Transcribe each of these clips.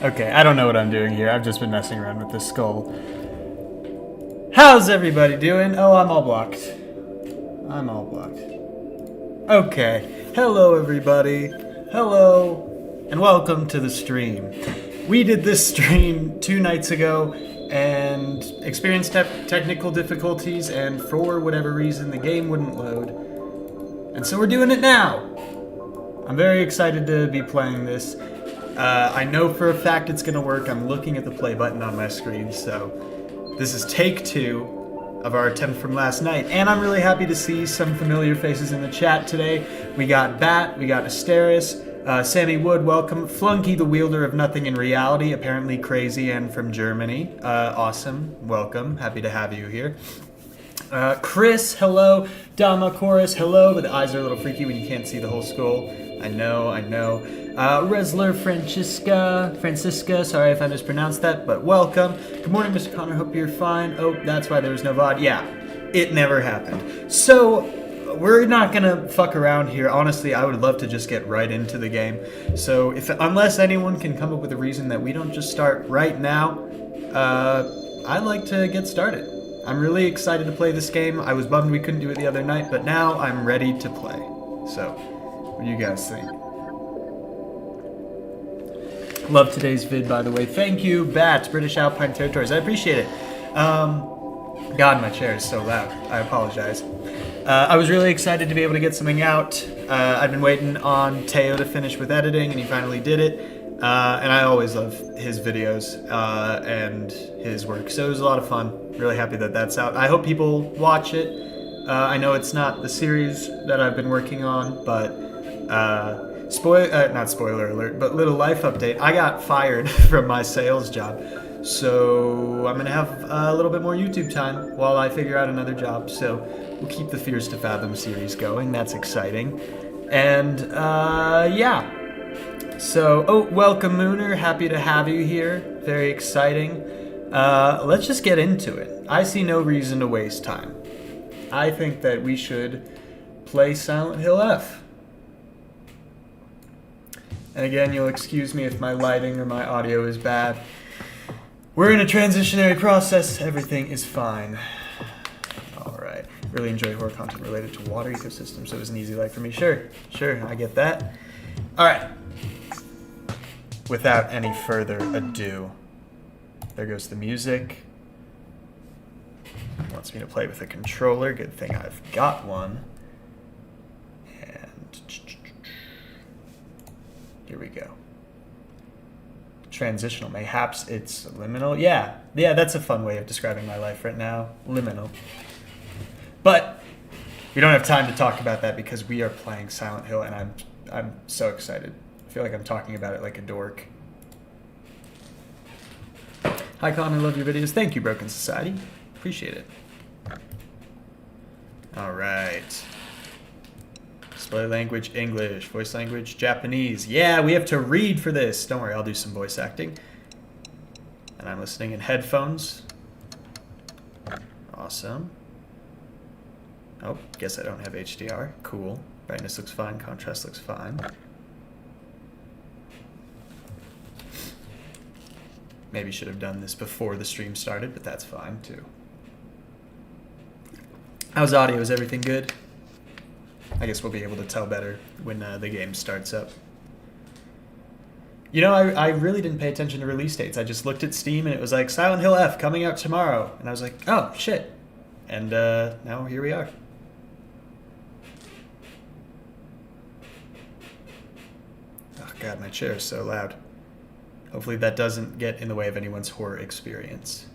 Okay, I don't know what I'm doing here. I've just been messing around with this skull. How's everybody doing? Oh, I'm all blocked. I'm all blocked. Okay. Hello, everybody. Hello, and welcome to the stream. We did this stream 2 nights ago and experienced technical difficulties, and for whatever reason, the game wouldn't load. And so we're doing it now. I'm very excited to be playing this. I know for a fact it's going to work. I'm looking at the play button on my screen, so this is take 2 of our attempt from last night. And I'm really happy to see some familiar faces in the chat today. We got Bat, we got Asteris, Sammy Wood, welcome. Flunky, the wielder of nothing in reality, apparently crazy and from Germany. Awesome, welcome, happy to have you here. Chris, hello. Dama Chorus, hello. But the eyes are a little freaky when you can't see the whole skull. I know. Resler Francisca, sorry if I mispronounced that, but welcome. Good morning, Mr. Connor, hope you're fine. Oh, that's why there was no VOD. Yeah, it never happened. So, we're not gonna fuck around here. Honestly, I would love to just get right into the game. So, unless anyone can come up with a reason that we don't just start right now, I'd like to get started. I'm really excited to play this game. I was bummed we couldn't do it the other night, but now I'm ready to play. So, what do you guys think? Love today's vid, by the way. Thank you, Bats, British Alpine Territories. I appreciate it. God, my chair is so loud. I apologize. I was really excited to be able to get something out. I've been waiting on Teo to finish with editing, and he finally did it. And I always love his videos and his work, so it was a lot of fun. Really happy that that's out. I hope people watch it. I know it's not the series that I've been working on, but not spoiler alert, but little life update. I got fired from my sales job, so I'm gonna have a little bit more YouTube time while I figure out another job. So we'll keep the Fears to Fathom series going. That's exciting, and yeah. So, oh, welcome Mooner, happy to have you here, very exciting. Let's just get into it. I see no reason to waste time. I think that we should play Silent Hill F. And again, you'll excuse me if my lighting or my audio is bad. We're in a transitionary process, everything is fine. Alright, really enjoy horror content related to water ecosystems, so it was an easy life for me. Sure, I get that. Alright. Without any further ado, there goes the music. It wants me to play with a controller. Good thing I've got one. And here we go. Transitional. Mayhaps it's liminal. Yeah, that's a fun way of describing my life right now. Liminal. But we don't have time to talk about that because we are playing Silent Hill, and I'm so excited. I feel like I'm talking about it like a dork. Hi Colin, I love your videos. Thank you, Broken Society. Appreciate it. Alright. Display language, English. Voice language, Japanese. Yeah, we have to read for this. Don't worry, I'll do some voice acting. And I'm listening in headphones. Awesome. Oh, guess I don't have HDR. Cool. Brightness looks fine, contrast looks fine. Maybe should have done this before the stream started, but that's fine too. How's audio? Is everything good? I guess we'll be able to tell better when the game starts up. You know, I really didn't pay attention to release dates. I just looked at Steam and it was like, Silent Hill F coming out tomorrow. And I was like, oh, shit. And now here we are. Oh, God, my chair is so loud. Hopefully that doesn't get in the way of anyone's horror experience.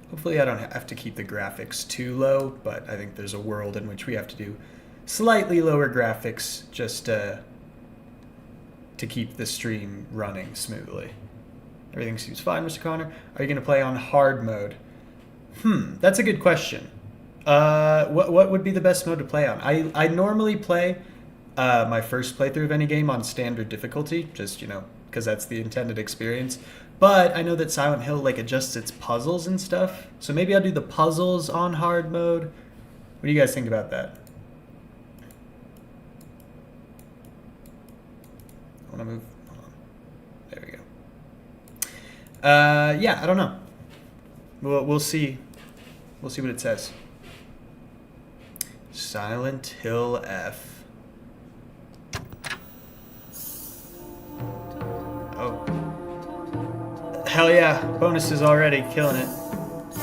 Hopefully I don't have to keep the graphics too low, but I think there's a world in which we have to do slightly lower graphics just to keep the stream running smoothly. Everything seems fine, Mr. Connor. Are you going to play on hard mode? That's a good question. What would be the best mode to play on? I normally play my first playthrough of any game on standard difficulty, just, you know, because that's the intended experience. But I know that Silent Hill, like, adjusts its puzzles and stuff. So maybe I'll do the puzzles on hard mode. What do you guys think about that? want to move? Hold on. There we go. Yeah, I don't know. We'll see. We'll see what it says. Silent Hill F. Oh. Hell yeah. Bonuses already. Killing it.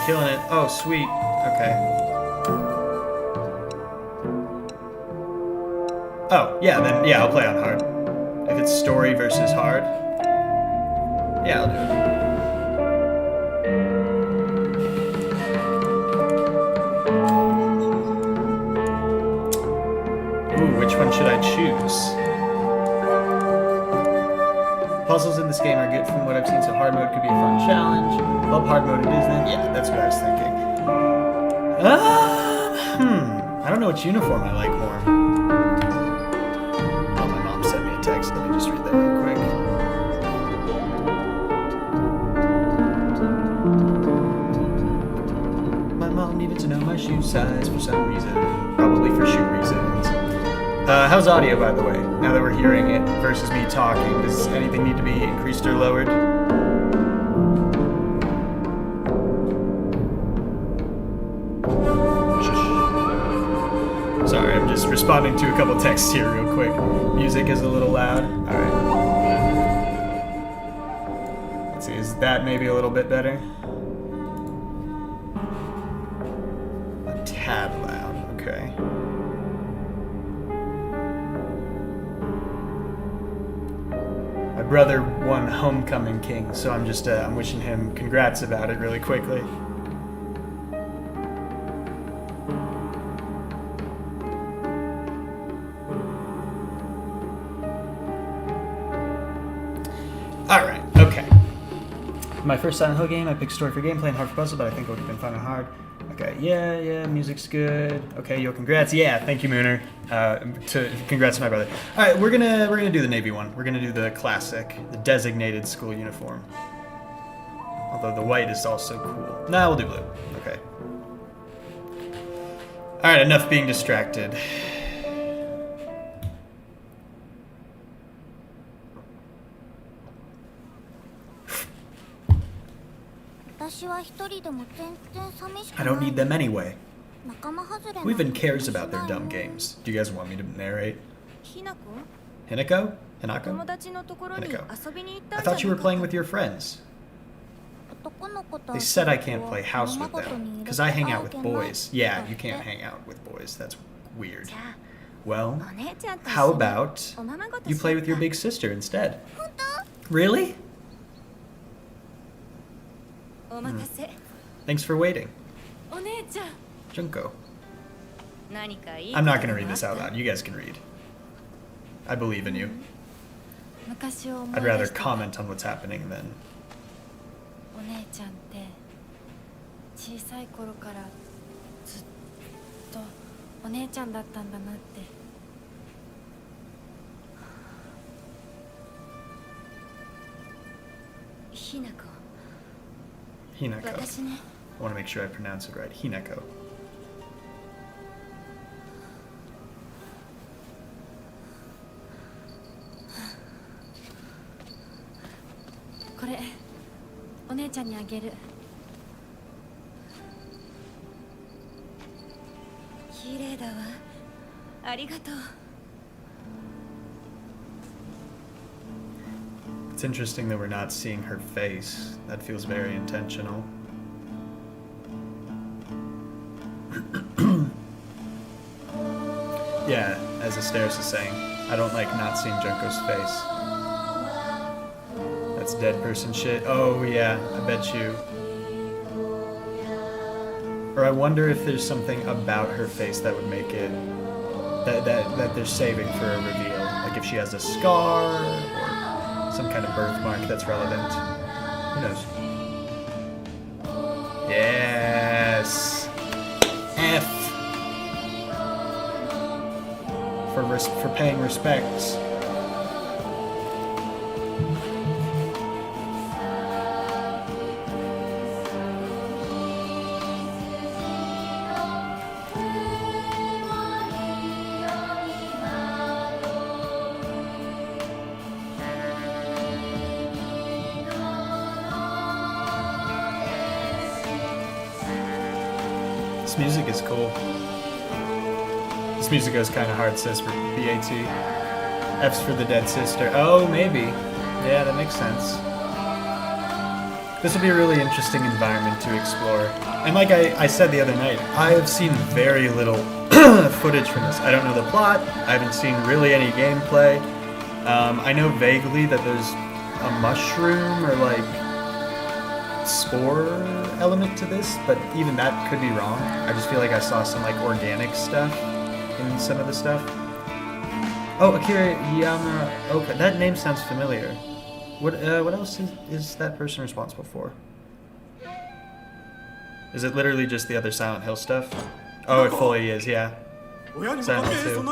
Killing it. Oh, sweet. Okay. Oh, yeah, then, yeah, I'll play on hard. If it's story versus hard, yeah, I'll do it. Ooh, which one should I choose? Puzzles in this game are good from what I've seen, so hard mode could be a fun challenge. Love hard mode it is then. Yeah, that's what I was thinking. I don't know which uniform I like more. Oh, my mom sent me a text. Let me just read that real quick. My mom needed to know my shoe size for some reason. Probably for shoe reasons. How's audio, by the way? Now that we're hearing it versus me talking, does anything need to be increased or lowered? Sorry, I'm just responding to a couple texts here real quick. Music is a little loud. Alright. Let's see, is that maybe a little bit better? A tad loud, okay. My brother won Homecoming King, so I'm just I'm wishing him congrats about it really quickly. Alright, okay. My first Silent Hill game, I picked story for gameplay and hard for puzzle, but I think it would have been fun and hard. Okay, yeah, music's good. Okay, yo, congrats. Yeah, thank you, Mooner. Congrats to my brother. All right, we're gonna do the Navy one. We're gonna do the classic, the designated school uniform. Although the white is also cool. Nah, we'll do blue. Okay. All right, enough being distracted. I don't need them anyway. Who even cares about their dumb games? Do you guys want me to narrate? Hinako? Hinako? Hinako. I thought you were playing with your friends. They said I can't play house with them, because I hang out with boys. Yeah, you can't hang out with boys. That's weird. Well, how about you play with your big sister instead? Really? Thanks for waiting. Junko. I'm not going to read this out loud. You guys can read. I believe in you. I'd rather comment on what's happening than... Hinako. I want to make sure I pronounce it right. Hinako. It's interesting that we're not seeing her face. That feels very intentional. Yeah, as Asteris is saying, I don't like not seeing Junko's face. That's dead person shit. Oh yeah, I bet you. Or I wonder if there's something about her face that would make it that they're saving for a reveal. Like if she has a scar or some kind of birthmark that's relevant. Who knows? Yes. F. For paying respects. This music is cool. This music goes kind of hard, says for BAT. F's for the dead sister. Oh, maybe. Yeah, that makes sense. This will be a really interesting environment to explore. And like I said the other night, I have seen very little footage from this. I don't know the plot. I haven't seen really any gameplay. I know vaguely that there's a mushroom or like spore element to this, but even that could be wrong. I just feel like I saw some like organic stuff in some of the stuff. Oh, Akira Yamaoka. That name sounds familiar. What else is that person responsible for? Is it literally just the other Silent Hill stuff? Oh, it fully is, yeah. Silent Hill 2.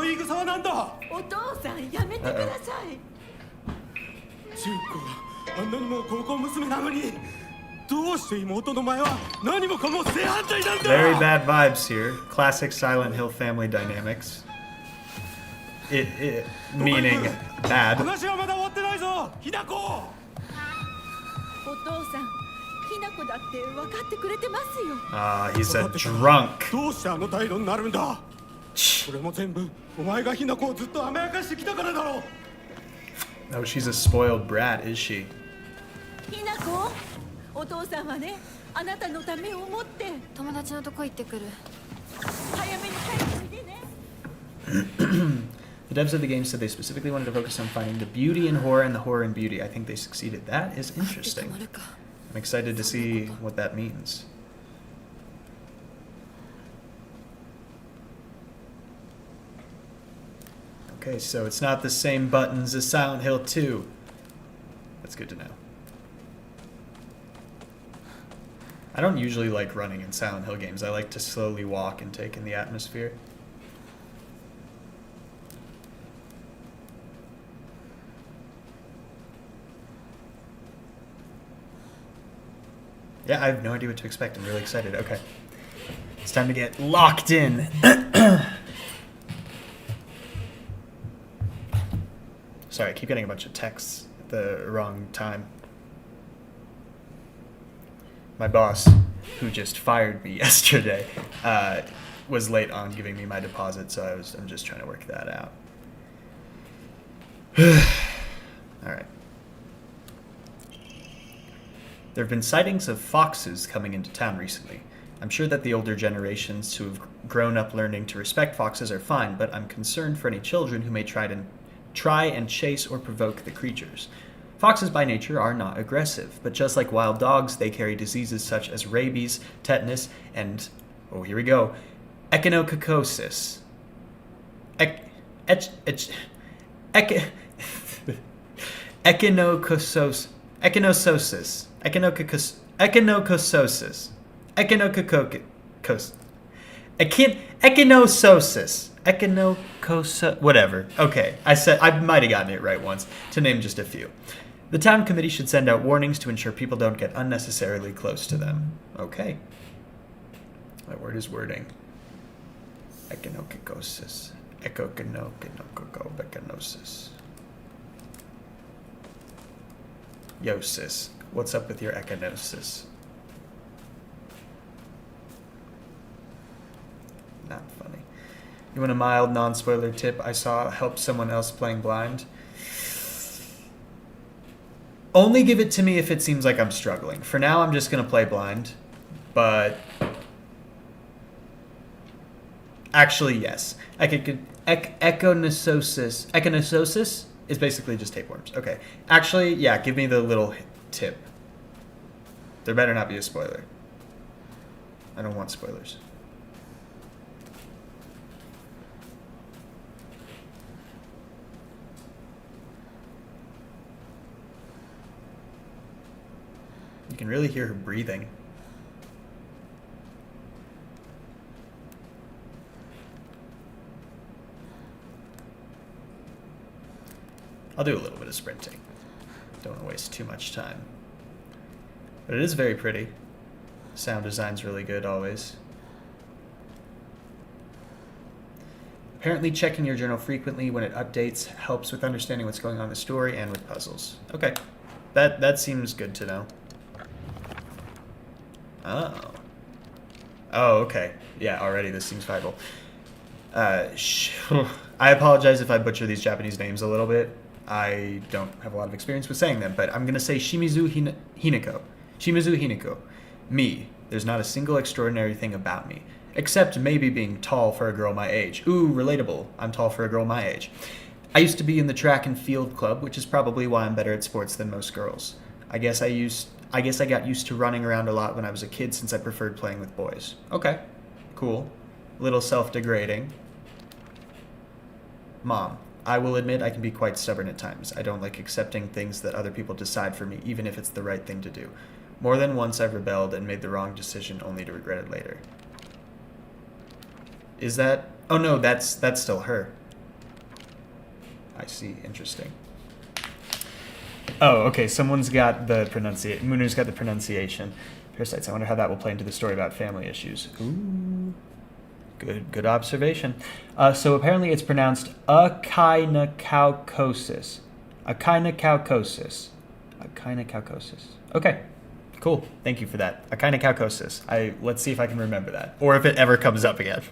Very bad vibes here. Classic Silent Hill family dynamics. It meaning bad. He's a drunk. Oh, she's a spoiled brat, is she? The devs of the game said they specifically wanted to focus on finding the beauty in horror and the horror in beauty. I think they succeeded. That is interesting. I'm excited to see what that means. Okay, so it's not the same buttons as Silent Hill 2. That's good to know. I don't usually like running in Silent Hill games. I like to slowly walk and take in the atmosphere. Yeah, I have no idea what to expect. I'm really excited. Okay. It's time to get locked in. Sorry, I keep getting a bunch of texts at the wrong time. My boss, who just fired me yesterday, was late on giving me my deposit, so I'm just trying to work that out. All right. There have been sightings of foxes coming into town recently. I'm sure that the older generations who have grown up learning to respect foxes are fine, but I'm concerned for any children who may try and chase or provoke the creatures. Foxes by nature are not aggressive, but just like wild dogs, they carry diseases such as rabies, tetanus, and, oh, here we go, echinococosis. Echinococosis. Whatever. Okay, I might have gotten it right once, to name just a few. The town committee should send out warnings to ensure people don't get unnecessarily close to them. Okay. My word is wording. Echinococosis. Echinococosis. Yosis. What's up with your echinosis? Not funny. You want a mild, non-spoiler tip I saw help someone else playing blind? Only give it to me if it seems like I'm struggling. For now, I'm just going to play blind. But actually, yes. Echinocosis is basically just tapeworms. Okay. Actually, yeah, give me the little tip. There better not be a spoiler. I don't want spoilers. You can really hear her breathing. I'll do a little bit of sprinting. Don't want to waste too much time. But it is very pretty. Sound design's really good always. Apparently checking your journal frequently when it updates helps with understanding what's going on in the story and with puzzles. Okay. That seems good to know. Oh. Oh, okay. Yeah, already this seems viable. I apologize if I butcher these Japanese names a little bit. I don't have a lot of experience with saying them, but I'm going to say Hinako. Shimizu Hinako. Me. There's not a single extraordinary thing about me. Except maybe being tall for a girl my age. Ooh, relatable. I'm tall for a girl my age. I used to be in the track and field club, which is probably why I'm better at sports than most girls. I guess I got used to running around a lot when I was a kid since I preferred playing with boys. Okay. Cool. Little self-degrading. Mom, I will admit I can be quite stubborn at times. I don't like accepting things that other people decide for me, even if it's the right thing to do. More than once I've rebelled and made the wrong decision only to regret it later. Is that... Oh no, that's still her. I see. Interesting. Oh, okay. Someone's got the pronunciation. Munu's got the pronunciation. Parasites. I wonder how that will play into the story about family issues. Ooh. Good observation. So apparently it's pronounced echinocaucosis. Echinocaucosis. Echinocaucosis. Okay. Cool. Thank you for that. Echinocaucosis. Let's see if I can remember that. Or if it ever comes up again.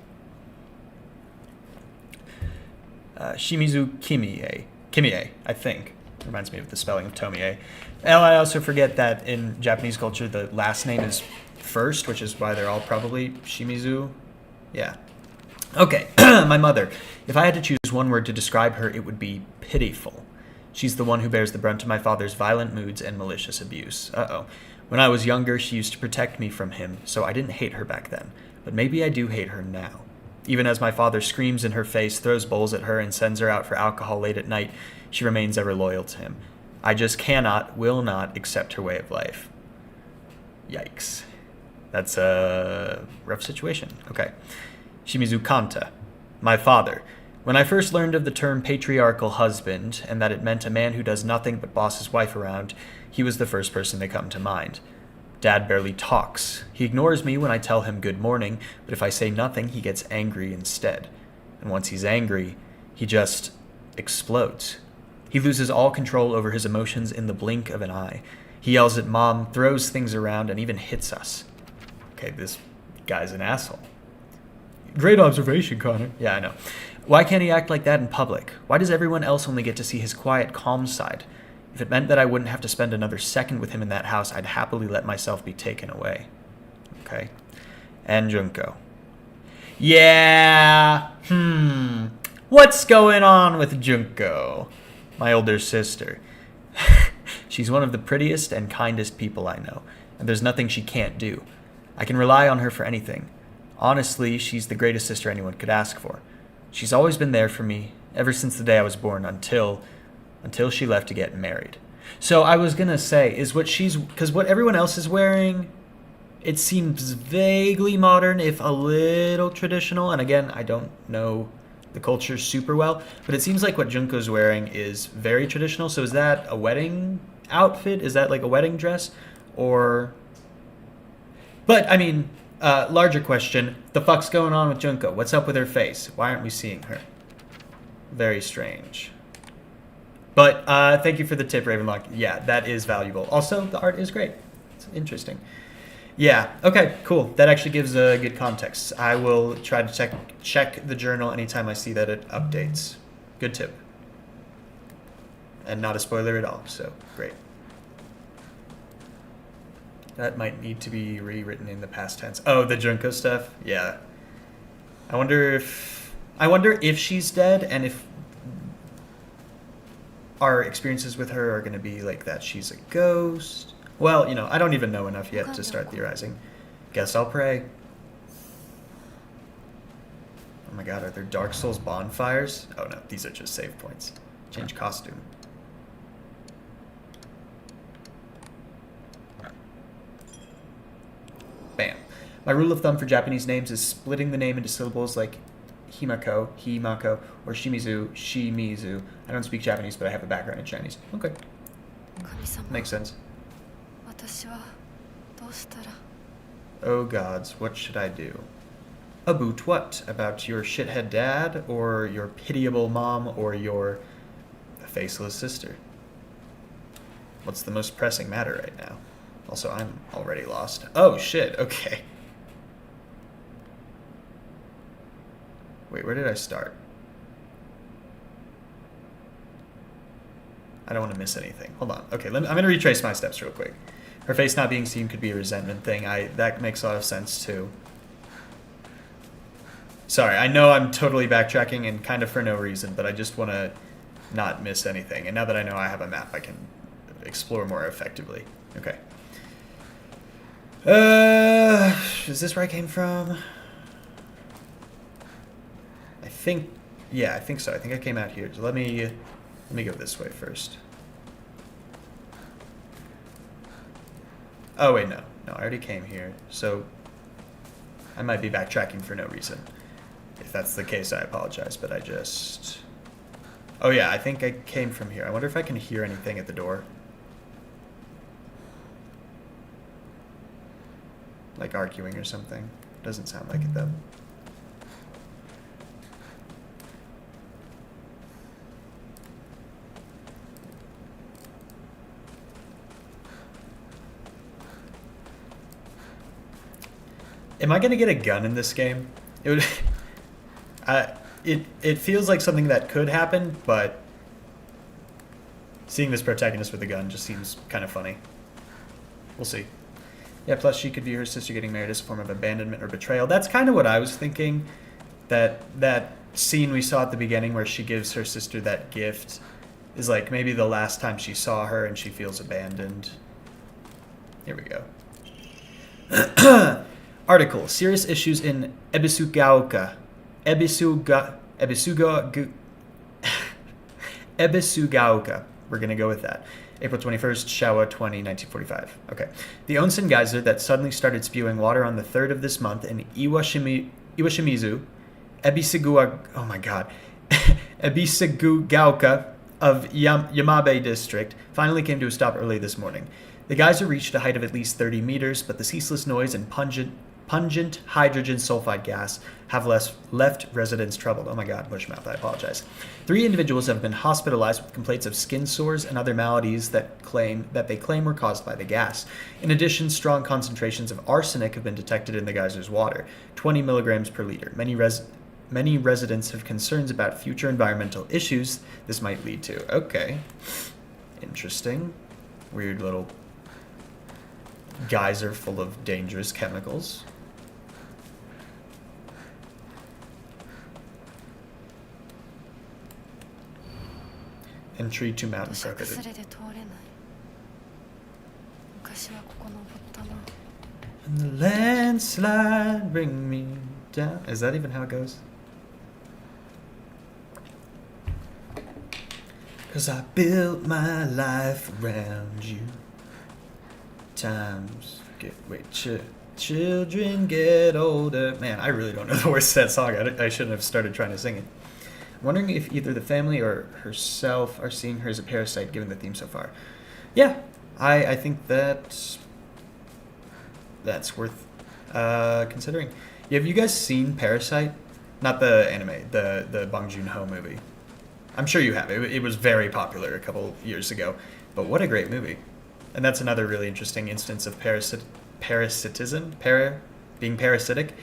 Shimizu Kimie, I think. Reminds me of the spelling of Tomie. And I also forget that in Japanese culture, the last name is first, which is why they're all probably Shimizu. Yeah. Okay, my mother. If I had to choose one word to describe her, it would be pitiful. She's the one who bears the brunt of my father's violent moods and malicious abuse. Uh-oh. When I was younger, she used to protect me from him, so I didn't hate her back then. But maybe I do hate her now. Even as my father screams in her face, throws bowls at her, and sends her out for alcohol late at night, she remains ever loyal to him. I just will not accept her way of life. Yikes. That's a rough situation. Okay. Shimizu Kanta. My father. When I first learned of the term patriarchal husband, and that it meant a man who does nothing but boss his wife around, he was the first person to come to mind. Dad barely talks. He ignores me when I tell him good morning, but if I say nothing, he gets angry instead. And once he's angry, he just explodes. He loses all control over his emotions in the blink of an eye. He yells at Mom, throws things around, and even hits us. Okay, this guy's an asshole. Great observation, Connor. Yeah, I know. Why can't he act like that in public? Why does everyone else only get to see his quiet, calm side? If it meant that I wouldn't have to spend another second with him in that house, I'd happily let myself be taken away. Okay. And Junko. Yeah. What's going on with Junko? My older sister. She's one of the prettiest and kindest people I know, and there's nothing she can't do. I can rely on her for anything. Honestly, she's the greatest sister anyone could ask for. She's always been there for me, ever since the day I was born, until she left to get married. So I was going to say, because what everyone else is wearing, it seems vaguely modern, if a little traditional. And again, I don't know the culture super well, but it seems like what Junko's wearing is very traditional. So is that a wedding outfit? Is that like a wedding dress? But I mean, larger question, the fuck's going on with Junko? What's up with her face? Why aren't we seeing her? Very strange. But thank you for the tip, Ravenlock. Yeah, that is valuable. Also, the art is great. It's interesting. Yeah, okay, cool. That actually gives a good context. I will try to check the journal anytime I see that it updates. Good tip. And not a spoiler at all, so great. That might need to be rewritten in the past tense. Oh, the Junko stuff? Yeah. I wonder if she's dead, and if our experiences with her are going to be like that she's a ghost. Well, I don't even know enough yet to start theorizing. Guess I'll pray. Oh my god, are there Dark Souls bonfires? Oh no, these are just save points. Change costume. Bam. My rule of thumb for Japanese names is splitting the name into syllables like Himako, or Shimizu. I don't speak Japanese, but I have a background in Chinese. Okay. Makes sense. Oh gods, what should I do? About what? About your shithead dad, or your pitiable mom, or your faceless sister? What's the most pressing matter right now? Also, I'm already lost. Oh shit, okay. Wait, where did I start? I don't want to miss anything. Hold on. Okay, I'm going to retrace my steps real quick. Her face not being seen could be a resentment thing. That makes a lot of sense, too. Sorry, I know I'm totally backtracking and kind of for no reason, but I just want to not miss anything. And now that I know I have a map, I can explore more effectively. Okay. Is this where I came from? I think, yeah, I think so. I think I came out here. So let me go this way first. Oh, wait, no. No, I already came here. So I might be backtracking for no reason. If that's the case, I apologize, but I just... Oh, yeah, I think I came from here. I wonder if I can hear anything at the door. Like arguing or something. Doesn't sound like it, though. Am I going to get a gun in this game? It would... It feels like something that could happen, but seeing this protagonist with a gun just seems kind of funny. We'll see. Yeah, plus she could view her sister getting married as a form of abandonment or betrayal. That's kind of what I was thinking. That scene we saw at the beginning where she gives her sister that gift is like maybe the last time she saw her and she feels abandoned. Here we go. Article: Serious issues in Ebisugaoka. Ebisugaoka. We're going to go with that. April 21st, Showa 20, 1945. Okay. The onsen geyser that suddenly started spewing water on the 3rd of this month in Iwashimizu, Ebisugaoka of Yamabe district, finally came to a stop early this morning. The geyser reached a height of at least 30 meters, but the ceaseless noise and pungent hydrogen sulfide gas have left residents troubled. Oh my god, bushmouth, I apologize. 3 individuals have been hospitalized with complaints of skin sores and other maladies that they claim were caused by the gas. In addition, strong concentrations of arsenic have been detected in the geyser's water, 20 milligrams per liter. Many residents have concerns about future environmental issues this might lead to. Okay. Interesting. Weird little geyser full of dangerous chemicals. Entry to mountain prohibited. And the landslide bring me down. Is that even how it goes? 'Cause I built my life around you. Times get children get older. Man, I really don't know the words to that song. I shouldn't have started trying to sing it. I'm wondering if either the family or herself are seeing her as a parasite, given the theme so far. Yeah, I think that's worth considering. Yeah, have you guys seen Parasite? Not the anime, the Bong Joon-ho movie. I'm sure you have. It was very popular a couple years ago, but what a great movie. And that's another really interesting instance of parasitism, being parasitic.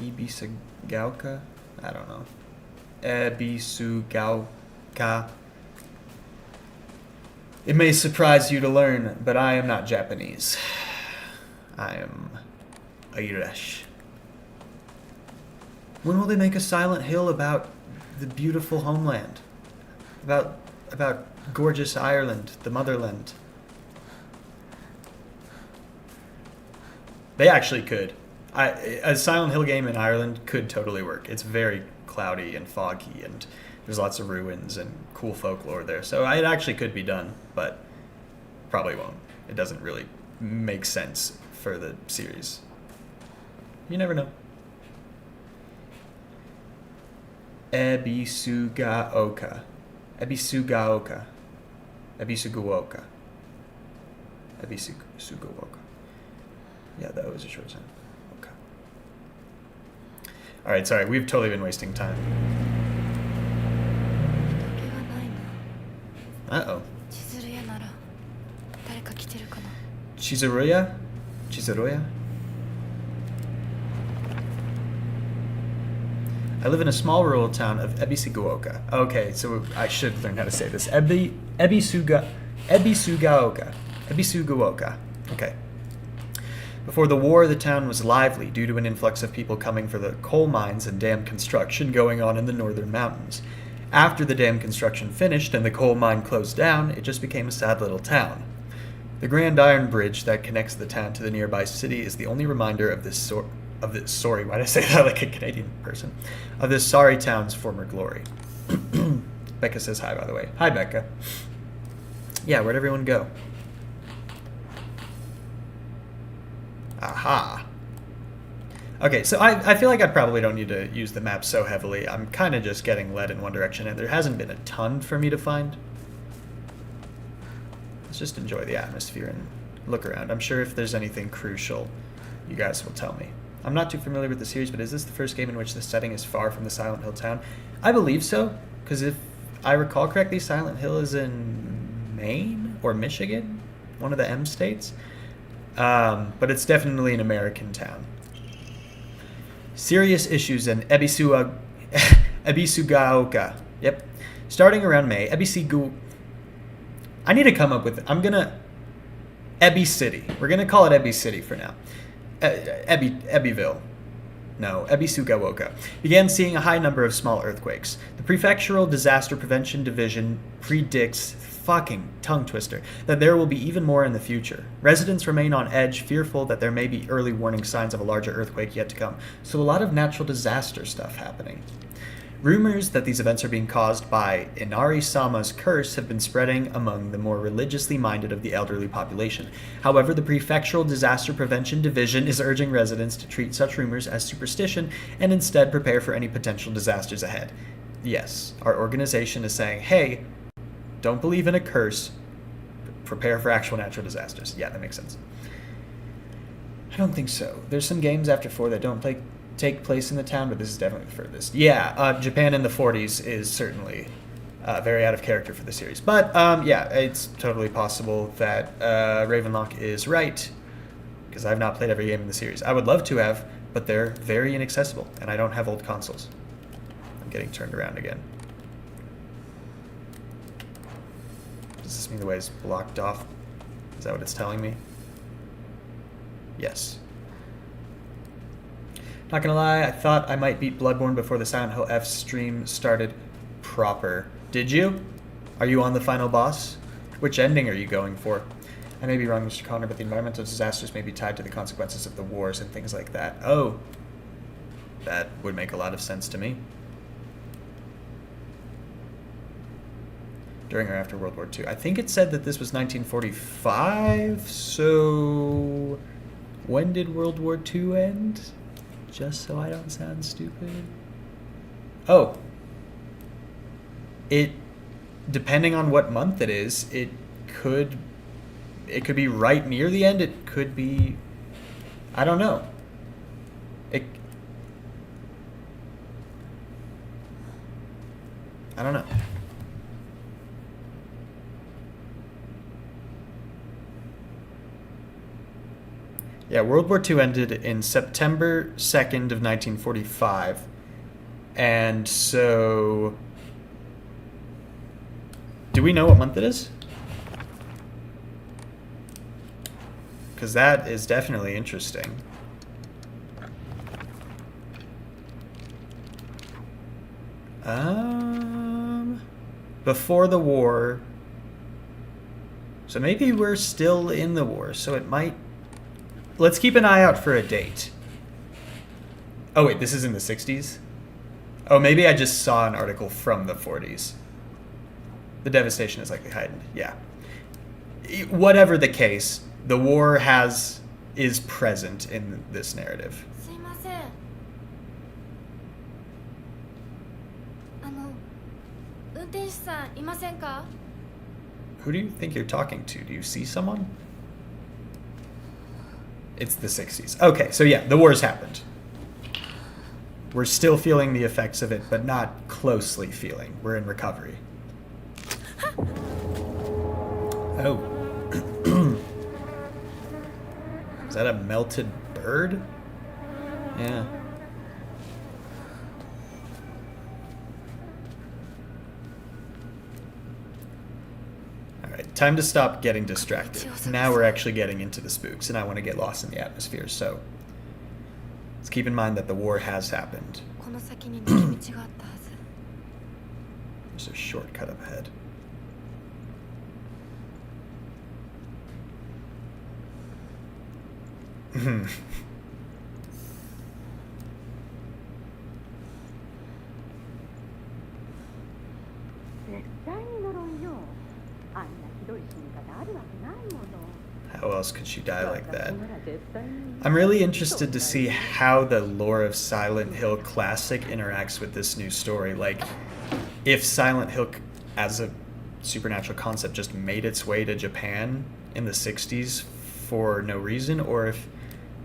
Ebisugaoka? I don't know. Ebisugaoka. It may surprise you to learn, but I am not Japanese. I am Irish. When will they make a Silent Hill about the beautiful homeland? About gorgeous Ireland, the motherland? They actually could. A Silent Hill game in Ireland could totally work. It's very cloudy and foggy, and there's lots of ruins and cool folklore there. So it actually could be done, but probably won't. It doesn't really make sense for the series. You never know. Ebisugaoka. Ebisugaoka. Ebisugaoka. Ebisugaoka. Yeah, that was a short time. Okay. Alright, sorry, we've totally been wasting time. Uh-oh. Chizuruya? Chizuruya? I live in a small rural town of Ebisugaoka. Okay, so I should learn how to say this. Ebisugaoka. Ebisugaoka. Okay. Before the war, the town was lively due to an influx of people coming for the coal mines and dam construction going on in the northern mountains. After the dam construction finished and the coal mine closed down, it just became a sad little town. The Grand Iron Bridge that connects the town to the nearby city is the only reminder of this sorry, why did I say that like a Canadian person? Of this sorry town's former glory. Becca says hi, by the way. Hi, Becca. Yeah, where'd everyone go? Aha. Okay, so I feel like I probably don't need to use the map so heavily. I'm kind of just getting led in one direction, and there hasn't been a ton for me to find. Let's just enjoy the atmosphere and look around. I'm sure if there's anything crucial, you guys will tell me. I'm not too familiar with the series, but is this the first game in which the setting is far from the Silent Hill town? I believe so, because if I recall correctly, Silent Hill is in Maine or Michigan, one of the M states. But it's definitely an American town. Serious issues in Ebisugaoka. Yep. Starting around May, I need to come up with... Ebi City. We're going to call it Ebi City for now. Ebiville. No, Ebisugaoka. Began seeing a high number of small earthquakes. The Prefectural Disaster Prevention Division predicts... fucking tongue twister, that there will be even more in the future. Residents remain on edge, fearful that there may be early warning signs of a larger earthquake yet to come. So a lot of natural disaster stuff happening. Rumors that these events are being caused by Inari-sama's curse have been spreading among the more religiously minded of the elderly population. However, the Prefectural Disaster Prevention Division is urging residents to treat such rumors as superstition and instead prepare for any potential disasters ahead. Yes, our organization is saying, hey, don't believe in a curse. Prepare for actual natural disasters. Yeah, that makes sense. I don't think so. There's some games after 4 that don't take place in the town, but this is definitely the furthest. Yeah, Japan in the 40s is certainly very out of character for the series. But yeah, it's totally possible that Ravenlock is right, because I've not played every game in the series. I would love to have, but they're very inaccessible, and I don't have old consoles. I'm getting turned around again. Does this mean the way is blocked off? Is that what it's telling me? Yes. Not gonna lie, I thought I might beat Bloodborne before the Silent Hill F stream started proper. Did you? Are you on the final boss? Which ending are you going for? I may be wrong, Mr. Connor, but the environmental disasters may be tied to the consequences of the wars and things like that. Oh. That would make a lot of sense to me. During or after World War II. I think it said that this was 1945, so when did World War II end? Just so I don't sound stupid. Oh. Depending on what month it is, it could be right near the end, it could be, I don't know. I don't know. Yeah, World War II ended in September 2nd of 1945. And so... do we know what month it is? Because that is definitely interesting. Before the war. So maybe we're still in the war, so it might... Let's keep an eye out for a date. Oh wait, this is in the 60s? Oh, maybe I just saw an article from the 40s. The devastation is likely heightened. Yeah. Whatever the case, the war is present in this narrative. Who do you think you're talking to? Do you see someone? It's the 60s. Okay, so yeah, the war's happened. We're still feeling the effects of it, but not closely feeling. We're in recovery. Oh. Is that a melted bird? Yeah. Alright, time to stop getting distracted. Now we're actually getting into the spooks, and I want to get lost in the atmosphere, so let's keep in mind that the war has happened. There's a shortcut up ahead. How else could she die like that? I'm really interested to see how the lore of Silent Hill Classic interacts with this new story. Like, if Silent Hill as a supernatural concept just made its way to Japan in the 60s for no reason, or if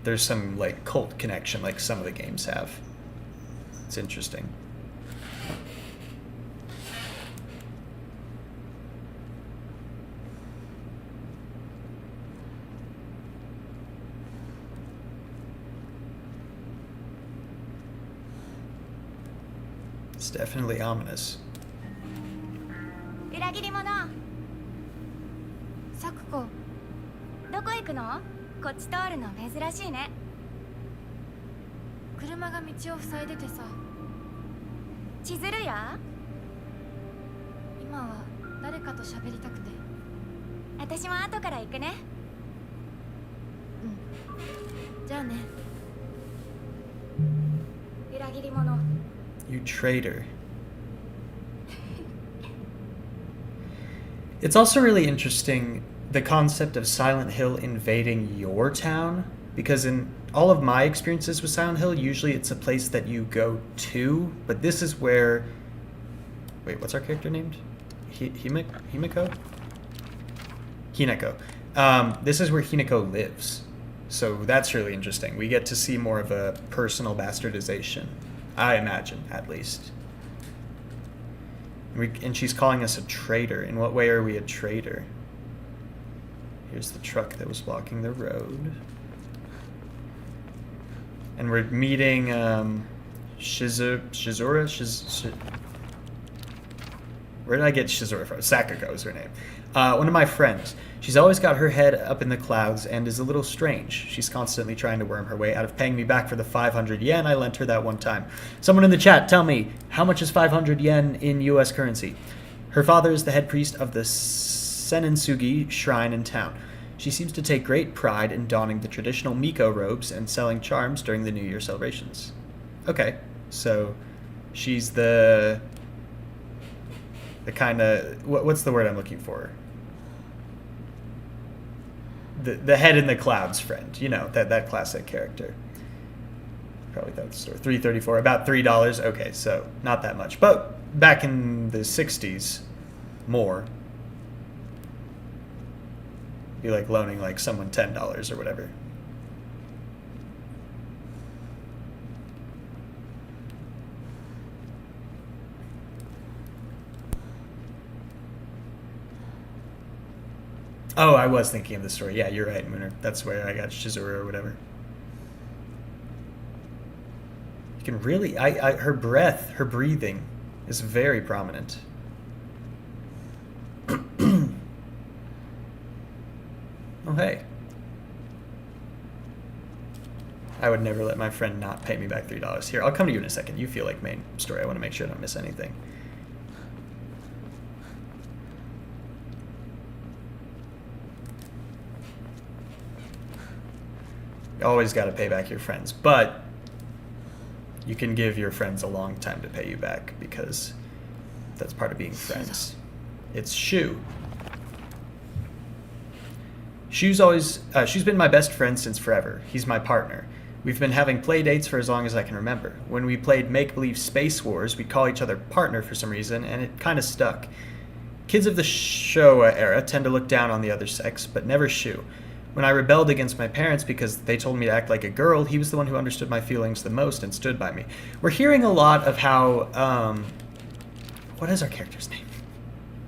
there's some like cult connection like some of the games have. It's interesting. It's definitely ominous. Sakuko, どこ行くの? こっち通るの珍しいね。車が道を塞いでてさ。千鶴や？今は誰かと喋りたくて。私も後から行くね。うん。じゃあね。裏切り者。You traitor. It's also really interesting, the concept of Silent Hill invading your town, because in all of my experiences with Silent Hill, usually it's a place that you go to, but this is where... Wait, what's our character named? Himiko? Hinako. This is where Hinako lives. So that's really interesting. We get to see more of a personal bastardization. I imagine, at least. And she's calling us a traitor. In what way are we a traitor? Here's the truck that was blocking the road. And we're meeting Shizura? Where did I get Shizura from? Sakuko is her name. One of my friends. She's always got her head up in the clouds and is a little strange. She's constantly trying to worm her way out of paying me back for the 500 yen I lent her that one time. Someone in the chat, tell me, how much is 500 yen in US currency? Her father is the head priest of the Senensugi shrine in town. She seems to take great pride in donning the traditional Miko robes and selling charms during the New Year celebrations. Okay, so she's the kind of... What's the word I'm looking for? The head in the clouds friend, you know, that classic character. Probably that store. $3.34, about $3. Okay, so not that much. But back in the 60s, more. Be like loaning like someone $10 or whatever. Oh, I was thinking of the story. Yeah, you're right, Mooner. That's where I got Shizuru or whatever. You can really... her breath, her breathing is very prominent. Oh, hey. I would never let my friend not pay me back $3. Here, I'll come to you in a second. You feel like main story. I want to make sure I don't miss anything. You always got to pay back your friends, but you can give your friends a long time to pay you back because that's part of being friends. It's Shu. She's been my best friend since forever. He's my partner. We've been having play dates for as long as I can remember. When we played Make-Believe Space Wars, we'd call each other partner for some reason, and it kind of stuck. Kids of the Showa era tend to look down on the other sex, but never Shu. When I rebelled against my parents because they told me to act like a girl, he was the one who understood my feelings the most and stood by me. We're hearing a lot of how, what is our character's name?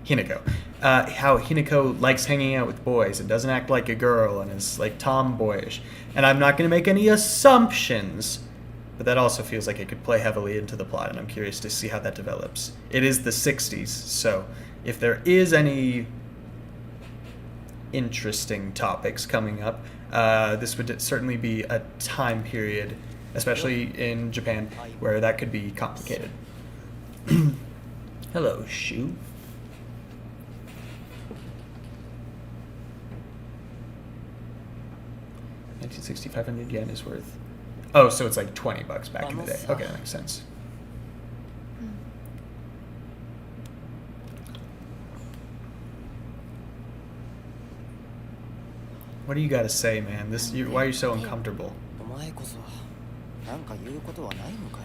Hinako. How Hinako likes hanging out with boys and doesn't act like a girl and is like tomboyish. And I'm not going to make any assumptions, but that also feels like it could play heavily into the plot, and I'm curious to see how that develops. It is the 60s, so if there is any interesting topics coming up. This would certainly be a time period, especially in Japan, where that could be complicated. Hello, Shu. $19,600 yen is worth. Oh, so it's like $20 back in the day. Okay, that makes sense. What do you got to say, man? Why are you so uncomfortable? お前こそなんか言うことはないのかよ。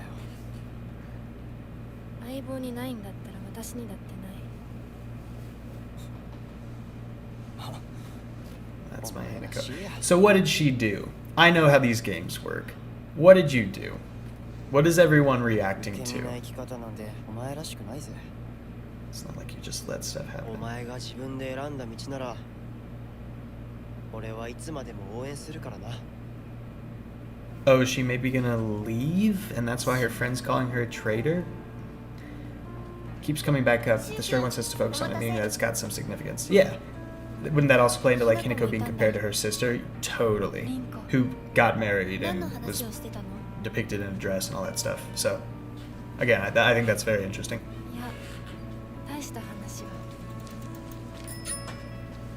相棒にないんだったら私にだってない。 That's my Hanako. So what did she do? I know how these games work. What did you do? What is everyone reacting 危 to? 険な生き方なんてお前らしくないぜ。 It's not like you just let stuff お happen. 前が自分で選んだ道なら俺はいつまでも応援するからな。 Oh, is she maybe gonna leave? And that's why her friend's calling her a traitor? Keeps coming back up. The story wants us to focus on it, meaning that it's got some significance. Yeah. Wouldn't that also play into like Hinako being compared to her sister? Totally. Who got married 何の and 話 was をしてたの？ depicted in a dress and all that stuff. So, again, I think that's very interesting. いや、大した話は。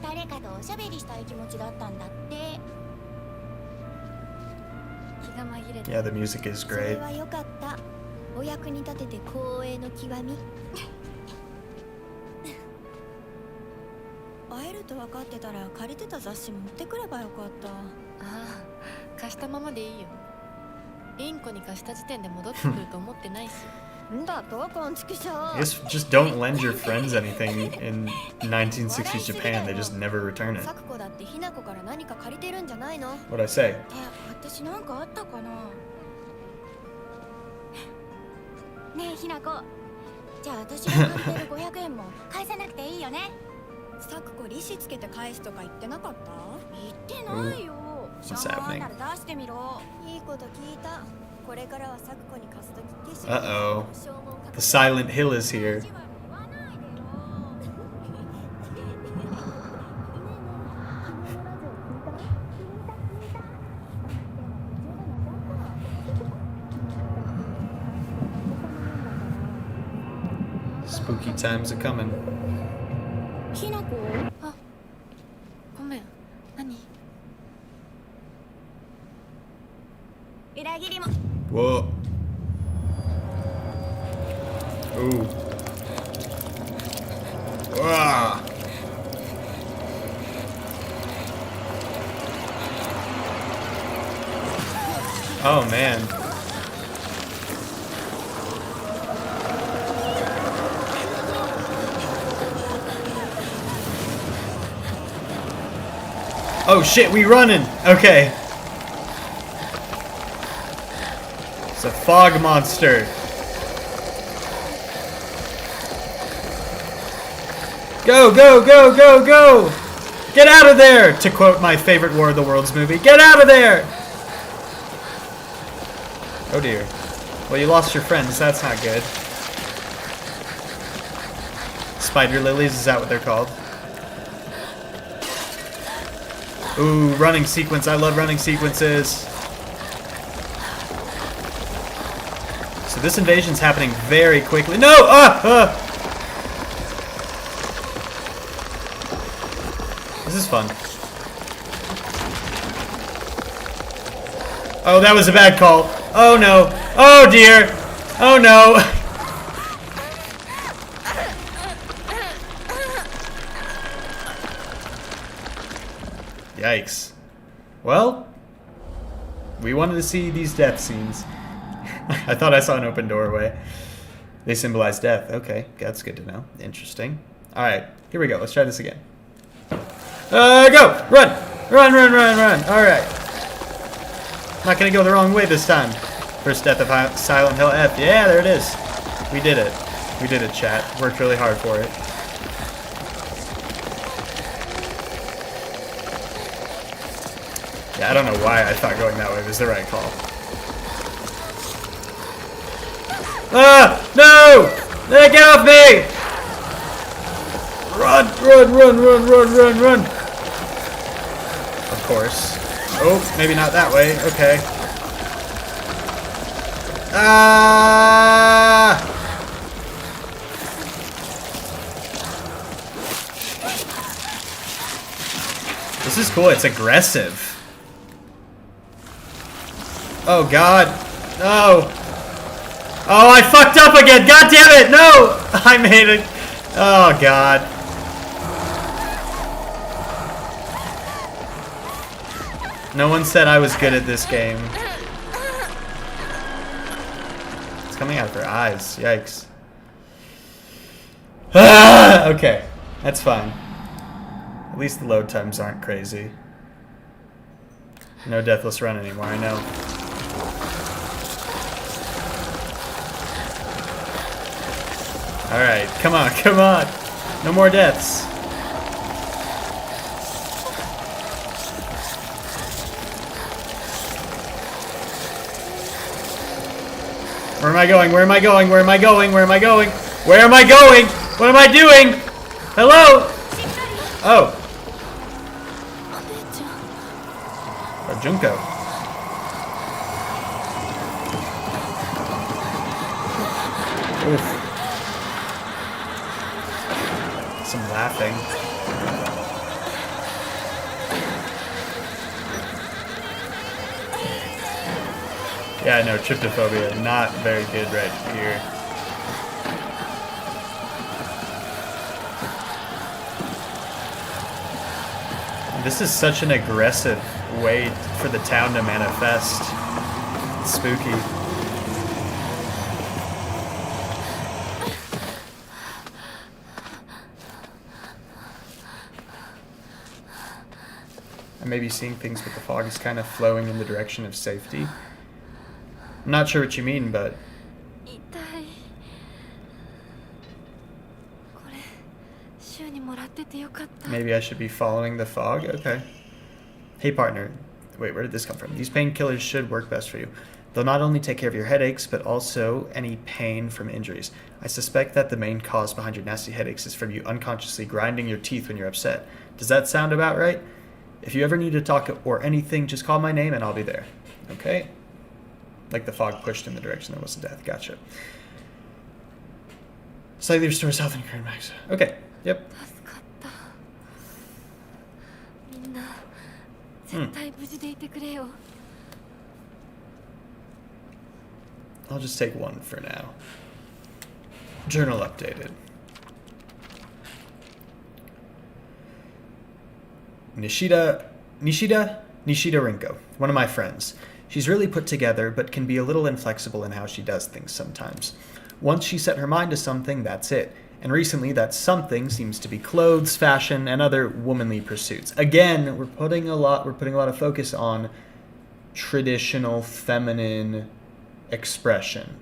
誰かとおしゃべりしたい気持ちだったんだって。気が紛れて。 Yeah, the music is それ great. は良かった。お役に立てて光栄の極み。会えると分かってたら借りてた雑誌持ってくればよかった。ああ、貸したままでいいよ。インコに貸した時点で戻ってくると思ってないし。んだとこんちくしょう。 I guess just don't lend your friends anything in 1960s Japan. They just never return it. サクコだってひなこから何か借りてるんじゃないの？ What'd I say? 私なんかあったかな。ねえひなこ、じゃあ私が借りてる500円も返さなくていいよね。サクコ利子つけて返すとか言ってなかった？言ってないよ。 What's しょうが happening? なら出してみろ。いいこと聞いた。これからはサクコに貸すとき決心。 Uh-oh. The Silent Hill is here. Spooky times are coming. ひなこ。あ、ごめん。何？裏切りも。 Whoa. Ooh. Ah. Oh man. Oh shit, we running. Okay. It's a fog monster. Go, go, go, go, go! Get out of there! To quote my favorite War of the Worlds movie. Get out of there! Oh dear. Well, you lost your friends. That's not good. Spider lilies, is that what they're called? Ooh, running sequence. I love running sequences. So this invasion's happening very quickly. No! This is fun. Oh, that was a bad call. Oh no. Oh dear. Oh no. Yikes. Well, we wanted to see these death scenes. I thought I saw an open doorway. They symbolize death. Okay, that's good to know. Interesting. Alright, here we go. Let's try this again. Go! Run! Run, run, run, run! Alright. Not gonna go the wrong way this time. First death of Silent Hill F. Yeah, there it is. We did it. We did it, chat. Worked really hard for it. Yeah, I don't know why I thought going that way was the right call. Ah! No! Get off me! Run, run, run, run, run, run, run! course. Oh, maybe not that way. Okay. Ah! This is cool. It's aggressive. Oh, God. No. Oh, I fucked up again. God damn it. No. I made it. Oh, God. No one said I was good at this game. It's coming out of her eyes. Yikes. Ah, okay. That's fine. At least the load times aren't crazy. No deathless run anymore, I know. Alright, come on, come on! No more deaths. Where am I going? Where am I going? Where am I going? Where am I going? Where am I going? What am I doing? Hello? Oh. Oh, Junko. Oof. Some laughing. Yeah, no, tryptophobia, not very good right here. This is such an aggressive way for the town to manifest. It's spooky. I may be seeing things, but the fog is kind of flowing in the direction of safety. I'm not sure what you mean, but... maybe I should be following the fog? Okay. Hey partner. Wait, where did this come from? These painkillers should work best for you. They'll not only take care of your headaches, but also any pain from injuries. I suspect that the main cause behind your nasty headaches is from you unconsciously grinding your teeth when you're upset. Does that sound about right? If you ever need to talk or anything, just call my name and I'll be there. Okay? Like the fog pushed in the direction that wasn't death. Gotcha. Slightly restores health and current max. Okay. Yep. I'll just take one for now. Journal updated. Nishida Rinko, one of my friends. She's really put together, but can be a little inflexible in how she does things sometimes. Once she set her mind to something, that's it. And recently, that something seems to be clothes, fashion, and other womanly pursuits. Again, we're putting a lot of focus on traditional feminine expression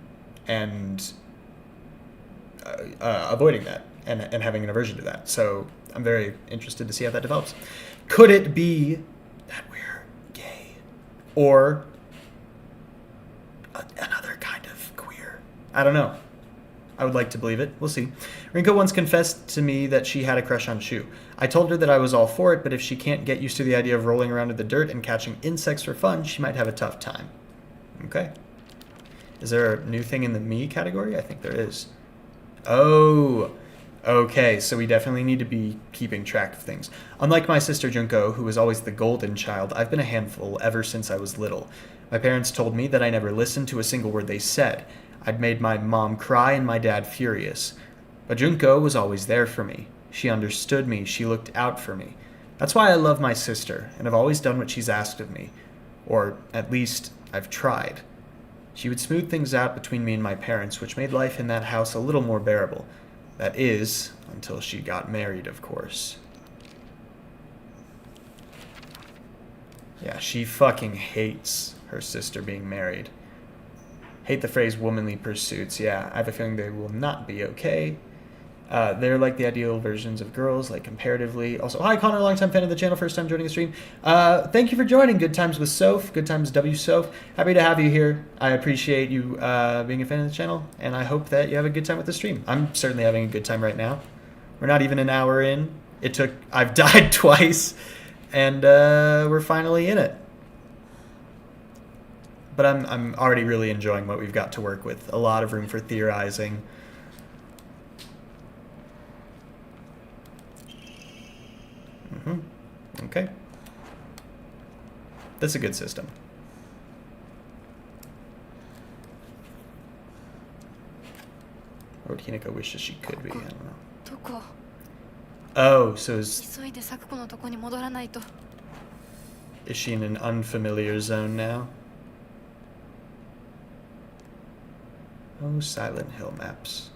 and avoiding that and having an aversion to that. So I'm very interested to see how that develops. Could it be that we're gay? Or another kind of queer? I don't know. I would like to believe it. We'll see. Rinko once confessed to me that she had a crush on Shu. I told her that I was all for it, but if she can't get used to the idea of rolling around in the dirt and catching insects for fun, she might have a tough time. Okay. Is there a new thing in the me category? I think there is. Oh, okay. So we definitely need to be keeping track of things. Unlike my sister Junko, who was always the golden child, I've been a handful ever since I was little. My parents told me that I never listened to a single word they said. I'd made my mom cry and my dad furious. But Junko was always there for me. She understood me. She looked out for me. That's why I love my sister, and I've always done what she's asked of me. Or, at least, I've tried. She would smooth things out between me and my parents, which made life in that house a little more bearable. That is, until she got married, of course. Yeah, she fucking hates her sister being married. Hate the phrase womanly pursuits. Yeah, I have a feeling they will not be okay. They're like the ideal versions of girls, like comparatively. Also, hi Connor, longtime fan of the channel, first time joining the stream. Thank you for joining. Good times with Soph. Good times W Soph. Happy to have you here. I appreciate you being a fan of the channel, and I hope that you have a good time with the stream. I'm certainly having a good time right now. We're not even an hour in. I've died twice. and we're finally in it. But I'm already really enjoying what we've got to work with. A lot of room for theorizing. Okay. That's a good system. Or Hinako wishes she could be, I don't know. どこ Oh, so is 急いでサクコのとこに戻らないと she in an unfamiliar zone now? Oh, Silent Hill maps.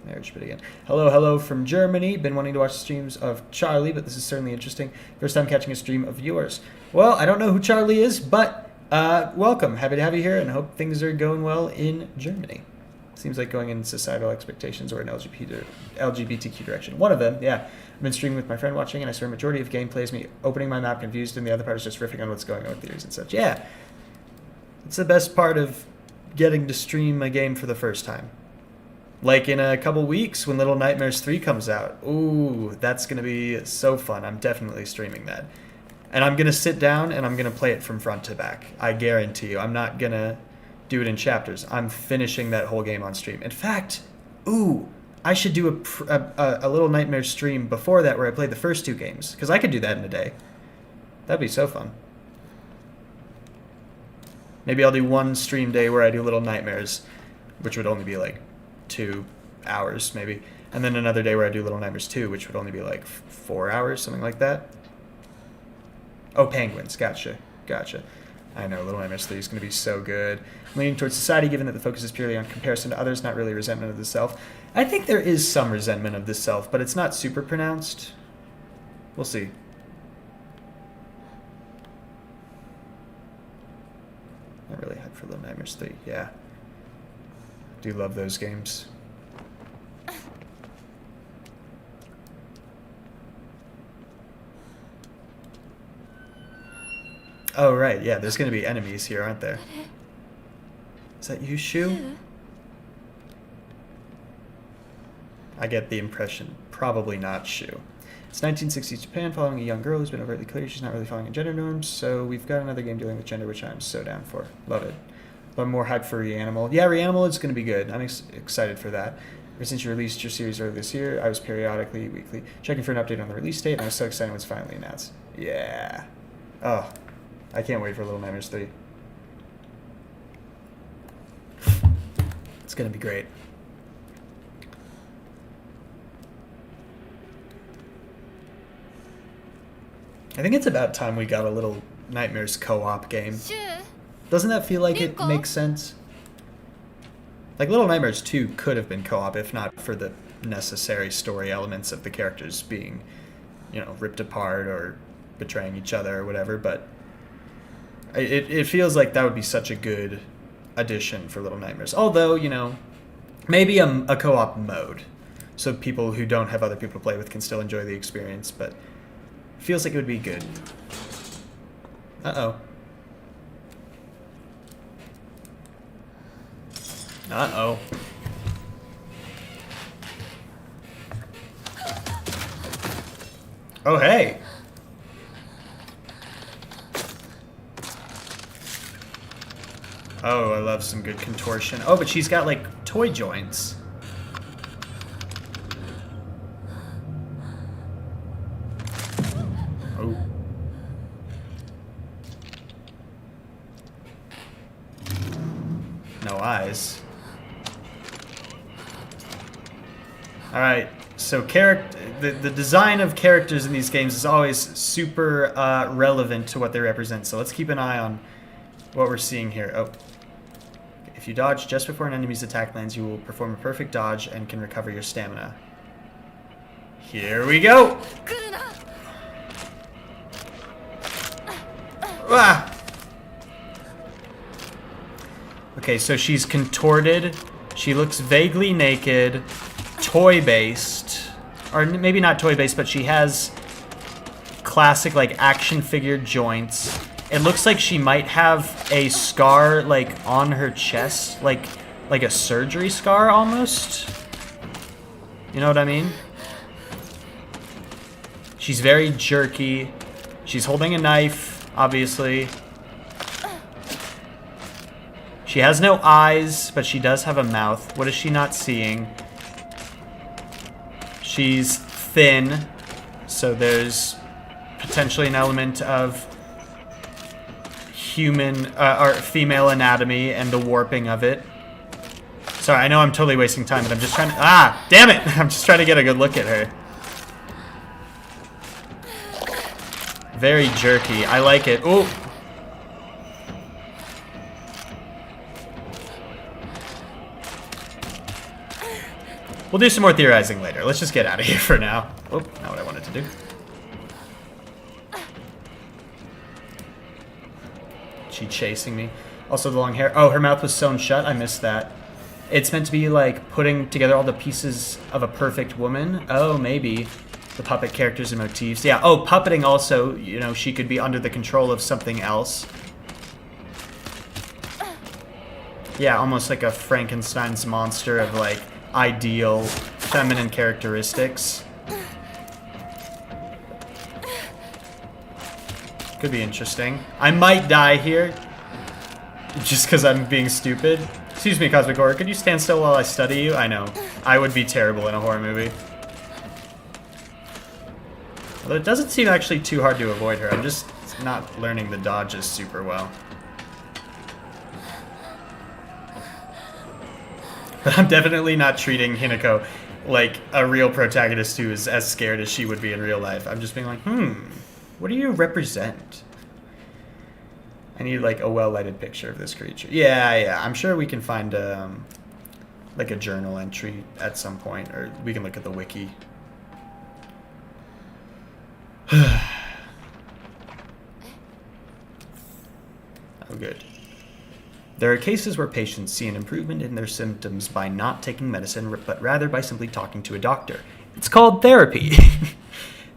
Marriage bit again. Hello from Germany. Been wanting to watch streams of Charlie, but this is certainly interesting. First time catching a stream of yours. Well, I don't know who Charlie is, but welcome. Happy to have you here, and hope things are going well in Germany. Seems like going in societal expectations or an LGBTQ direction. One of them, yeah. I've been streaming with my friend watching, and I swear a majority of gameplay is me opening my map confused, and the other part is just riffing on what's going on with theories and such. Yeah. It's the best part of getting to stream a game for the first time. Like in a couple weeks when Little Nightmares 3 comes out. Ooh, that's going to be so fun. I'm definitely streaming that. And I'm going to sit down and I'm going to play it from front to back. I guarantee you. I'm not going to do it in chapters. I'm finishing that whole game on stream. In fact, ooh, I should do a Little Nightmares stream before that where I played the first 2 games. Because I could do that in a day. That'd be so fun. Maybe I'll do one stream day where I do Little Nightmares, which would only be like 2 hours maybe, and then another day where I do Little Nightmares 2, which would only be like 4 hours, something like that. Oh, Penguins, gotcha. I know, Little Nightmares 3 is going to be so good. I'm leaning towards society, given that the focus is purely on comparison to others, not really resentment of the self. I think there is some resentment of the self, but it's not super pronounced. We'll see. Not really hyped for Little Nightmares 3, yeah. Do love those games. Oh, right, yeah, there's gonna be enemies here, aren't there? Is that you, Shu? I get the impression. Probably not Shu. It's 1960s Japan, following a young girl who's been overtly clear she's not really following gender norms, so we've got another game dealing with gender, which I'm so down for. Love it. But more hype for Reanimal. Yeah, Reanimal is going to be good. I'm excited for that. Ever since you released your series earlier this year, I was periodically, weekly, checking for an update on the release date, and I was so excited when it's finally announced. Yeah. Oh, I can't wait for Little Nightmares 3. It's going to be great. I think it's about time we got a Little Nightmares co-op game. Doesn't that feel like it makes sense? Like, Little Nightmares 2 could have been co-op if not for the necessary story elements of the characters being, you know, ripped apart or betraying each other or whatever, but it feels like that would be such a good addition for Little Nightmares. Although, you know, maybe a co-op mode, so people who don't have other people to play with can still enjoy the experience, but it feels like it would be good. Uh-oh. Uh-oh. Oh, hey! Oh, I love some good contortion. Oh, but she's got, like, toy joints. Oh. No eyes. Alright, so the design of characters in these games is always super relevant to what they represent, so let's keep an eye on what we're seeing here. Oh. If you dodge just before an enemy's attack lands, you will perform a perfect dodge and can recover your stamina. Here we go! Ah! Okay, so she's contorted. She looks vaguely naked. Toy-based, or maybe not toy-based, but she has classic, like, action figure joints. It looks like she might have a scar, like, on her chest, like a surgery scar, almost. You know what I mean? She's very jerky. She's holding a knife, obviously. She has no eyes, but she does have a mouth. What is she not seeing? She's thin, so there's potentially an element of human or female anatomy and the warping of it. Sorry, I know I'm totally wasting time, but I'm just trying to... Ah! Damn it! I'm just trying to get a good look at her. Very jerky. I like it. Ooh! We'll do some more theorizing later. Let's just get out of here for now. Oh, not what I wanted to do. She chasing me. Also the long hair. Oh, her mouth was sewn shut. I missed that. It's meant to be like putting together all the pieces of a perfect woman. Oh, maybe. The puppet characters and motifs. Yeah, oh, puppeting also, you know, she could be under the control of something else. Yeah, almost like a Frankenstein's monster of like ideal feminine characteristics. Could be interesting. I might die here just because I'm being stupid. Excuse me, Cosmic Horror, could you stand still while I study you? I know. I would be terrible in a horror movie. Although it doesn't seem actually too hard to avoid her. I'm just not learning the dodges super well. But I'm definitely not treating Hinako like a real protagonist who is as scared as she would be in real life. I'm just being like, what do you represent? I need like a well-lighted picture of this creature. Yeah, I'm sure we can find like a journal entry at some point, or we can look at the wiki. Oh, good. There are cases where patients see an improvement in their symptoms by not taking medicine, but rather by simply talking to a doctor. It's called therapy.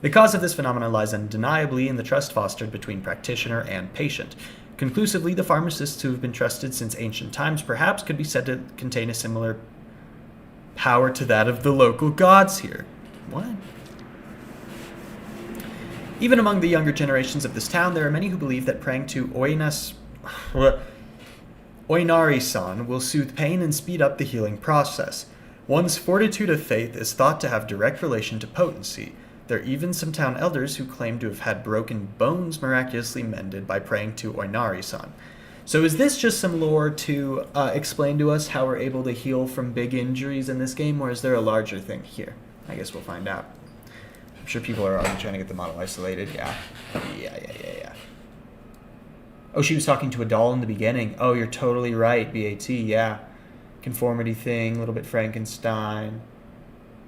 The cause of this phenomenon lies undeniably in the trust fostered between practitioner and patient. Conclusively, the pharmacists who have been trusted since ancient times perhaps could be said to contain a similar power to that of the local gods here. What? Even among the younger generations of this town, there are many who believe that praying to Oinari-san will soothe pain and speed up the healing process. One's fortitude of faith is thought to have direct relation to potency. There are even some town elders who claim to have had broken bones miraculously mended by praying to Oinari-san. So is this just some lore to explain to us how we're able to heal from big injuries in this game, or is there a larger thing here? I guess we'll find out. I'm sure people are already trying to get the model isolated. Yeah. Oh, she was talking to a doll in the beginning. Oh, you're totally right, BAT, yeah. Conformity thing, a little bit Frankenstein.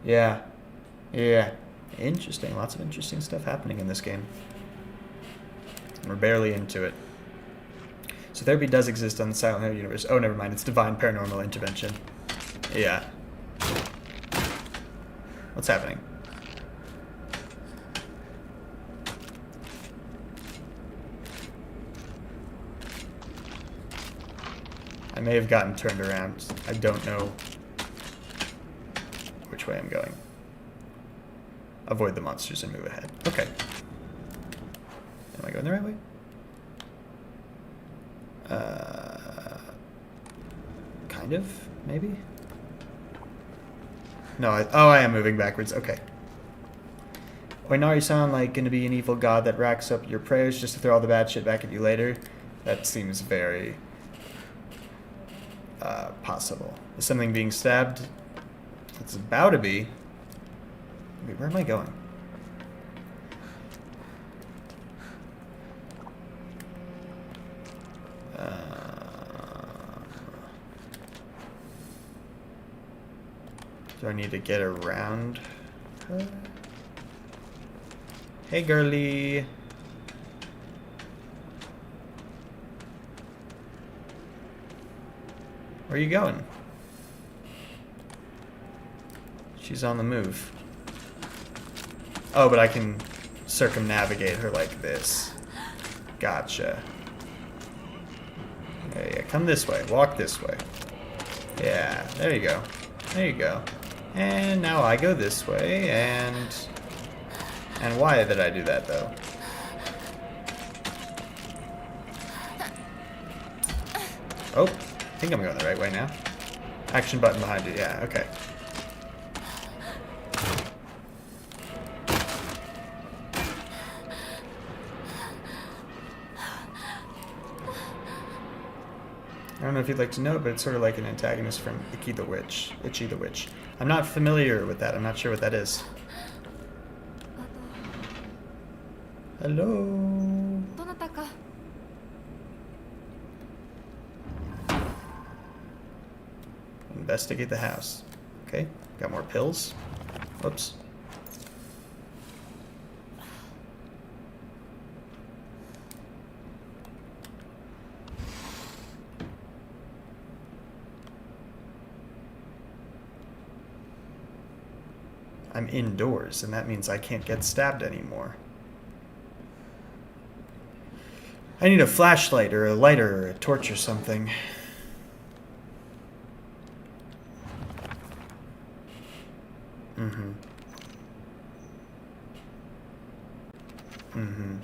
Yeah. Interesting. Lots of interesting stuff happening in this game. We're barely into it. So therapy does exist on the Silent Hill universe. Oh, never mind. It's divine paranormal intervention. Yeah. What's happening? I may have gotten turned around. I don't know which way I'm going. Avoid the monsters and move ahead. Okay. Am I going the right way? Kind of, maybe? No, I am moving backwards. Okay. Oinari-san, like, gonna be an evil god that racks up your prayers just to throw all the bad shit back at you later? That seems very possible. Is something being stabbed? It's about to be. Wait, where am I going? Do I need to get around her? Hey, girly. Where are you going? She's on the move. Oh, but I can circumnavigate her like this. Gotcha. Yeah, come this way. Walk this way. Yeah, there you go. There you go. And now I go this way, and And why did I do that, though? Oh, I think I'm going the right way now. Action button behind you. Yeah, okay. I don't know if you'd like to know, but it's sort of like an antagonist from Itchy the Witch. I'm not familiar with that. I'm not sure what that is. Hello. どなたか Investigate the house. Okay, got more pills. Whoops. I'm indoors, and that means I can't get stabbed anymore. I need a flashlight or a lighter or a torch or something. Mm-hmm. Mm-hmm.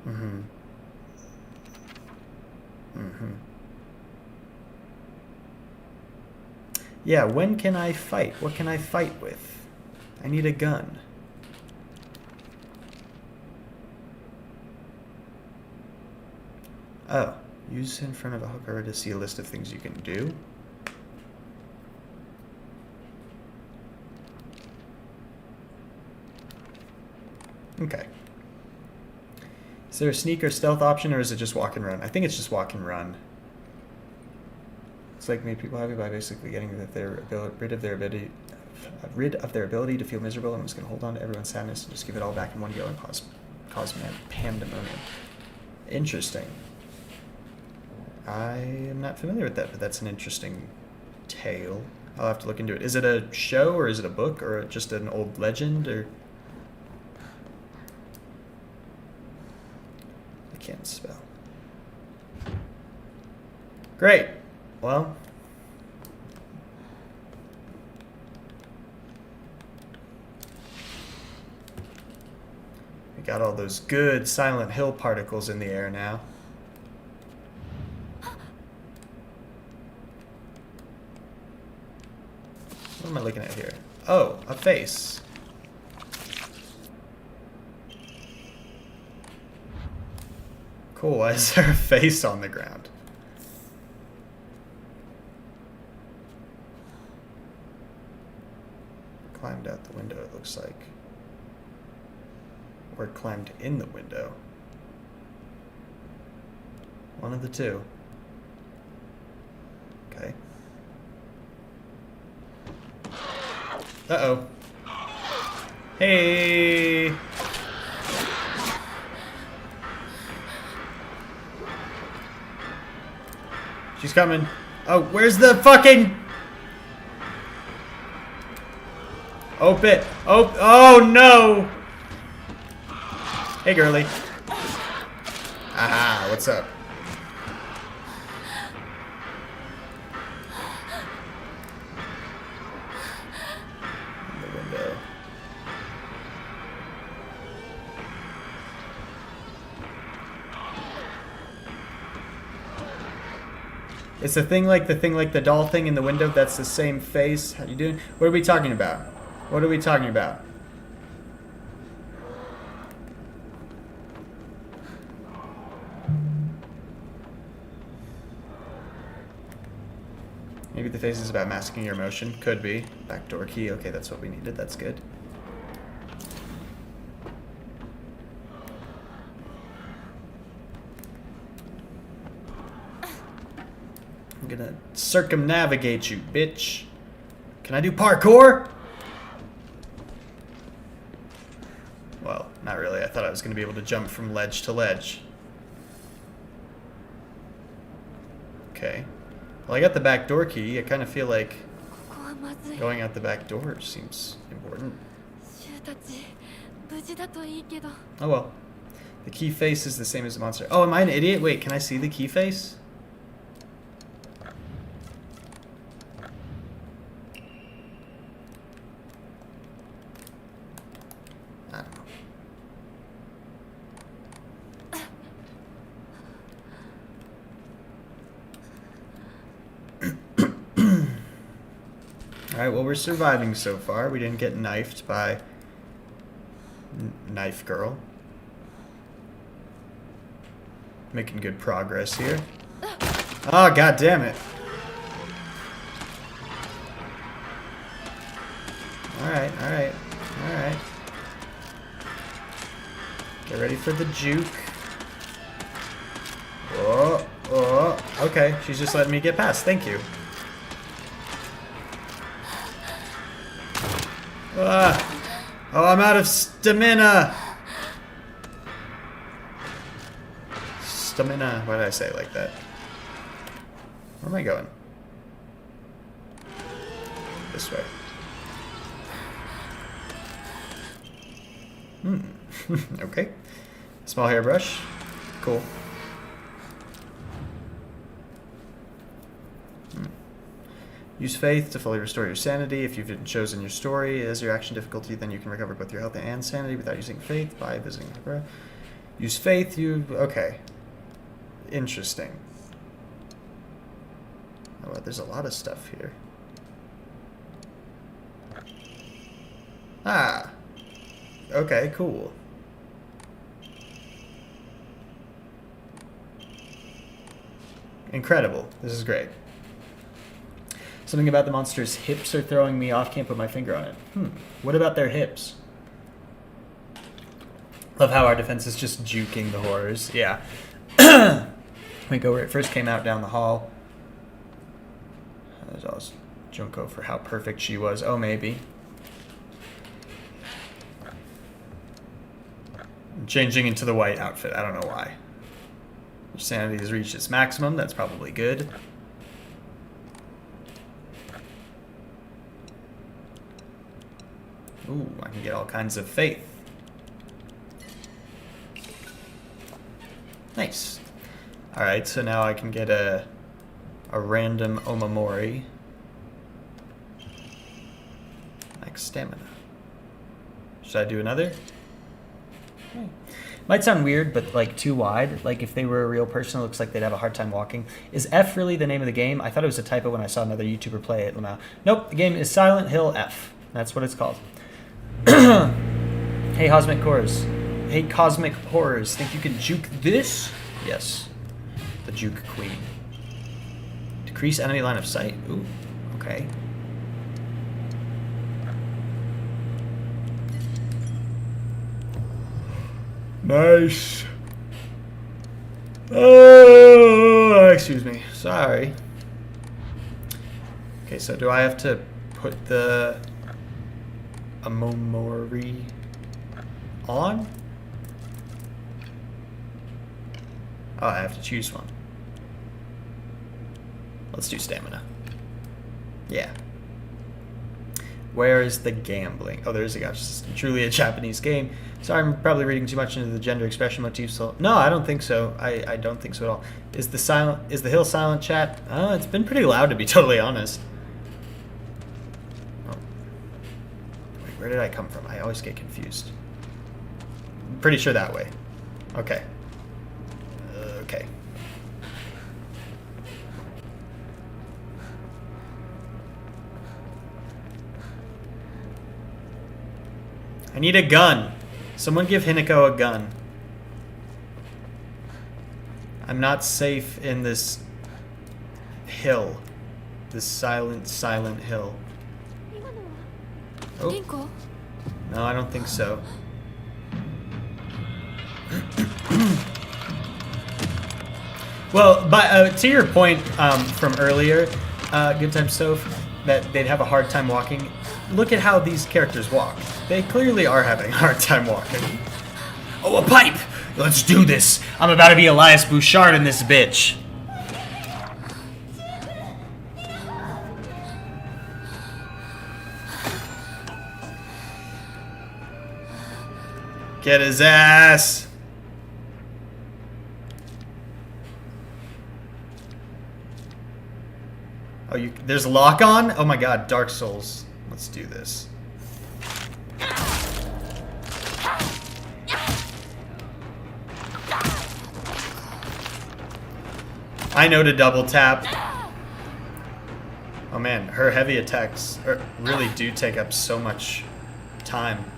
Mm-hmm. Mm-hmm. Yeah, when can I fight? What can I fight with? I need a gun. Oh, use in front of a hooker to see a list of things you can do. Okay. Is there a sneak or stealth option, or is it just walk and run? I think it's just walk and run. It's like made people happy by basically getting rid of their ability to feel miserable, and was going to hold on to everyone's sadness and just give it all back in one go and cause pandemonium. Interesting. I am not familiar with that, but that's an interesting tale. I'll have to look into it. Is it a show, or is it a book, or just an old legend, or... I can't spell. Great. Well... we got all those good Silent Hill particles in the air now. What am I looking at here? Oh, a face. Cool, why is there a face on the ground? Climbed out the window, it looks like. Or it climbed in the window. One of the two. Okay. Uh-oh. Hey! She's coming. Oh, where's the fucking... Open. Oh no! Hey, girly. Aha, what's up? In the window. It's the thing like the doll thing in the window. That's the same face. How you doing? What are we talking about? What are we talking about? Maybe the face is about masking your emotion. Could be. Backdoor key. Okay, that's what we needed. That's good. I'm gonna circumnavigate you, bitch. Can I do parkour? Well, not really. I thought I was gonna be able to jump from ledge to ledge. Okay. Well, I got the back door key. I kind of feel like going out the back door seems important. Oh well. The key face is the same as the monster. Oh, am I an idiot? Wait, can I see the key face? Alright, well, we're surviving so far. We didn't get knifed by Knife Girl. Making good progress here. Oh, god damn it. Alright, alright, alright. Get ready for the juke. Oh, oh, okay. She's just letting me get past. Thank you. Ah. Oh, I'm out of stamina. Stamina. Why did I say it like that? Where am I going? This way. Okay. Small hairbrush. Cool. Use faith to fully restore your sanity. If you've chosen your story as your action difficulty, then you can recover both your health and sanity without using faith by visiting her. Use faith, okay. Interesting. Oh, there's a lot of stuff here. Ah. Okay, cool. Incredible. This is great. Something about the monster's hips are throwing me off. Can't put my finger on it. What about their hips? Love how our defense is just juking the horrors. Yeah. We go where it first came out down the hall. There's always Junko for how perfect she was. Oh, maybe. I'm changing into the white outfit. I don't know why. Your sanity has reached its maximum. That's probably good. Ooh, I can get all kinds of faith. Nice. Alright, so now I can get a random Omamori. Max stamina. Should I do another? Okay. Might sound weird, but like too wide. Like if they were a real person, it looks like they'd have a hard time walking. Is F really the name of the game? I thought it was a typo when I saw another YouTuber play it. Nope, the game is Silent Hill F. That's what it's called. Hey, Cosmic Horrors. Hey, Cosmic Horrors. Think you can juke this? Yes. The Juke Queen. Decrease enemy line of sight. Ooh, okay. Nice. Oh, excuse me. Sorry. Okay, so do I have to put the Omamori on? Oh, I have to choose one. Let's do stamina. Yeah. Where is the gambling? Oh, there's a gotcha system. Truly a Japanese game. Sorry, I'm probably reading too much into the gender expression motif. So no, I don't think so. I don't think so at all. Is the hill silent, chat? It's been pretty loud, to be totally honest. Oh. Wait, where did I come from? I always get confused. I'm pretty sure that way. Okay. Okay. I need a gun. Someone give Hinako a gun. I'm not safe in this hill. This silent hill. Oh. No, I don't think so. Well, to your point from earlier, Good Time Soph, that they'd have a hard time walking. Look at how these characters walk. They clearly are having a hard time walking. Oh, a pipe! Let's do this! I'm about to be Elias Bouchard in this bitch. Get his ass! Oh, there's a lock on? Oh my god, Dark Souls. Let's do this. I know to double tap. Oh man, her heavy attacks really do take up so much time.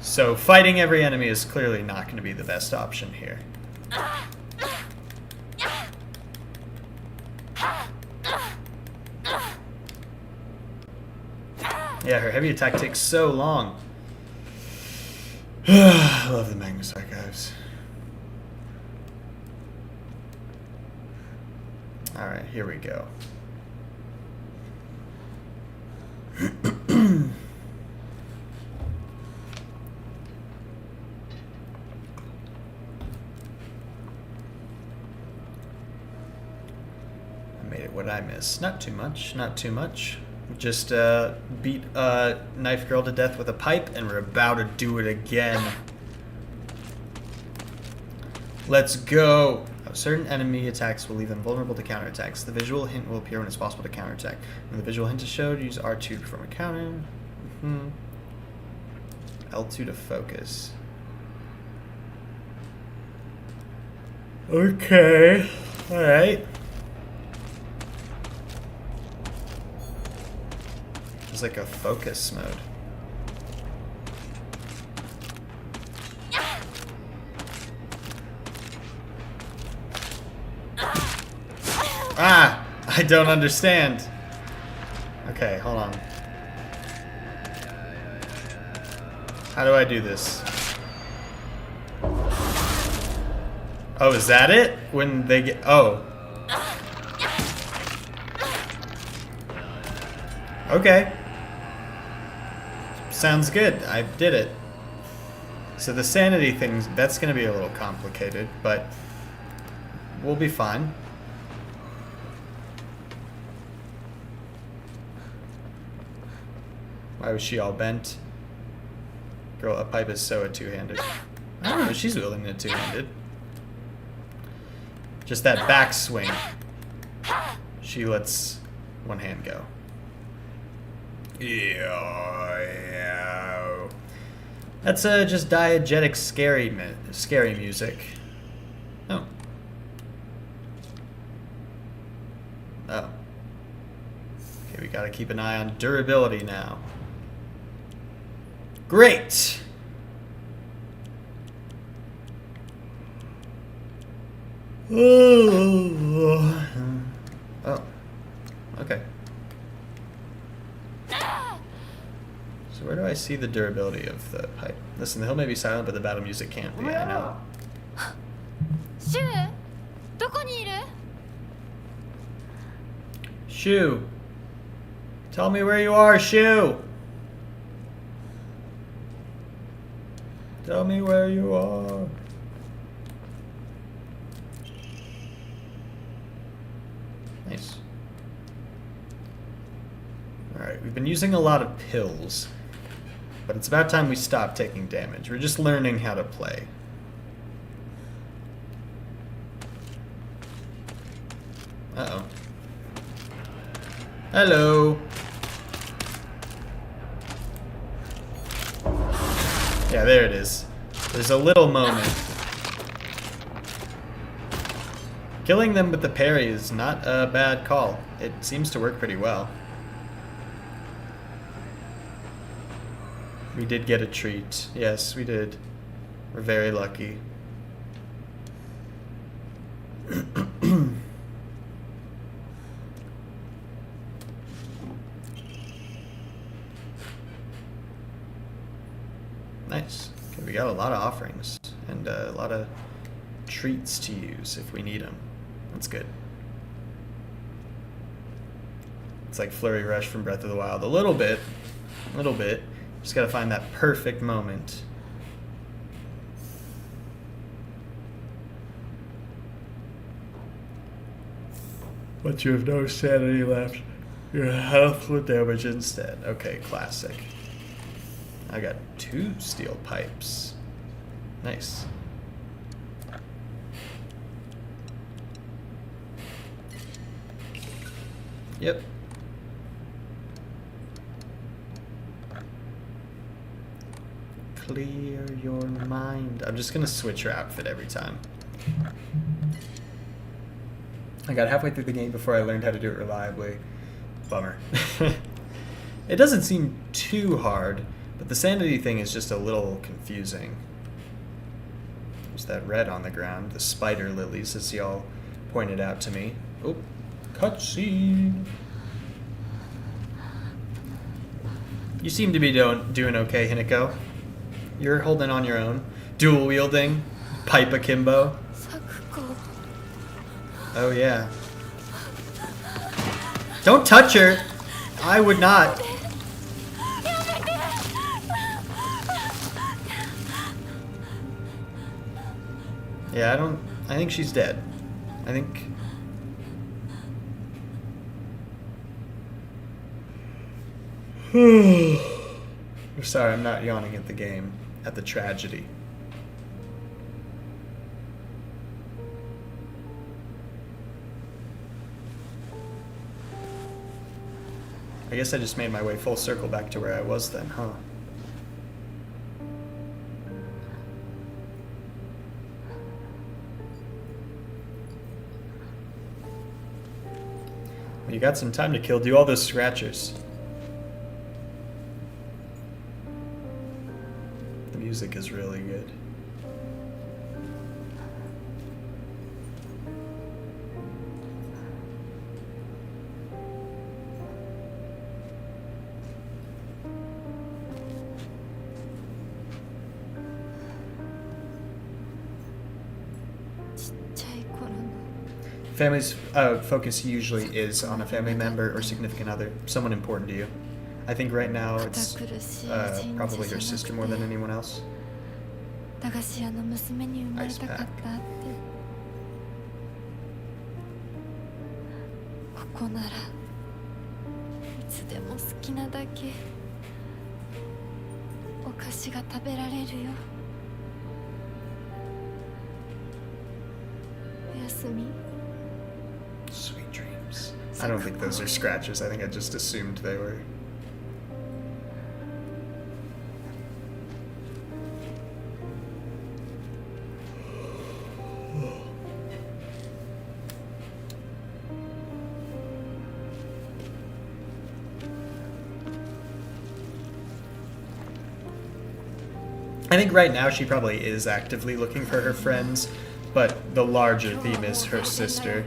So fighting every enemy is clearly not going to be the best option here. Yeah, her heavy attack takes so long. I love the Magnus Archives. Alright, here we go. I made it. What did I miss? Not too much, not too much. Just beat Knife Girl to death with a pipe, and we're about to do it again. Let's go! Certain enemy attacks will leave them vulnerable to counterattacks. The visual hint will appear when it's possible to counterattack. When the visual hint is showed, use R2 to perform a counter. L2 to focus. Okay. Alright. It's like a focus mode. Ah! I don't understand. Okay, hold on. How do I do this? Oh, is that it? When they get... Oh. Okay. Sounds good. I did it. So the sanity thing, that's going to be a little complicated, but we'll be fine. Why was she all bent? Girl, a pipe is so a two-handed. I don't know, she's wielding it two-handed. Just that backswing. She lets one hand go. Yeah. That's just diegetic scary music. Oh. Oh. Okay, we gotta keep an eye on durability now. Great! Oh. Okay. So where do I see the durability of the pipe? Listen, the hill may be silent, but the battle music can't be. I know. Shu, どこにいる? Shu. Tell me where you are, Shu. Tell me where you are. Nice. Alright, we've been using a lot of pills, but it's about time we stop taking damage. We're just learning how to play. Uh-oh. Hello. Yeah, there it is. There's a little moment. Killing them with the parry is not a bad call. It seems to work pretty well. We did get a treat. Yes, we did. We're very lucky. Nice. Okay, we got a lot of offerings and a lot of treats to use if we need them. That's good. It's like Flurry Rush from Breath of the Wild. A little bit. Just gotta find that perfect moment. But you have no sanity left. Your health will damage instead. Okay, classic. I got 2 steel pipes. Nice. Yep. Clear your mind. I'm just gonna switch her outfit every time. I got halfway through the game before I learned how to do it reliably. Bummer. It doesn't seem too hard, but the sanity thing is just a little confusing. There's that red on the ground, the spider lilies, as y'all pointed out to me. Oh, cutscene. You seem to be doing okay, Hinako. You're holding on your own. Dual wielding, pipe akimbo. Sakuko. Oh yeah. Don't touch her. I would not. Yeah, I think she's dead. I think... Sorry, I'm not yawning at the game. At the tragedy. I guess I just made my way full circle back to where I was then, huh? Well, you got some time to kill. Do all those scratchers. The music is really good. Family's focus usually is on a family member or significant other, someone important to you. I think right now it's probably her sister more than anyone else. Ice pack. ここならいつでも好きなだけお菓子が食べられるよ。おやすみ。 Sweet dreams. I don't think those are scratches. I think I just assumed they were. I think right now she probably is actively looking for her friends, but the larger theme is her sister.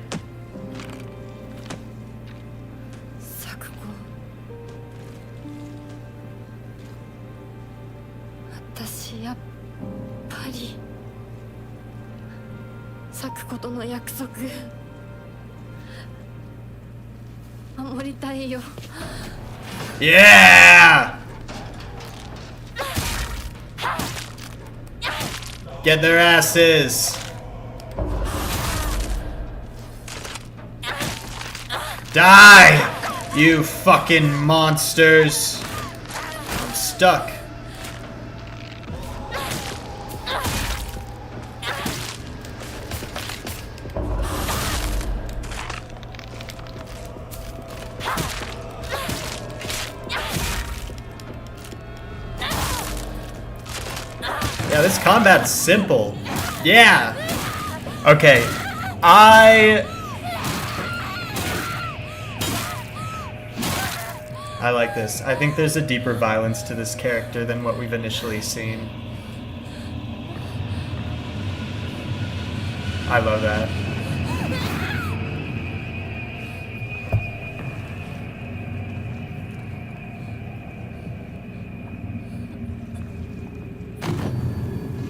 Sakuko. 私やっぱりSakukoとの約束守りたいよ。 Yeah! Get their asses! Die! You fucking monsters! I'm stuck. Yeah, this combat's simple. Yeah! Okay, I like this. I think there's a deeper violence to this character than what we've initially seen. I love that.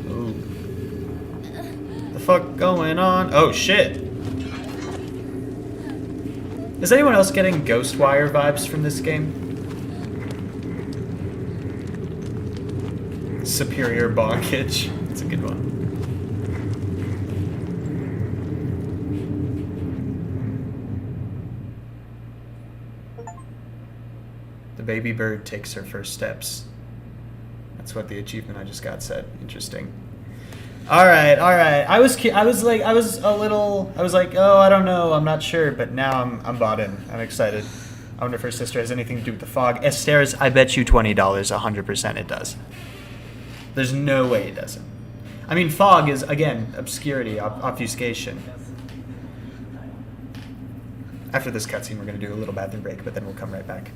Ooh. The fuck going on? Oh shit. Is anyone else getting Ghostwire vibes from this game? Superior bonkage. It's a good one. The baby bird takes her first steps. That's what the achievement I just got said. Interesting. All right. I was like, oh, I don't know, I'm not sure, but now I'm bought in. I'm excited. I wonder if her sister has anything to do with the fog. Esther's, I bet you $20, 100% it does. There's no way it doesn't. I mean, fog is, again, obscurity, obfuscation. After this cutscene, we're going to do a little bathroom break, but then we'll come right back.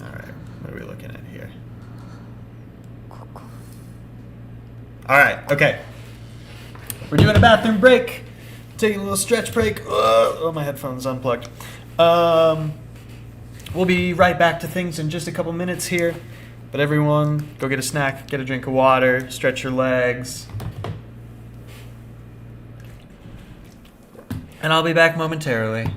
Alright, what are we looking at here? Alright, okay. We're doing a bathroom break. Taking a little stretch break. Oh, my headphones unplugged. We'll be right back to things in just a couple minutes here. But everyone, go get a snack, get a drink of water, stretch your legs. And I'll be back momentarily.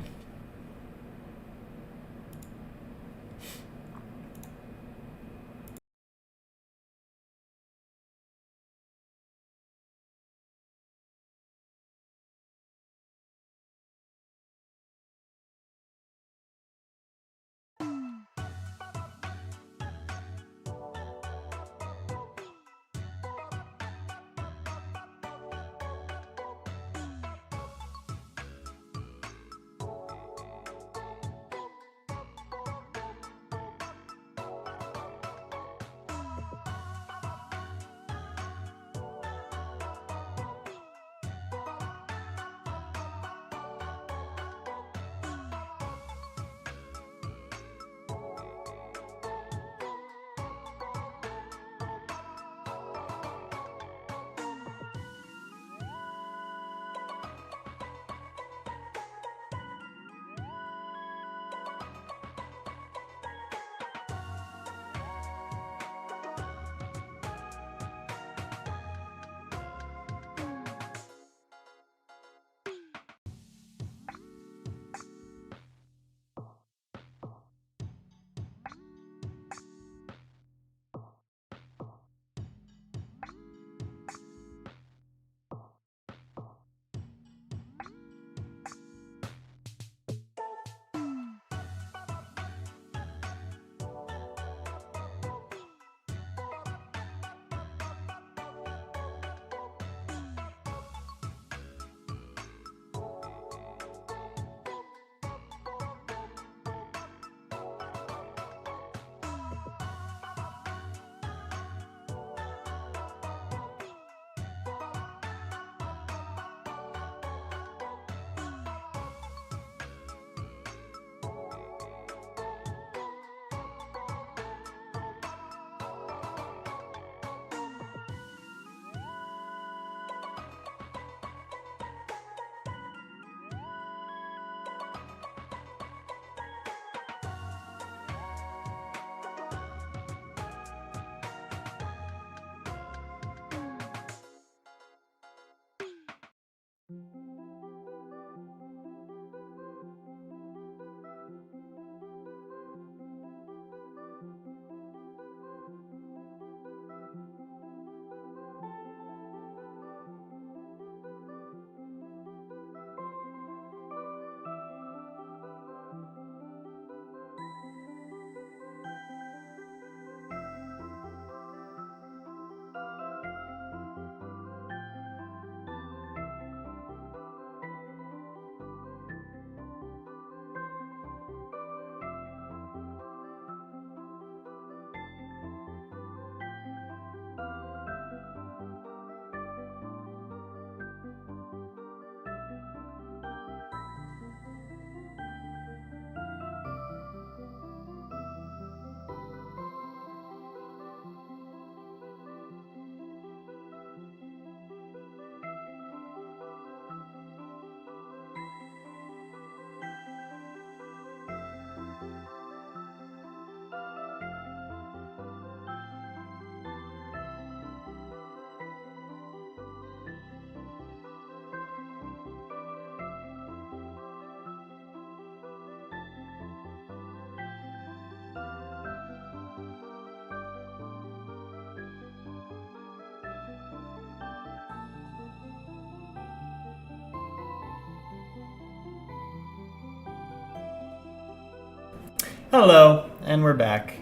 Hello, and we're back.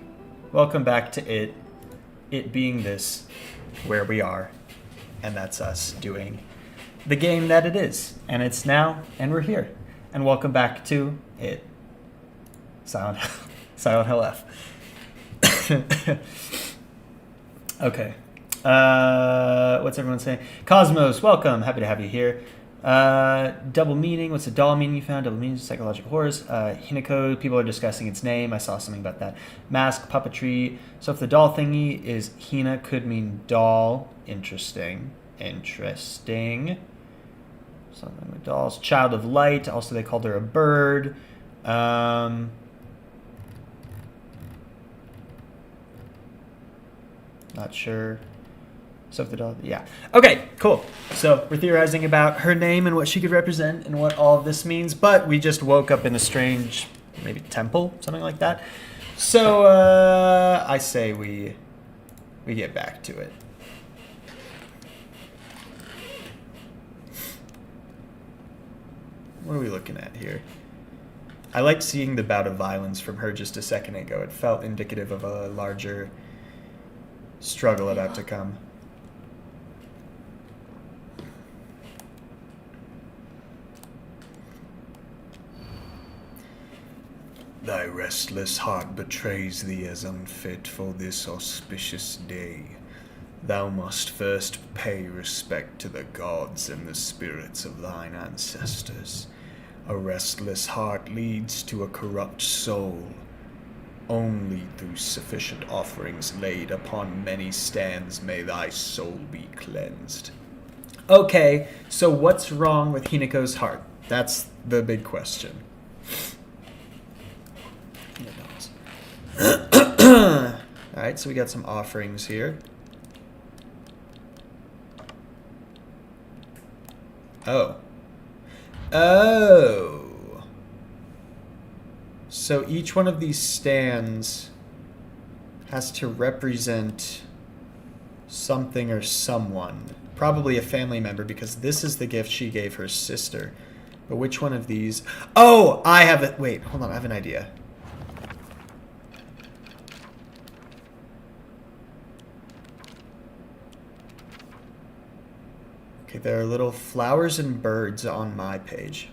Welcome back to It. It being this, where we are. And that's us doing the game that it is. And it's now, and we're here. And welcome back to it. Silent Hill F. Okay. What's everyone saying? Cosmos, welcome. Happy to have you here. Double meaning. What's the doll meaning you found? Double meaning, psychological horrors. Hinako, people are discussing its name. I saw something about that. Mask, puppetry. So if the doll thingy is Hina, could mean doll. Interesting. Something with dolls. Child of light. Also, they called her a bird. Not sure. So if the doll, yeah. Okay, cool. So we're theorizing about her name and what she could represent and what all of this means, but we just woke up in a strange, maybe temple, something like that. So I say we get back to it. What are we looking at here? I liked seeing the bout of violence from her just a second ago. It felt indicative of a larger struggle about to come. Thy restless heart betrays thee as unfit for this auspicious day. Thou must first pay respect to the gods and the spirits of thine ancestors. A restless heart leads to a corrupt soul. Only through sufficient offerings laid upon many stands may thy soul be cleansed. Okay, so what's wrong with Hinako's heart? That's the big question. Alright, so we got some offerings here. Oh. So each one of these stands has to represent something or someone. Probably a family member, because this is the gift she gave her sister. But which one of these? Oh, I have it. Wait, hold on. I have an idea. Okay, there are little flowers and birds on my page.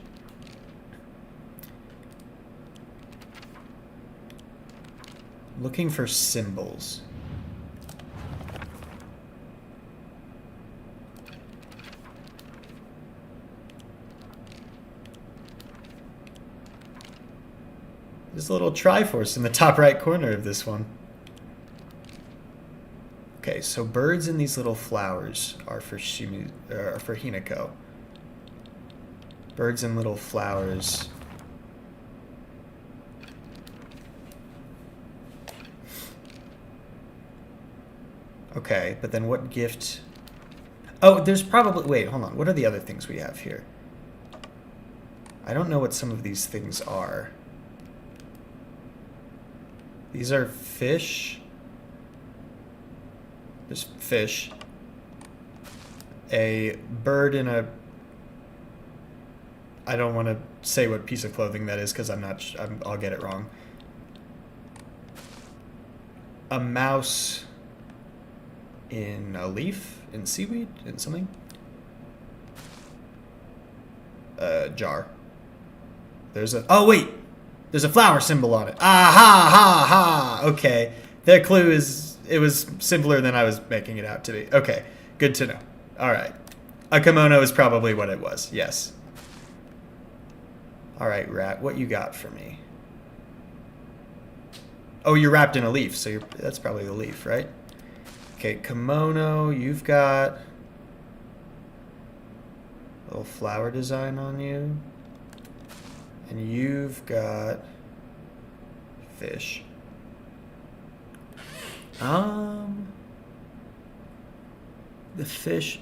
Looking for symbols. There's a little Triforce in the top right corner of this one. Okay, so birds and these little flowers are for Hinako. Birds and little flowers. Okay, but then what gift? Oh, there's probably... Wait, hold on. What are the other things we have here? I don't know what some of these things are. These are fish. There's fish. A bird in a... I don't want to say what piece of clothing that is because I'll get it wrong. A mouse in a leaf, in seaweed, in something. A jar. There's a... Oh, wait! There's a flower symbol on it. Ah, ha, ha, ha! Okay. The clue is... It was simpler than I was making it out to be. Okay. Good to know. Alright. A kimono is probably what it was. Yes. Alright, Rat. What you got for me? Oh, you're wrapped in a leaf, so that's probably the leaf, right? Okay, kimono, you've got a little flower design on you. And you've got fish. The fish...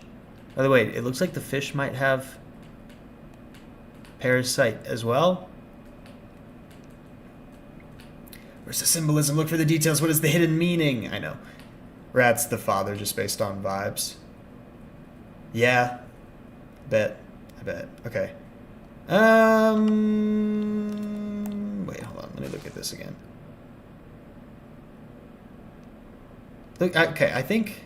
By the way, it looks like the fish might have parasite as well. Where's the symbolism? Look for the details. What is the hidden meaning? I know. Rat's the father just based on vibes. Yeah. I bet. Okay. Wait, hold on. Let me look at this again. Look, okay, I think...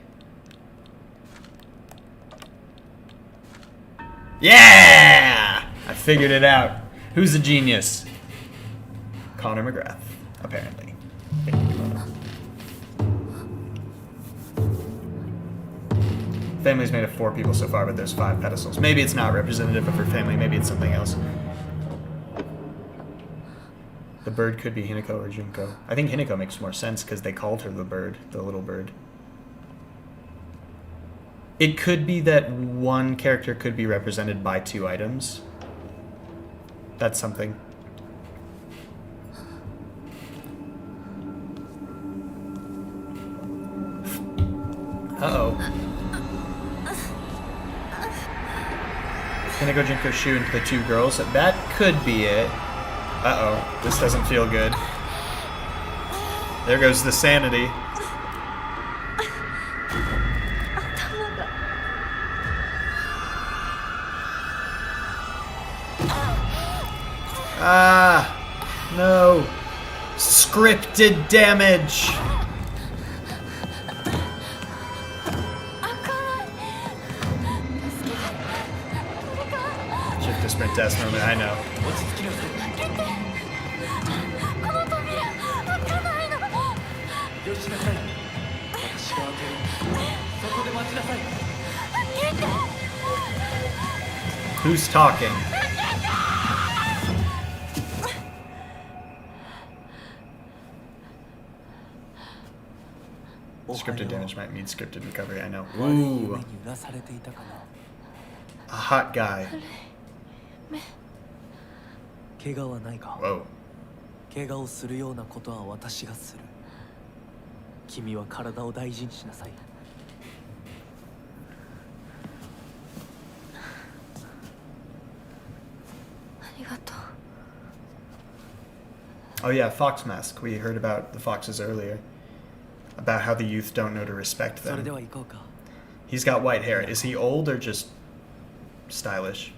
Yeah! I figured it out. Who's a genius? Connor McGrath, apparently. Family's made of 4 people so far, but there's 5 pedestals. Maybe it's not representative of her family. Maybe it's something else. The bird could be Hinako or Junko. I think Hinako makes more sense because they called her the bird, the little bird. It could be that one character could be represented by 2 items. That's something. Uh-oh. Hinako, Junko, Shu, and the 2 girls. That could be it. Uh-oh. This doesn't feel good. There goes the sanity. Ah, no. Scripted damage. Shift to sprint test moment, I know. Who's talking? Scripted damage might mean scripted recovery, I know. Ooh. A hot guy. Whoa. 怪我をするようなことは私がする。君は体を大事にしなさい。ありがとう。 Oh yeah, fox mask. We heard about the foxes earlier. About how the youth don't know to respect それで them. は行こうか。 He's got white hair. Is he old or just stylish?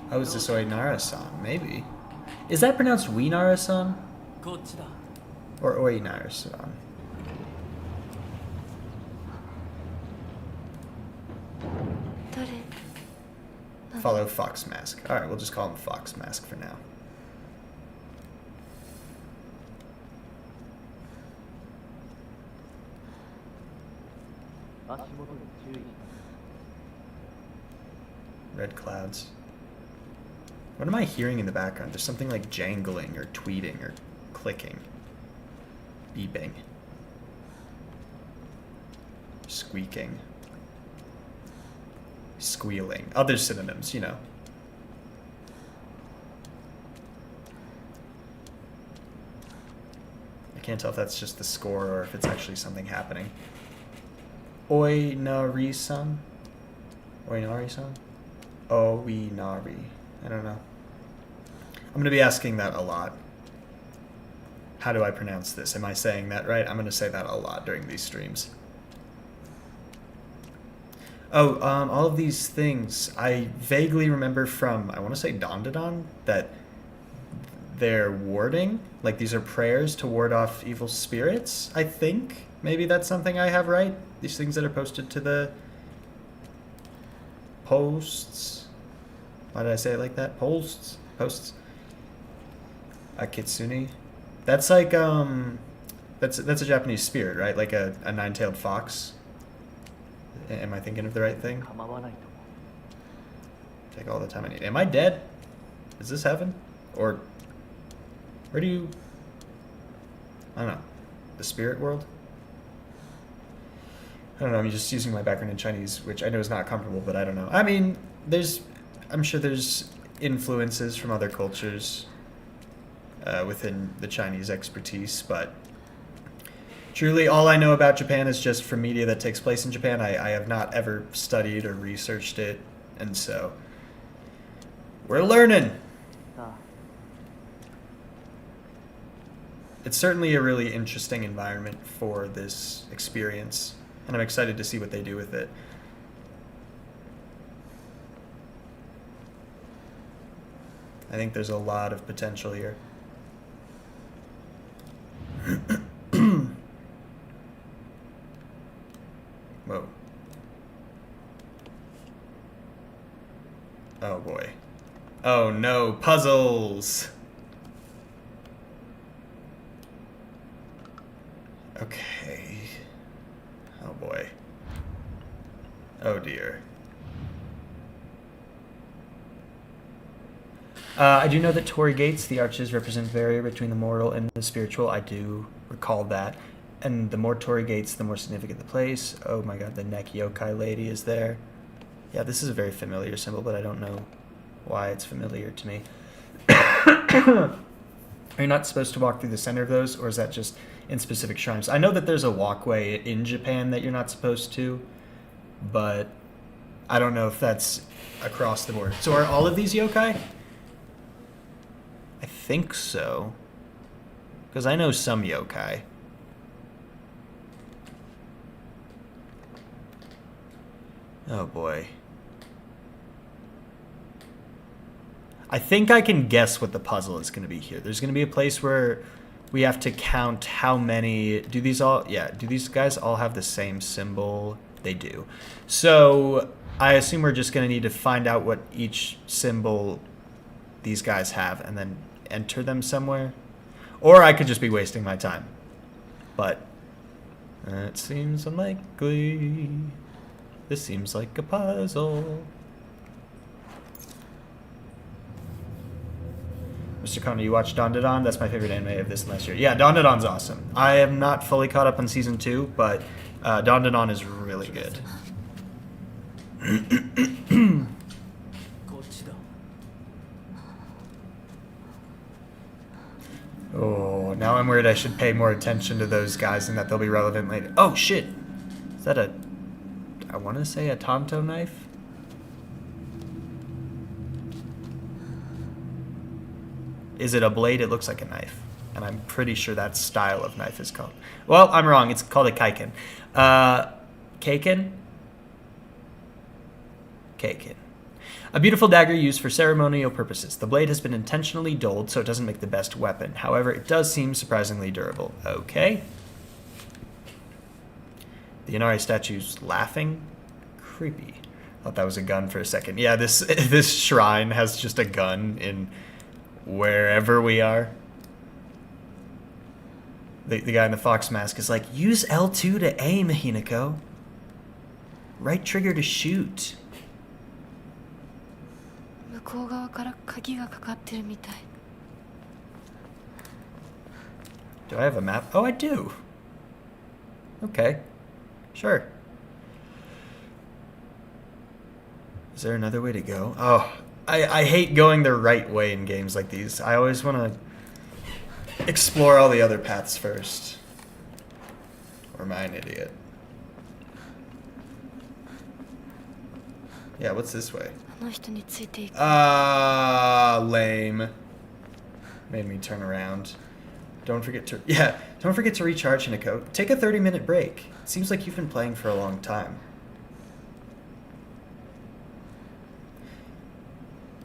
Oh, is this Oinara-san? Maybe. Is that pronounced Weenara-san? こっちだ。 Or Oinara-san? Follow Fox Mask. Alright, we'll just call him Fox Mask for now. Red clouds. What am I hearing in the background? There's something like jangling or tweeting or clicking. Beeping. Squeaking. Squealing. Other synonyms, you know. I can't tell if that's just the score or if it's actually something happening. Oinari-san? Oinari-san? Oinari. I don't know. I'm going to be asking that a lot. How do I pronounce this? Am I saying that right? I'm going to say that a lot during these streams. Oh, all of these things, I vaguely remember from, I want to say Dandadan, that they're warding. Like, these are prayers to ward off evil spirits, I think. Maybe that's something I have right. These things that are posted to the posts. Why did I say it like that? Posts? Posts. A kitsune. That's like, that's a Japanese spirit, right? Like a nine-tailed fox. Am I thinking of the right thing? 構わないと。 Take all the time I need. Am I dead? Is this heaven? Or where do you... I don't know. The spirit world? I don't know. I'm just using my background in Chinese, which I know is not comfortable, but I don't know. I mean, I'm sure there's influences from other cultures within the Chinese expertise, but truly all I know about Japan is just from media that takes place in Japan. I have not ever studied or researched it, and so we're learning. ああ It's certainly a really interesting environment for this experience, and I'm excited to see what they do with it. I think there's a lot of potential here. Whoa. Oh boy. Oh no, puzzles! Okay. Oh boy. Oh dear. I do know that Torii gates, the arches, represent barrier between the mortal and the spiritual. I do recall that. And the more Torii gates, the more significant the place. Oh my god, the neck yokai lady is there. Yeah, this is a very familiar symbol, but I don't know why it's familiar to me. Are you not supposed to walk through the center of those, or is that just in specific shrines? I know that there's a walkway in Japan that you're not supposed to, but I don't know if that's across the board. So are all of these yokai? I think so. Because I know some yokai. Oh boy. I think I can guess what the puzzle is going to be here. There's going to be a place where we have to count how many... Do these all... Yeah, do these guys all have the same symbol? They do. So I assume we're just going to need to find out what each symbol these guys have and then enter them somewhere. Or I could just be wasting my time. But it seems unlikely. This seems like a puzzle. Mr. Kona, you watched Dandadan? That's my favorite anime of this and last year. Yeah, Dandadan's awesome. I am not fully caught up on season 2, but Dandadan is really good. Oh, now I'm worried I should pay more attention to those guys and that they'll be relevant later. Oh, shit! Is that a... I want to say a Tonto knife? Is it a blade? It looks like a knife. And I'm pretty sure that style of knife is called... Well, I'm wrong. It's called a kaiken. Kaiken? Kaiken. A beautiful dagger used for ceremonial purposes. The blade has been intentionally dulled, so it doesn't make the best weapon. However, it does seem surprisingly durable. Okay. The Inari statue's laughing? Creepy. Thought that was a gun for a second. Yeah, this shrine has just a gun in wherever we are. The guy in the fox mask is like, use L2 to aim, Hinako. Right trigger to shoot. Do I have a map? Oh, I do. Okay. Sure. Is there another way to go? Oh, I hate going the right way in games like these. I always want to explore all the other paths first. Or am I an idiot? Yeah, what's this way? Lame. Made me turn around. Don't forget to recharge, Hinako. Take a 30-minute break. It seems like you've been playing for a long time.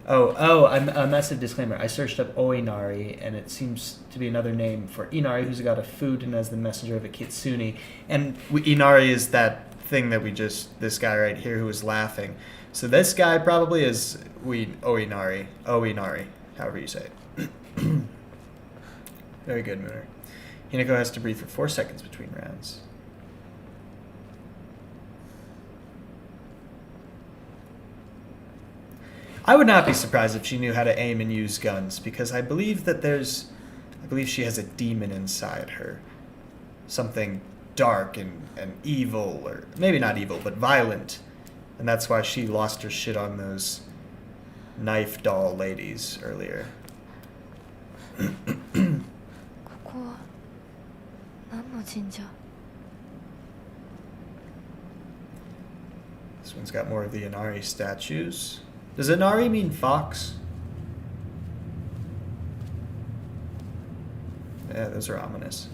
A massive disclaimer. I searched up Oinari, and it seems to be another name for Inari, who's a god of food and as the messenger of a kitsune. And Inari is that thing that this guy right here who was laughing. So this guy probably is Oinari, however you say it. Very good, Mooner. Hinako has to breathe for 4 seconds between rounds. I would not be surprised if she knew how to aim and use guns, because I believe she has a demon inside her. Something dark and evil, or maybe not evil, but violent. And that's why she lost her shit on those knife doll ladies earlier. This one's got more of the Inari statues. Does Inari mean fox? Yeah, those are ominous.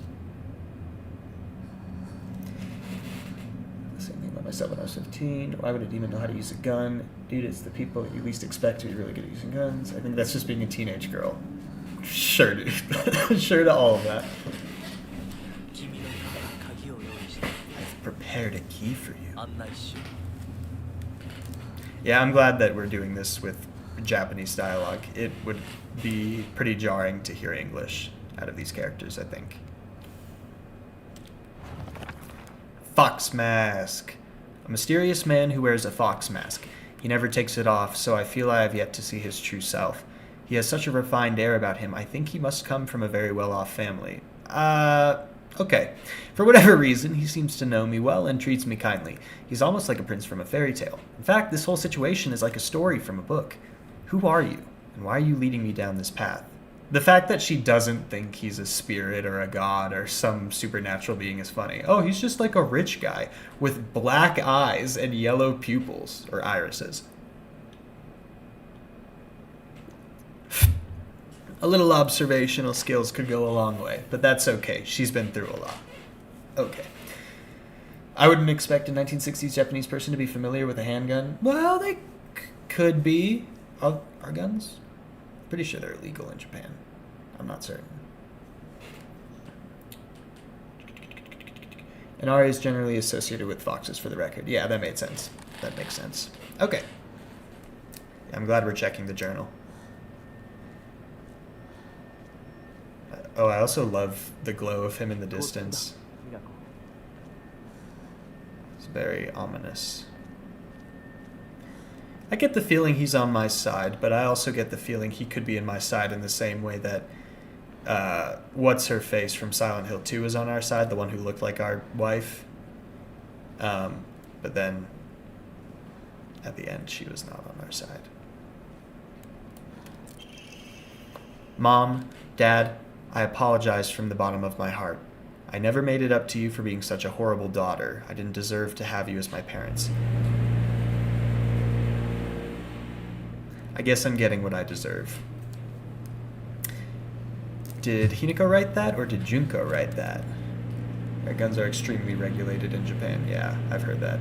Same thing about myself when I was 15. Why would a demon know how to use a gun? Dude, it's the people that you least expect to be really good at using guns. I think that's just being a teenage girl. Sure, dude. Sure to all of that. prepared a key for you. 案内しよ Yeah, I'm glad that we're doing this with Japanese dialogue. It would be pretty jarring to hear English out of these characters, I think. Fox mask. A mysterious man who wears a fox mask. He never takes it off, so I feel I have yet to see his true self. He has such a refined air about him. I think he must come from a very well-off family. Okay. For whatever reason, he seems to know me well and treats me kindly. He's almost like a prince from a fairy tale. In fact, this whole situation is like a story from a book. Who are you, and why are you leading me down this path? The fact that she doesn't think he's a spirit or a god or some supernatural being is funny. Oh, he's just like a rich guy with black eyes and yellow pupils, or irises. A little observational skills could go a long way, but that's okay. She's been through a lot. Okay. I wouldn't expect a 1960s Japanese person to be familiar with a handgun. Well, they could be. Are guns? Pretty sure they're illegal in Japan. I'm not certain. An Ari is generally associated with foxes, for the record. Yeah, that made sense. That makes sense. Okay. I'm glad we're checking the journal. Oh, I also love the glow of him in the distance. It's very ominous. I get the feeling he's on my side, but I also get the feeling he could be in my side in the same way that What's-Her-Face from Silent Hill 2 is on our side, the one who looked like our wife. But then, at the end, she was not on our side. Mom, Dad, I apologize from the bottom of my heart. I never made it up to you for being such a horrible daughter. I didn't deserve to have you as my parents. I guess I'm getting what I deserve. Did Hinako write that, or did Junko write that? Our guns are extremely regulated in Japan. Yeah, I've heard that.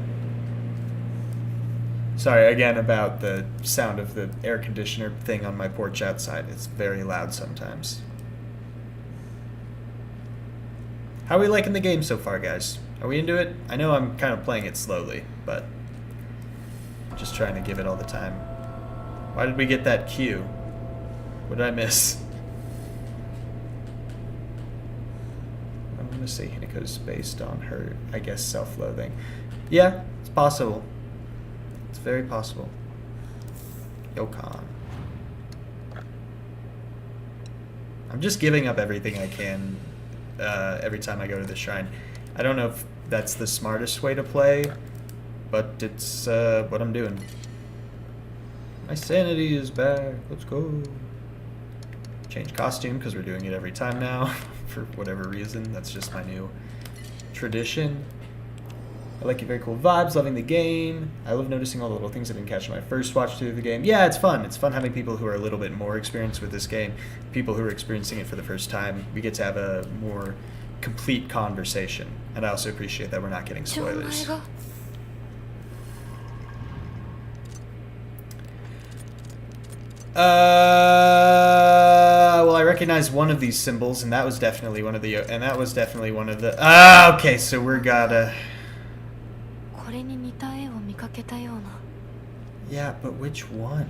Sorry, again, about the sound of the air conditioner thing on my porch outside. It's very loud sometimes. How are we liking the game so far, guys? Are we into it? I know I'm kind of playing it slowly, but just trying to give it all the time. Why did we get that cue? What did I miss? I'm going to say Hinako's based on her, I guess, self-loathing. Yeah, it's possible. It's very possible. Yokan. I'm just giving up everything I can every time I go to the shrine. I don't know if that's the smartest way to play, but it's what I'm doing. My sanity is back. Let's go. Change costume because we're doing it every time now for whatever reason. That's just my new tradition. I like your very cool vibes, loving the game. I love noticing all the little things I didn't catch in my first watch through the game. Yeah, it's fun. It's fun having people who are a little bit more experienced with this game, people who are experiencing it for the first time. We get to have a more complete conversation. And I also appreciate that we're not getting spoilers. Well, I recognize one of these symbols, and that was definitely one of the, okay, so we're gotta... Yeah, but which one?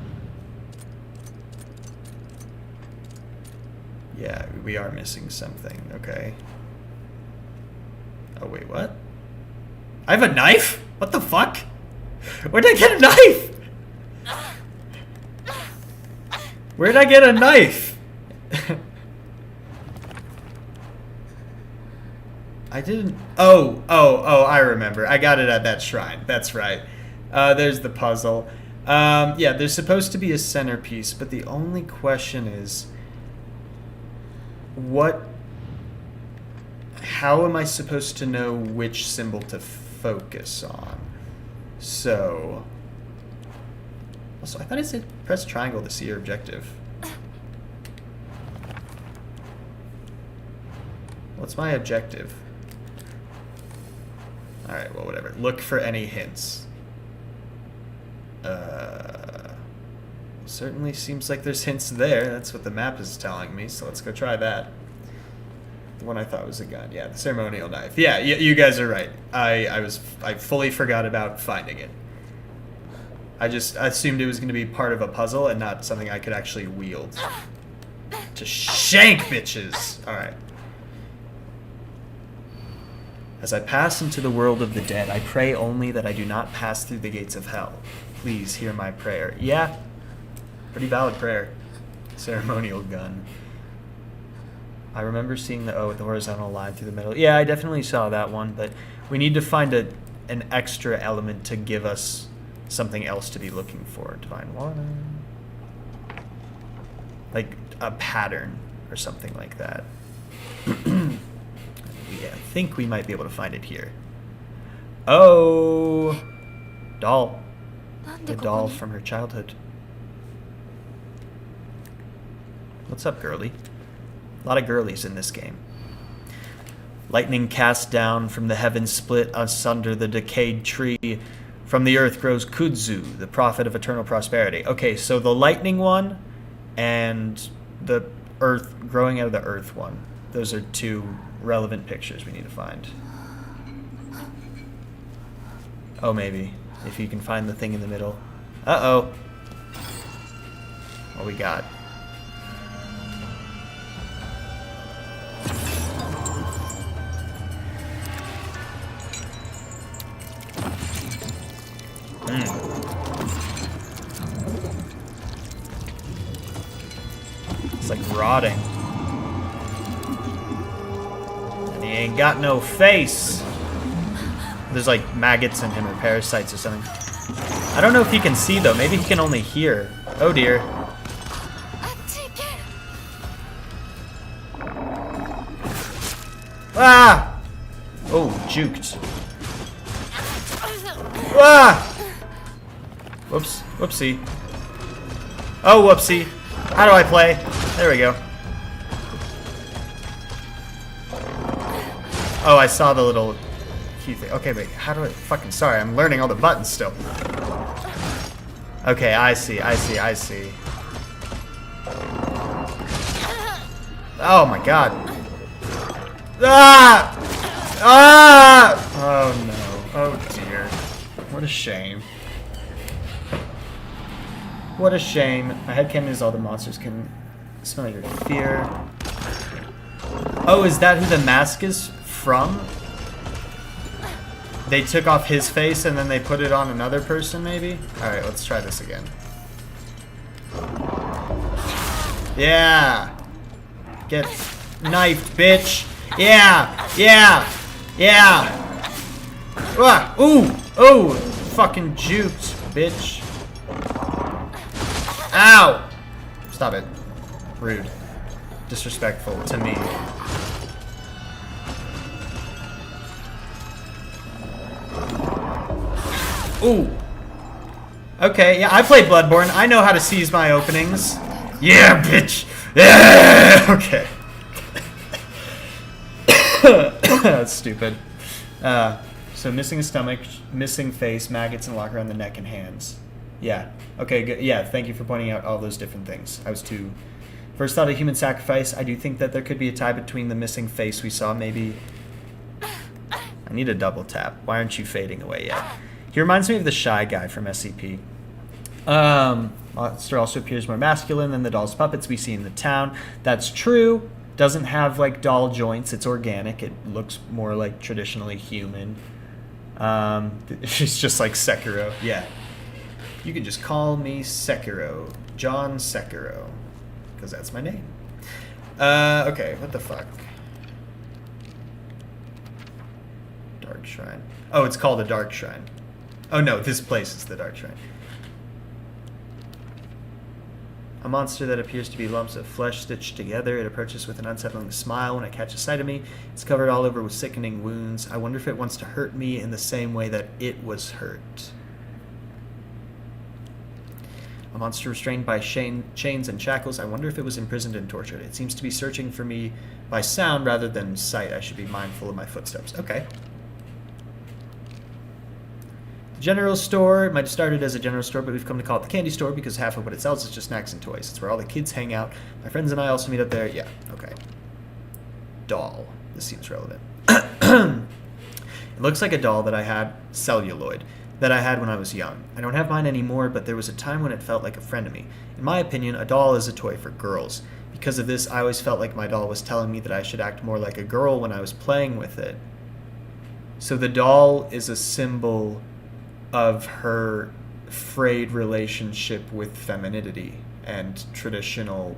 Yeah, we are missing something, okay. Oh, wait, what? I have a knife? What the fuck? Where did I get a knife? Where did I get a knife? I didn't... Oh, I remember. I got it at that shrine. That's right. There's the puzzle. Yeah, there's supposed to be a centerpiece, but the only question is... How am I supposed to know which symbol to focus on? So... Also, I thought it said press triangle to see your objective. What's my objective? Alright, well, whatever. Look for any hints. Certainly seems like there's hints there. That's what the map is telling me, so let's go try that. The one I thought was a gun. Yeah, the ceremonial knife. Yeah, you guys are right. I fully forgot about finding it. I just assumed it was going to be part of a puzzle and not something I could actually wield. To shank bitches! Alright. As I pass into the world of the dead, I pray only that I do not pass through the gates of hell. Please hear my prayer. Yeah, pretty valid prayer. Ceremonial gun. I remember seeing the O with the horizontal line through the middle. Yeah, I definitely saw that one, but we need to find an extra element to give us something else to be looking for. Divine water. Like a pattern or something like that. Yeah, I think we might be able to find it here. Oh! Doll. The doll from her childhood. What's up, girly? A lot of girlies in this game. Lightning cast down from the heavens, split asunder the decayed tree. From the earth grows Kudzu, the prophet of eternal prosperity. Okay, so the lightning one and the earth, growing out of the earth one. Those are two relevant pictures we need to find. Oh, maybe. If you can find the thing in the middle. Uh-oh. What we got? It's like rotting. And he ain't got no face. There's like maggots in him or parasites or something. I don't know if he can see though. Maybe he can only hear. Oh dear. Ah! Oh, juked. Ah! Whoops. Whoopsie. Oh, whoopsie. How do I play? There we go. Oh, I saw the little key thing. Okay, wait. How do I... Fucking sorry. I'm learning all the buttons still. Okay, I see. Oh, my God. Ah! Ah! Oh, no. Oh, dear. What a shame. What a shame. My headcanon is all the monsters can smell your fear. Oh, is that who the mask is from? They took off his face and then they put it on another person, maybe? Alright, let's try this again. Yeah! Get knifed, bitch! Yeah! Yeah! Yeah! Ah! Ooh! Oh! Fucking juked, bitch. Ow! Stop it. Rude. Disrespectful to me. Ooh. Okay, yeah, I played Bloodborne. I know how to seize my openings. Yeah, bitch! Yeah! Okay. That's stupid. So missing a stomach, missing face, maggots, and lock around the neck and hands. Yeah. Okay, good. Yeah, thank you for pointing out all those different things. I was too... First thought of human sacrifice. I do think that there could be a tie between the missing face we saw, maybe... I need a double tap. Why aren't you fading away yet? He reminds me of the shy guy from SCP. Monster also appears more masculine than the doll's puppets we see in the town. That's true. Doesn't have, like, doll joints. It's organic. It looks more like traditionally human. She's just like Sekiro. Yeah. You can just call me Sekiro. John Sekiro. Because that's my name. Okay, what the fuck? Dark Shrine. Oh, it's called a Dark Shrine. Oh no, this place is the Dark Shrine. A monster that appears to be lumps of flesh stitched together. It approaches with an unsettling smile when it catches sight of me. It's covered all over with sickening wounds. I wonder if it wants to hurt me in the same way that it was hurt. A monster restrained by chains and shackles. I wonder if it was imprisoned and tortured. It seems to be searching for me by sound rather than sight. I should be mindful of my footsteps. Okay. The general store. It might have started as a general store, but we've come to call it the candy store because half of what it sells is just snacks and toys. It's where all the kids hang out. My friends and I also meet up there. Yeah, okay. doll. This seems relevant. It looks like a doll that I had, celluloid, that I had when I was young. I don't have mine anymore, but there was a time when it felt like a friend to me. In my opinion, a doll is a toy for girls. Because of this, I always felt like my doll was telling me that I should act more like a girl when I was playing with it. So the doll is a symbol of her frayed relationship with femininity and traditional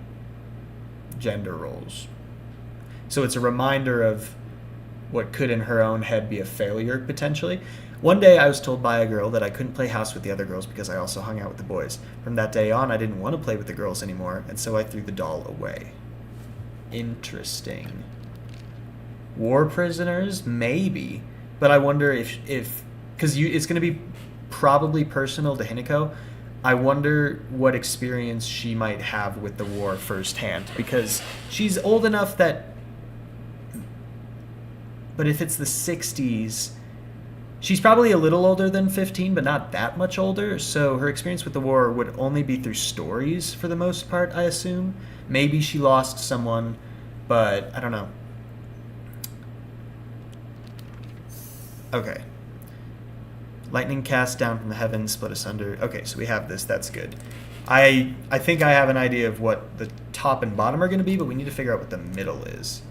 gender roles. So it's a reminder of what could in her own head be a failure, potentially. One day I was told by a girl that I couldn't play house with the other girls because I also hung out with the boys. From that day on, I didn't want to play with the girls anymore, and so I threw the doll away. Interesting. War prisoners? Maybe. But I wonder if because it's going to be probably personal to Hinako, I wonder what experience she might have with the war firsthand, because she's old enough that... But if it's the 60s, she's probably a little older than 15, but not that much older, so her experience with the war would only be through stories for the most part, I assume. Maybe she lost someone, but I don't know. Okay. Lightning cast down from the heavens, split asunder. Okay, so we have this. That's good. I think I have an idea of what the top and bottom are going to be, but we need to figure out what the middle is.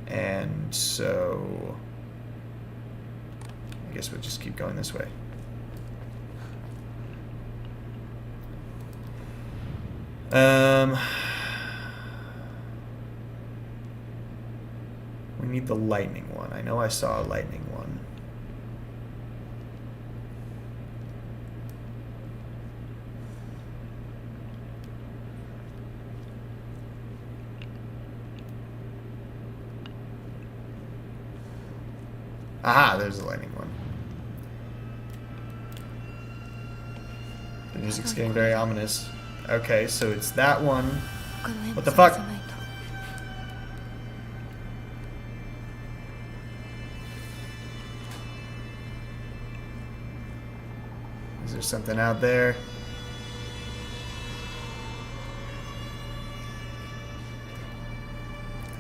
And so... I guess we'll just keep going this way. We need the lightning one. I know I saw a lightning one. Aha, there's the lightning one. The music's getting very ominous. Okay, so it's that one. What the fuck? Is there something out there?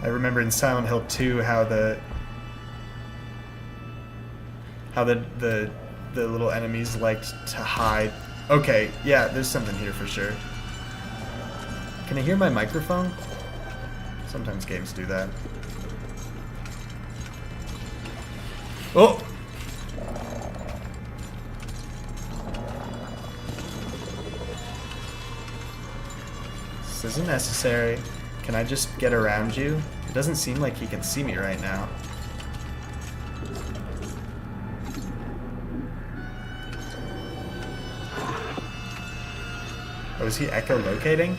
I remember in Silent Hill 2 how the little enemies liked to hide. Okay, yeah, there's something here for sure. Can I hear my microphone? Sometimes games do that. Oh! This isn't necessary. Can I just get around you? It doesn't seem like he can see me right now. Oh, is he echolocating?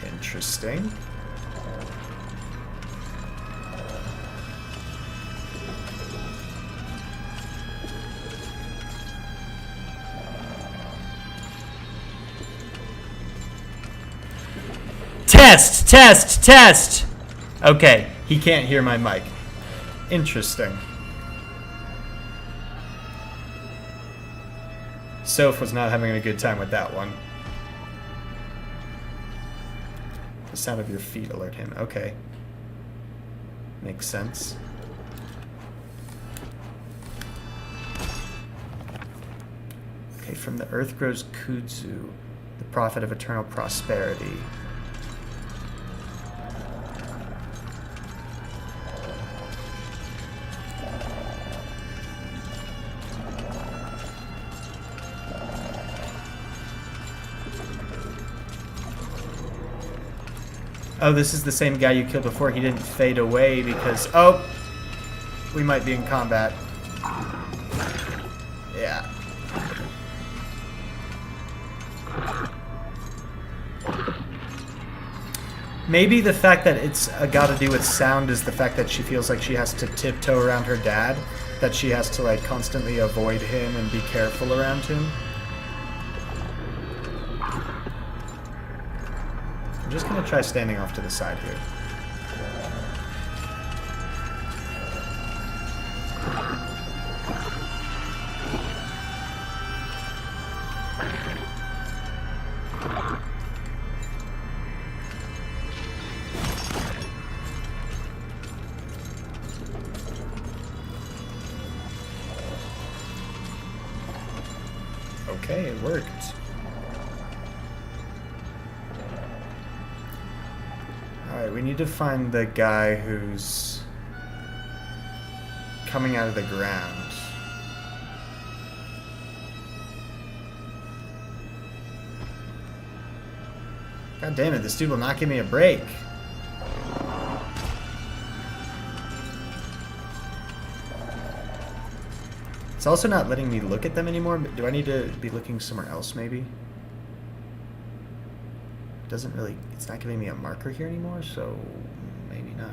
Interesting. Test! Test! Test! Okay, he can't hear my mic. Interesting. Soph was not having a good time with that one. The sound of your feet alert him. Okay. Makes sense. Okay, from the earth grows kudzu, the prophet of eternal prosperity. Oh, this is the same guy you killed before. He didn't fade away because... Oh! We might be in combat. Yeah. Maybe the fact that it's got to do with sound is the fact that she feels like she has to tiptoe around her dad. That she has to, like, constantly avoid him and be careful around him. I'm just going to try standing off to the side here. Okay, it worked. Alright, we need to find the guy who's coming out of the ground. God damn it, this dude will not give me a break. It's also not letting me look at them anymore. Do I need to be looking somewhere else, maybe? Doesn't really... It's not giving me a marker here anymore, so maybe not.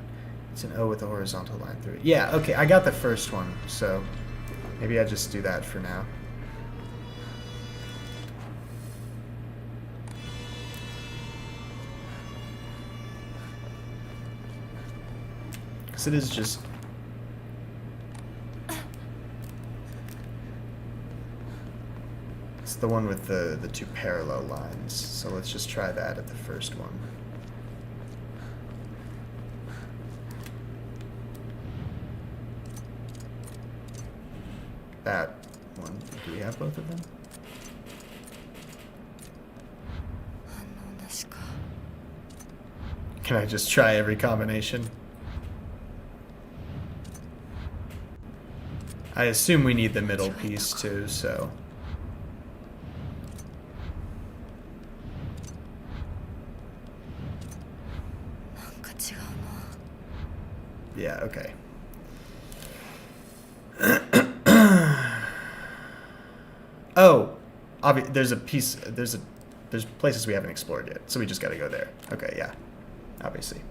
It's an O with a horizontal line through it. Yeah, okay, I got the first one, so maybe I just do that for now. Because it is just... It's the one with the two parallel lines, so let's just try that at the first one. That one. Do we have both of them? Can I just try every combination? I assume we need the middle piece too, so... Yeah, okay. Oh, there's a piece. There's places we haven't explored yet, so we just got to go there. Okay, yeah, obviously.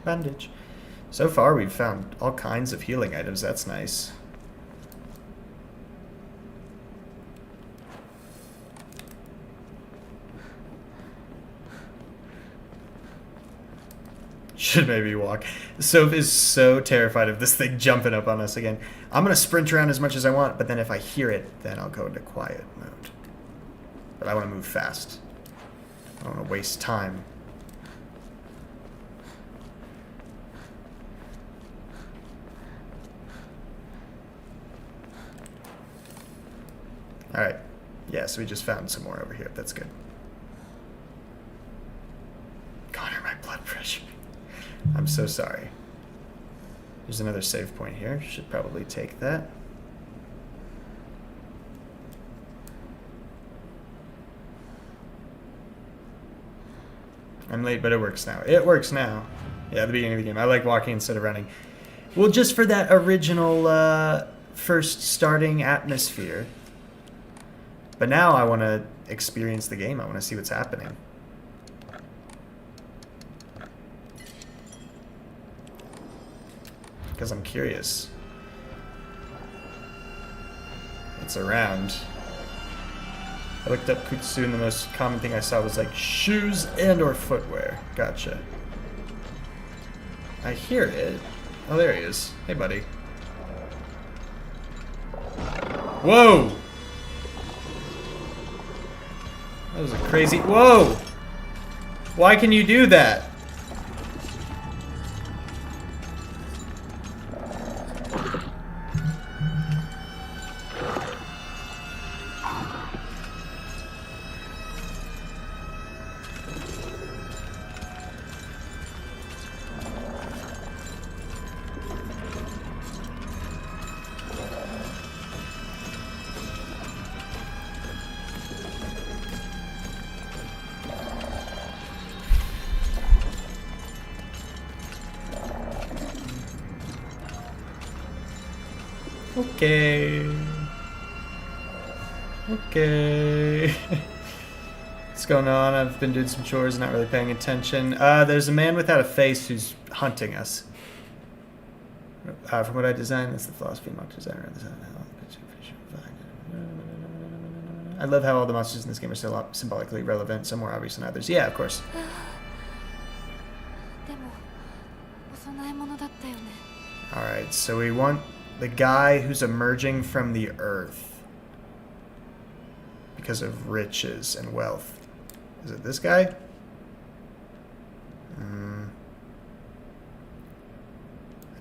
Bandage. So far, we've found all kinds of healing items. That's nice. Should maybe walk. Soph is so terrified of this thing jumping up on us again. I'm going to sprint around as much as I want, but then if I hear it, then I'll go into quiet mode. But I want to move fast. I don't want to waste time. Alright. Yeah, so we just found some more over here. That's good. Connor, my blood pressure. I'm so sorry. There's another save point here. Should probably take that. I'm late, but it works now. It works now. Yeah, at the beginning of the game. I like walking instead of running. Well, just for that original first starting atmosphere. But now I want to experience the game. I want to see what's happening. Because I'm curious. It's around. I looked up kutsu and the most common thing I saw was like shoes and or footwear. Gotcha. I hear it. Oh, there he is. Hey, buddy. Whoa! That was a crazy... Whoa! Why can you do that? Okay. Okay. What's going on? I've been doing some chores, not really paying attention. There's a man without a face who's hunting us. From what I designed, that's the philosophy of monster designer. I love how all the monsters in this game are so symbolically relevant, some more obvious than others. Yeah, of course. Alright, so we want the guy who's emerging from the earth. because of riches and wealth. Is it this guy? I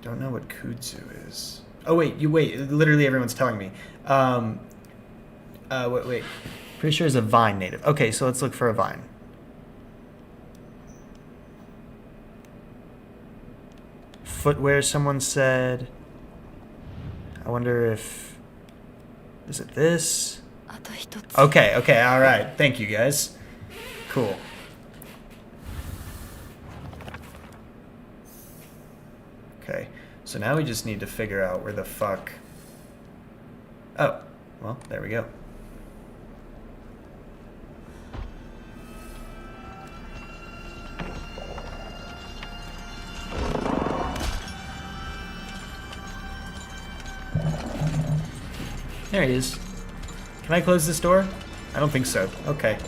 don't know what kudzu is. Oh wait, literally everyone's telling me. Wait. Pretty sure it's a vine native. Okay, so let's look for a vine. Footwear, someone said. I wonder if... Is it this? あと一つ Okay, alright. Thank you, guys. Cool. Okay, so now we just need to figure out where the fuck... Oh, well, there we go. There he is. Can I close this door? I don't think so. Okay.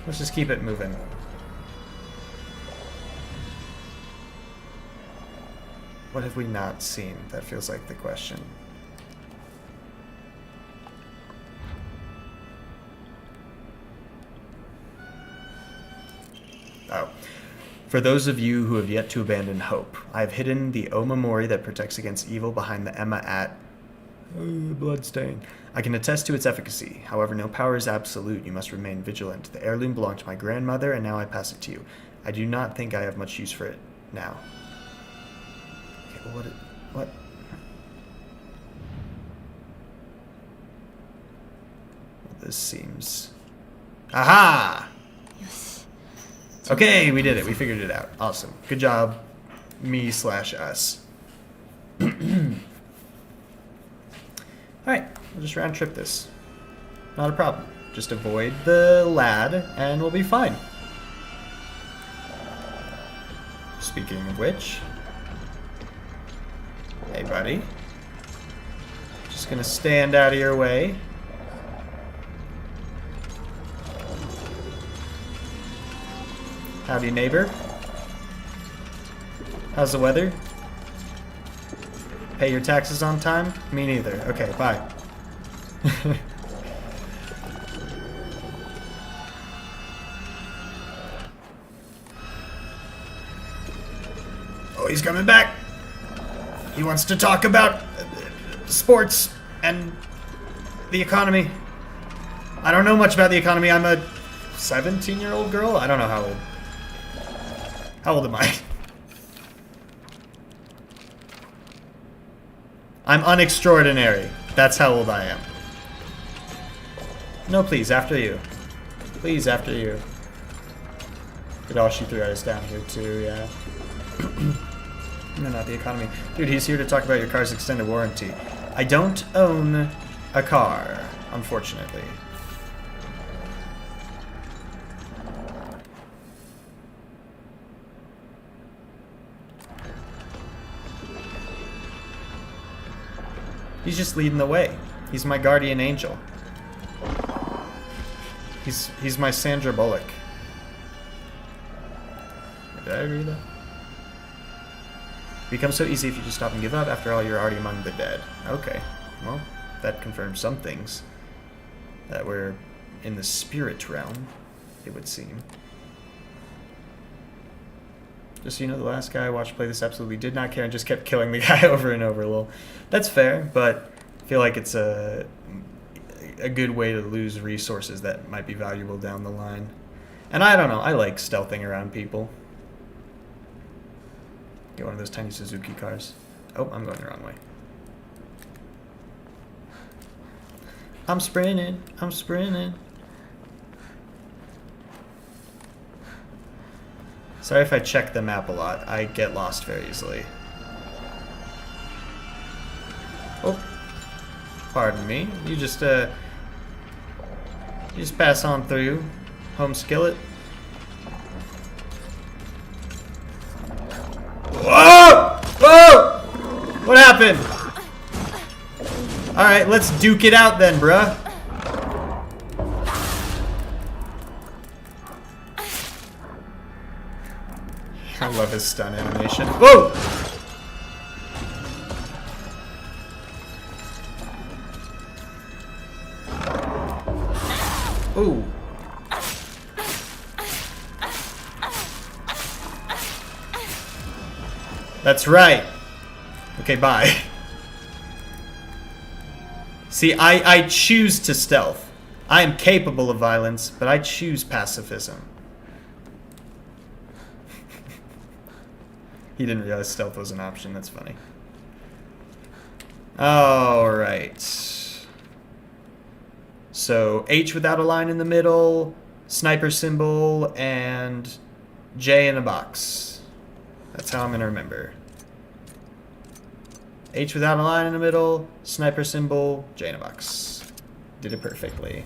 Let's just keep it moving. What have we not seen? That feels like the question. Oh. For those of you who have yet to abandon hope, I have hidden the Omamori that protects against evil behind the Emma at... Bloodstain. I can attest to its efficacy. However, no power is absolute. You must remain vigilant. The heirloom belonged to my grandmother, and now I pass it to you. I do not think I have much use for it now. Okay, well, what? Well, this seems... Aha! よし Okay, we did it. We figured it out. Awesome. Good job, me/us. Alright, we'll just round trip this. Not a problem. Just avoid the lad, and we'll be fine. Speaking of which... Hey, buddy. Just gonna stand out of your way. Howdy, neighbor. How's the weather? Pay your taxes on time? Me neither. Okay, bye. Oh, he's coming back. He wants to talk about sports and the economy. I don't know much about the economy. I'm a 17-year-old girl? I don't know how old. How old am I? I'm unextraordinary. That's how old I am. No, please, after you. Please, after you. Good, all she threw at us down here, too, yeah. No, not the economy. Dude, he's here to talk about your car's extended warranty. I don't own a car, unfortunately. He's just leading the way. He's my guardian angel. He's my Sandra Bullock. Did I read that? It becomes so easy if you just stop and give up. After all, you're already among the dead. Okay. Well, that confirms some things. That we're in the spirit realm, it would seem. Just so you know, the last guy I watched play this absolutely did not care and just kept killing the guy over and over. Well, that's fair, but I feel like it's a good way to lose resources that might be valuable down the line. And I don't know, I like stealthing around people. Get one of those tiny Suzuki cars. Oh, I'm going the wrong way. I'm sprinting. I'm sprinting. Sorry if I check the map a lot. I get lost very easily. Oh. Pardon me. You just pass on through. Home skillet. Whoa! Whoa! What happened? Alright, let's duke it out then, bruh. I love his stun animation. Whoa! That's right. Okay, bye. See, I choose to stealth. I am capable of violence, but I choose pacifism. He didn't realize stealth was an option. That's funny. Alright. So, H without a line in the middle, sniper symbol, and J in a box. That's how I'm going to remember. H without a line in the middle, sniper symbol, J in a box. Did it perfectly.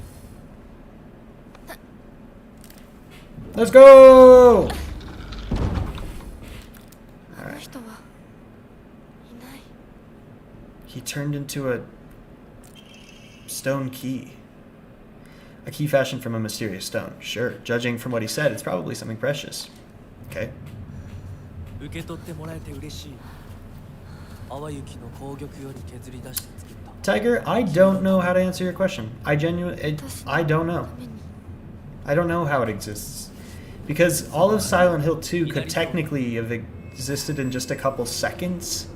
Let's go! Alright. He turned into a stone key. A key fashioned from a mysterious stone. Sure, judging from what he said, it's probably something precious. Okay. Tiger, I don't know how to answer your question. I don't know. I don't know how it exists. Because all of Silent Hill 2 could technically have existed in just a couple seconds,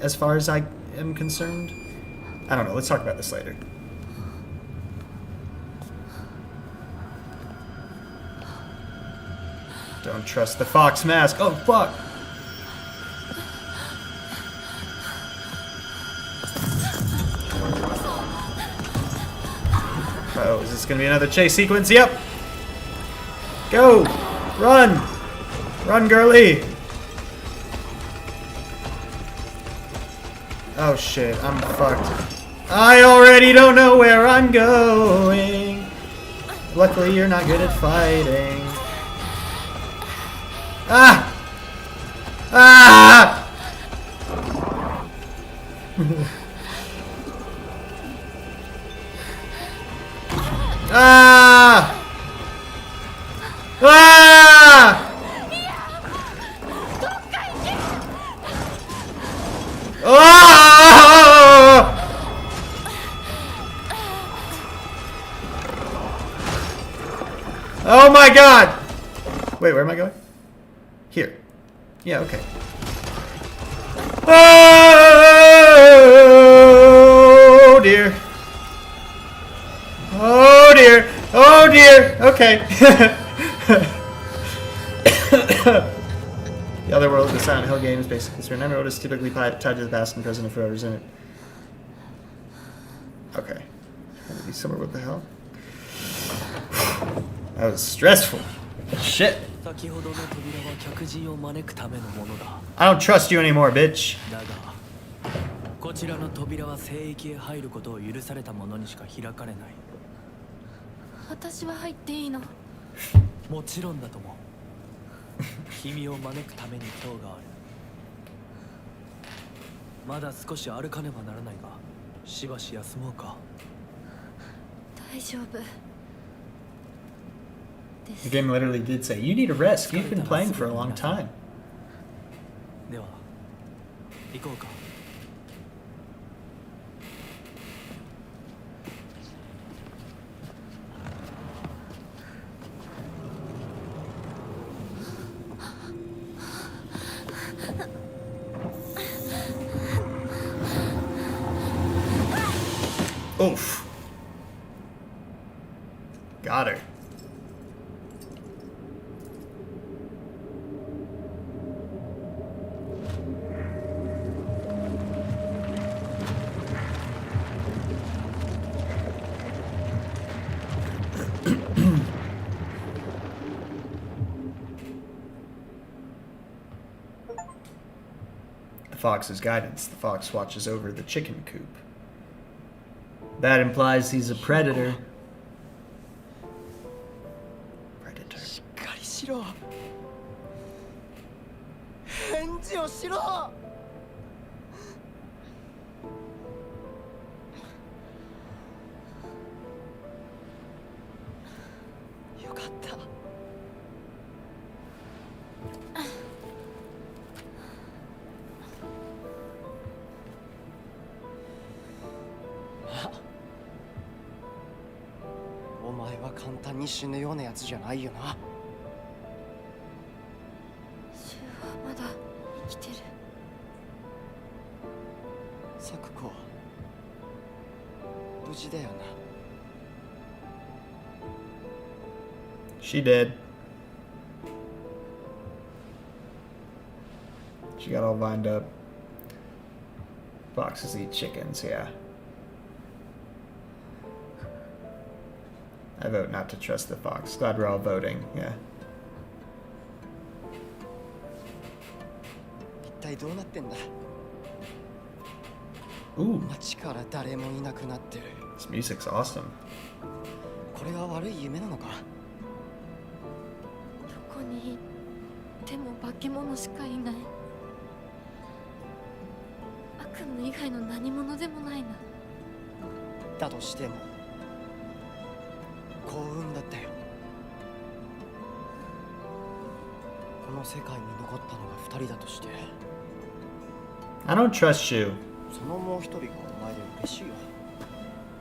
as far as I am concerned. I don't know, let's talk about this later. Don't trust the fox mask. Oh, fuck! Oh, is this gonna be another chase sequence? Yep! Go! Run! Run, girly! Oh shit, I'm fucked. I already don't know where I'm going. Luckily, you're not good at fighting. Ah! Ah! Ah! Ah! Ah! Oh my god! Wait, where am I going? Here. Yeah, okay. Oh dear. Oh dear. Oh dear. Okay. The other world of the Silent Hill game is basically this. Remember, what is typically tied to the past and present of whoever's in it. Okay. Gotta be somewhere. What the hell? That was stressful. Shit. I don't trust you anymore, bitch. こちらの扉は聖域へ入ることを許された者にしか開かれない。私は入っていいの？もちろんだとも。君を招くために今日がある。まだ少し歩かねばならないが、しばし休もうか。大丈夫。 The game literally did say, you need a rest. You've been playing for a long time. では、行こうか。 Oof. Got her. The fox's guidance. The fox watches over the chicken coop. That implies he's a predator. Predator. しっかりしろ。返事をしろ。よかった。お前は簡単に死ぬようなやつじゃないよな。シュウはまだ生きてる。無事だよな。 She did. She got all lined up. Foxes eat chickens, yeah. I vote not to trust the fox. Glad we're all voting, yeah. 一体どうなってんだ。 Ooh, 街から誰もいなくなってる。 this music's awesome. これは悪い夢なのか。どこに行っても化け物しかいない。悪夢以外の何者でもないな。だとしても幸運だったよ。この世界に残ったのが2人だとして、 I don't trust Shu. そのもう一人がお前で嬉しいよ。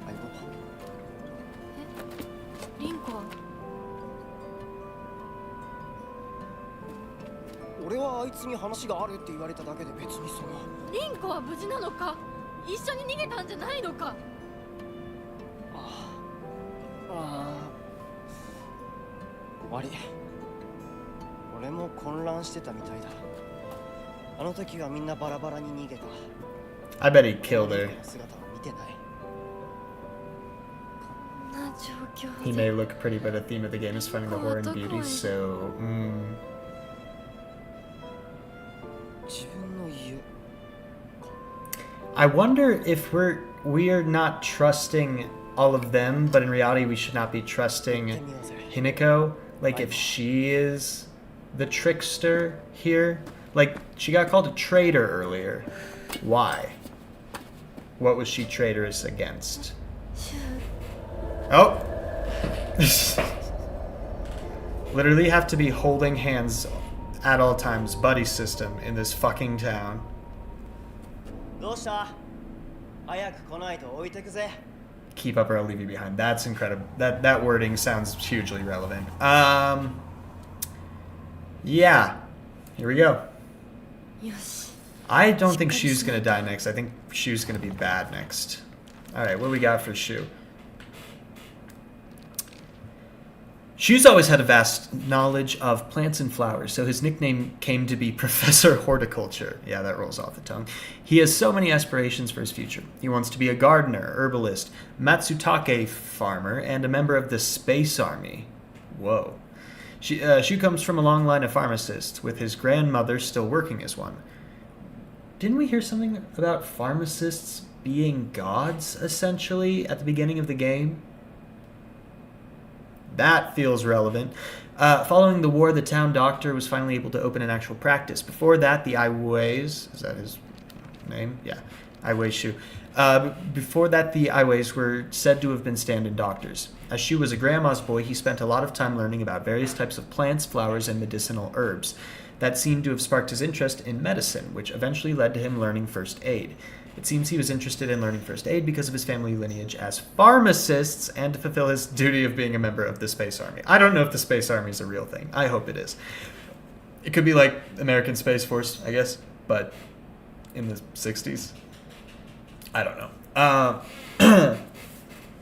相棒。リンコは俺はあいつに話があるって言われただけで別にその。リンコは無事なのか。一緒に逃げたんじゃないのか。悪い。俺も混乱してたみたいだ。あの時はみんなバラバラに逃げた。 I bet he killed her. 姿を見てない。こんな状況 He で may look pretty, but the theme of the game is finding the horror and beauty, so... 自分の家。 I wonder if we are not trusting all of them, but in reality we should not be trusting Hinako. Like if she is the trickster here. Like she got called a traitor earlier. Why? What was she traitorous against? Oh! Literally have to be holding hands at all times, buddy system in this fucking town. どうした？早く来ないと置いてくぜ。 Keep up or I'll leave you behind. That's incredible. That wording sounds hugely relevant. Yeah. Here we go. よし。 I don't think Shu's gonna die next. I think Shu's gonna be bad next. Alright, what do we got for Shu? Shu's always had a vast knowledge of plants and flowers, so his nickname came to be Professor Horticulture. Yeah, that rolls off the tongue. He has so many aspirations for his future. He wants to be a gardener, herbalist, Matsutake farmer, and a member of the Space Army. Whoa. Shu comes from a long line of pharmacists, with his grandmother still working as one. Didn't we hear something about pharmacists being gods, essentially, at the beginning of the game? That feels relevant. Following the war, the town doctor was finally able to open an actual practice. Before that, the Aiweis... Is that his name? Yeah. Aiwei Shu. Before that, the Aiweis were said to have been stand-in doctors. As Shu was a grandma's boy, he spent a lot of time learning about various types of plants, flowers, and medicinal herbs. That seemed to have sparked his interest in medicine, which eventually led to him learning first aid. It seems he was interested in learning first aid because of his family lineage as pharmacists and to fulfill his duty of being a member of the Space Army. I don't know if the Space Army is a real thing. I hope it is. It could be like American Space Force, I guess, but in the 60s. I don't know.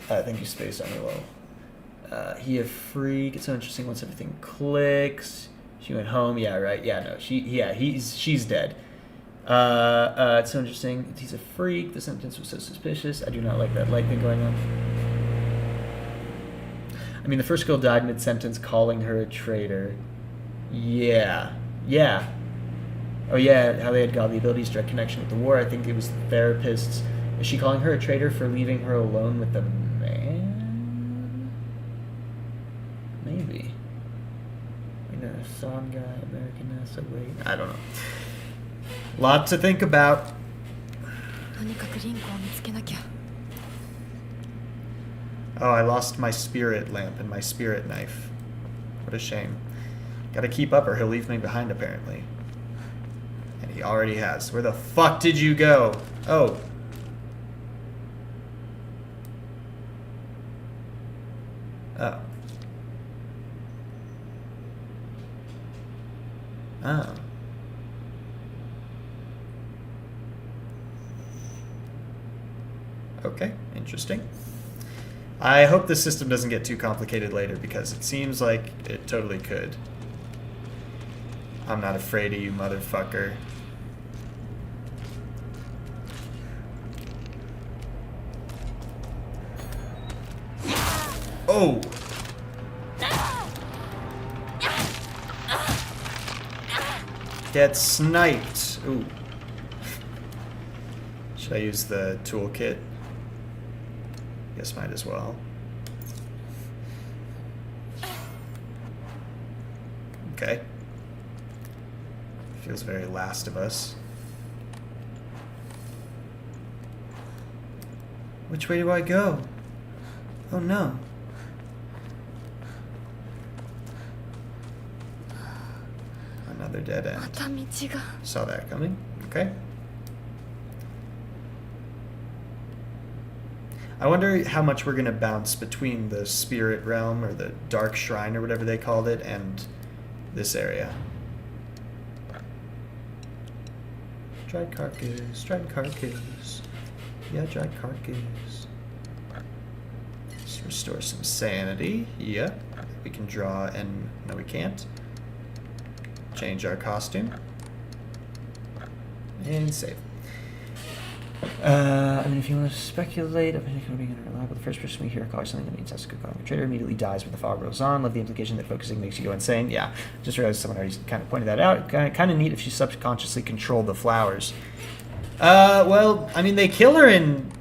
Thank you, Space Army Low. He a freak. It's so interesting once everything clicks. She went home. Yeah, right. Yeah, no. She's dead. It's so interesting. He's a freak. The sentence was so suspicious. I do not like that light thing going on. I mean, the first girl died mid-sentence, calling her a traitor. Yeah. Yeah. Oh, yeah, how they had godly abilities, direct connection with the war. I think it was the therapists. Is she calling her a traitor for leaving her alone with the man? Maybe. I know, Son guy, American ass, wait. I don't know. Lot to think about. とにかくリンコを見つけなきゃ。 Oh, I lost my spirit lamp and my spirit knife. What a shame. Gotta keep up or he'll leave me behind, apparently. And he already has. Where the fuck did you go? Oh. Oh. Oh. Okay, interesting. I hope this system doesn't get too complicated later, because it seems like it totally could. I'm not afraid of you, motherfucker. Oh! Get sniped! Ooh. Should I use the toolkit? Guess might as well. Okay. Feels very Last of Us. Which way do I go? Oh no. Another dead end. また道が Saw that coming. Okay. I wonder how much we're going to bounce between the spirit realm, or the dark shrine, or whatever they called it, and this area. Dried carcass, dried carcass. Yeah, dried carcass. Let's restore some sanity. Yeah. We can draw and... No, we can't. Change our costume. And save. I mean, if you want to speculate, I think it'll be unreliable. The first person we hear calling something that means Sakuko. The trader immediately dies when the fog rolls on. Love the implication that focusing makes you go insane. Yeah, just realized someone already kind of pointed that out. Kind of neat if she subconsciously controlled the flowers. Well, I mean, they kill her in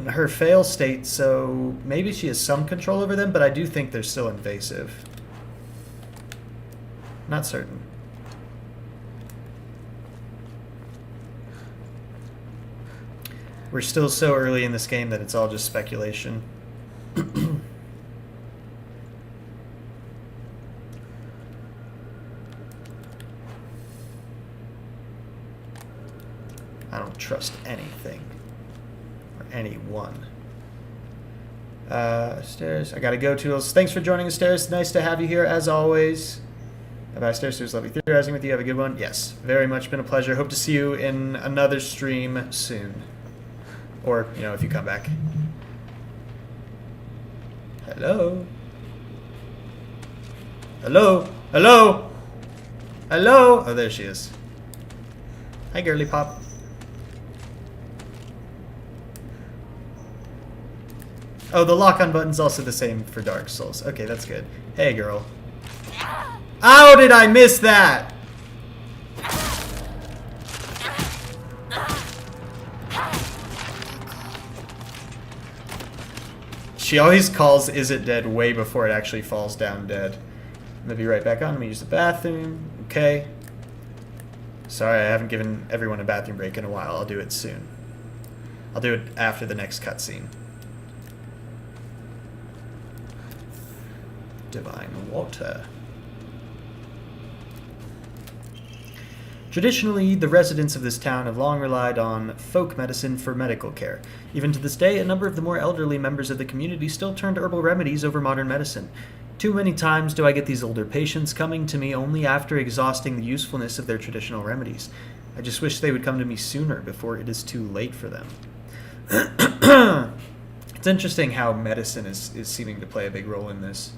her fail state, so maybe she has some control over them, but I do think they're still invasive. Not certain. We're still so early in this game that it's all just speculation. I don't trust anything. Or anyone. Stairs. I gotta go, Toodles. Thanks for joining us, Stairs. Nice to have you here, as always. Bye, Stairs. It was lovely theorizing with you. Have a good one. Yes, very much been a pleasure. Hope to see you in another stream soon. Or, you know, if you come back. Hello? Hello? Hello? Hello? Oh, there she is. Hi, girly pop. Oh, the lock-on button's also the same for Dark Souls. Okay, that's good. Hey, girl. How did I miss that? She always calls "Is it dead?" way before it actually falls down dead. I'm gonna be right back on. Let me use the bathroom. Okay. Sorry, I haven't given everyone a bathroom break in a while. I'll do it soon. I'll do it after the next cutscene. Divine water. Traditionally, the residents of this town have long relied on folk medicine for medical care. Even to this day, a number of the more elderly members of the community still turn to herbal remedies over modern medicine. Too many times do I get these older patients coming to me only after exhausting the usefulness of their traditional remedies. I just wish they would come to me sooner before it is too late for them. It's interesting how medicine is seeming to play a big role in this.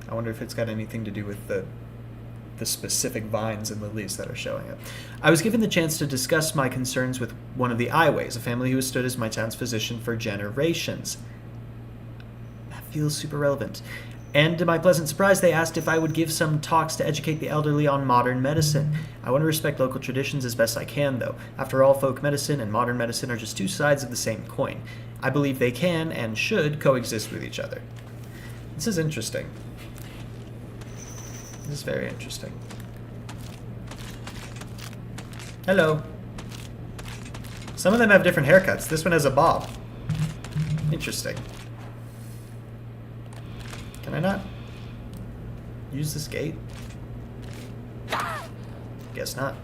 I wonder if it's got anything to do with the specific vines and lilies that are showing up. I was given the chance to discuss my concerns with one of the Iways, a family who has stood as my town's physician for generations. That feels super relevant. And to my pleasant surprise, they asked if I would give some talks to educate the elderly on modern medicine. I want to respect local traditions as best I can, though. After all, folk medicine and modern medicine are just two sides of the same coin. I believe they can and should coexist with each other. This is interesting. This is very interesting. Hello. Some of them have different haircuts. This one has a bob. Interesting. Can I not use this gate? Guess not.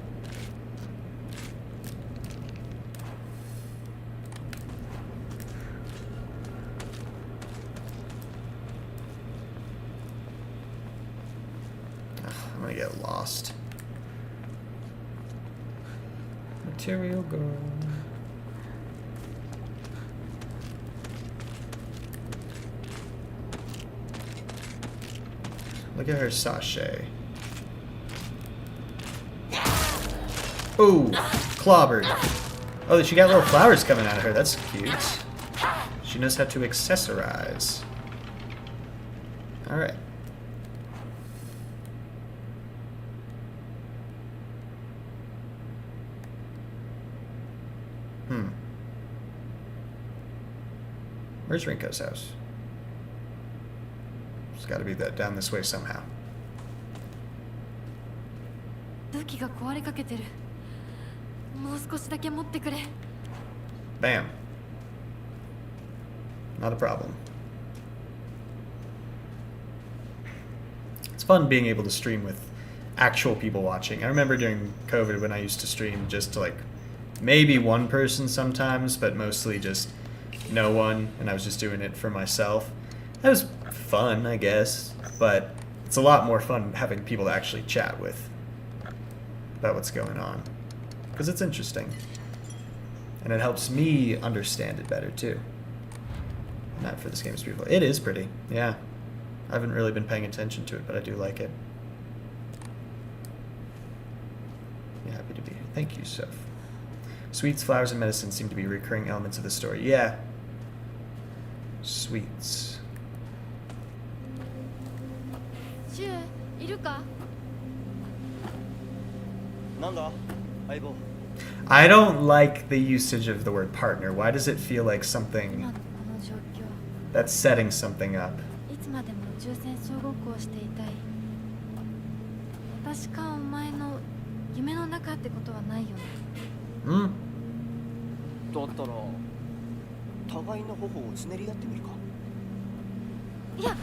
I'm gonna get lost. Material girl. Look at her sachet. Ooh, clobbered. Oh, she got little flowers coming out of her. That's cute. She knows how to accessorize. Alright. Where's Rinko's house? It's got to be that down this way somehow. 武器が壊れかけてる。もう少しだけ持ってくれ。 Bam. Not a problem. It's fun being able to stream with actual people watching. I remember during COVID when I used to stream just to like maybe one person sometimes, but mostly just no one, and I was just doing it for myself. That was fun, I guess, but it's a lot more fun having people to actually chat with about what's going on, because it's interesting. And it helps me understand it better, too. Not for this game is beautiful. It is pretty, yeah. I haven't really been paying attention to it, but I do like it. Yeah, happy to be here. Thank you, Soph. Sweets, flowers, and medicine seem to be recurring elements of the story. Yeah. Sweets. シュウ、いるか？なんだ相棒。 I don't like the usage of the word partner. Why does it feel like 今 something のこの状況。 that's setting something up? いつまでも宇宙戦争ごっこをしていたい。私かお前の夢の中ってことはないよね。Hmm? だったら互いの頬をつねり合ってみるか。いや、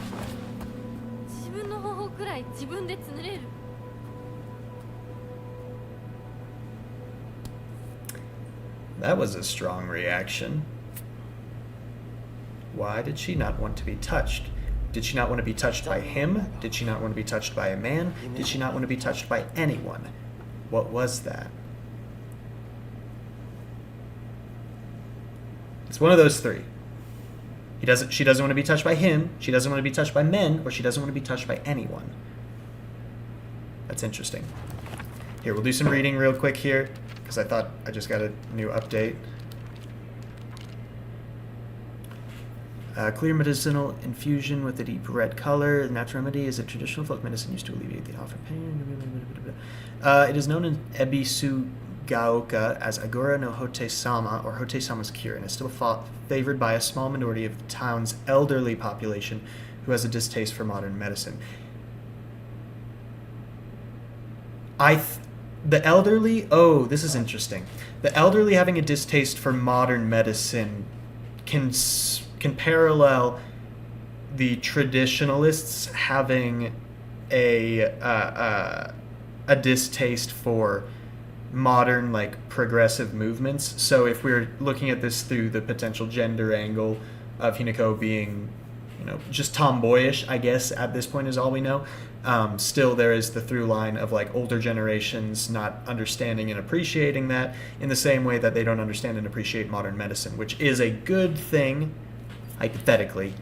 自分の方法くらい自分でつねれる。 That was a strong reaction. Why did she not want to be touched? Did she not want to be touched by him? Did she not want to be touched by a man? Did she not want to be touched by anyone? What was that? It's one of those three. She doesn't want to be touched by him, she doesn't want to be touched by men, or she doesn't want to be touched by anyone. That's interesting. Here, we'll do some reading real quick here, because I thought I just got a new update. Clear medicinal infusion with a deep red color. The natural remedy is a traditional folk medicine used to alleviate the awful pain. It is known in Ebisugaoka as Agora no Hote-sama, or Hote-sama's cure, and is still favored by a small minority of the town's elderly population who has a distaste for modern medicine. The elderly, oh, this is interesting. The elderly having a distaste for modern medicine can parallel the traditionalists having a distaste for modern, like, progressive movements. So if we're looking at this through the potential gender angle of Hinako being, you know, just tomboyish, I guess at this point is all we know. Still, there is the through line of like older generations not understanding and appreciating that in the same way that they don't understand and appreciate modern medicine, which is a good thing, hypothetically.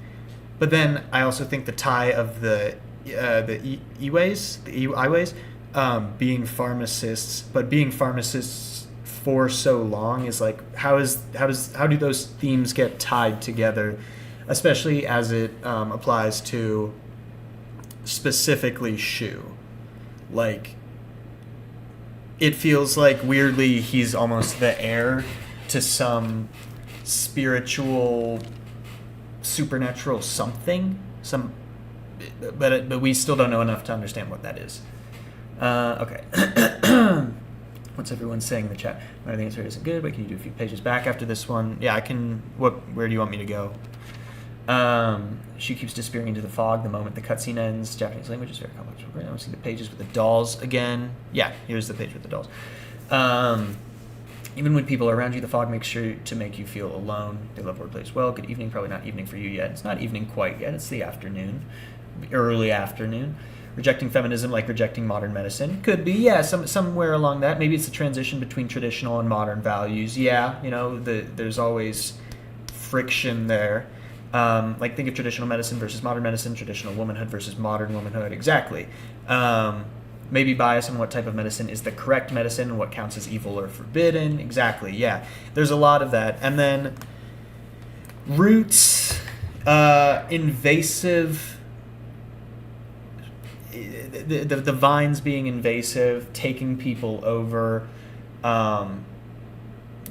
But then I also think the tie of the Iways, being pharmacists, but being pharmacists for so long is like how do those themes get tied together, especially as it applies to specifically Shu. Like, it feels like weirdly he's almost the heir to some spiritual, supernatural something. But we still don't know enough to understand what that is. Okay. What's everyone saying in the chat? I think the answer isn't good, but can you do a few pages back after this one? Yeah, I can. Where do you want me to go? She keeps disappearing into the fog the moment the cutscene ends. Japanese language is very complex. I want to see the pages with the dolls again. Yeah, here's the page with the dolls. Even when people are around you, the fog makes sure to make you feel alone. They love wordplay as well. Good evening. Probably not evening for you yet. It's not evening quite yet. It's the afternoon. Early afternoon. Rejecting feminism like rejecting modern medicine. Could be, yeah, somewhere along that. Maybe it's a transition between traditional and modern values. Yeah, you know, there's always friction there. Like think of traditional medicine versus modern medicine, traditional womanhood versus modern womanhood. Exactly. Maybe bias on what type of medicine is the correct medicine and what counts as evil or forbidden. Exactly. Yeah. There's a lot of that. And then roots, invasive. The vines being invasive, taking people over,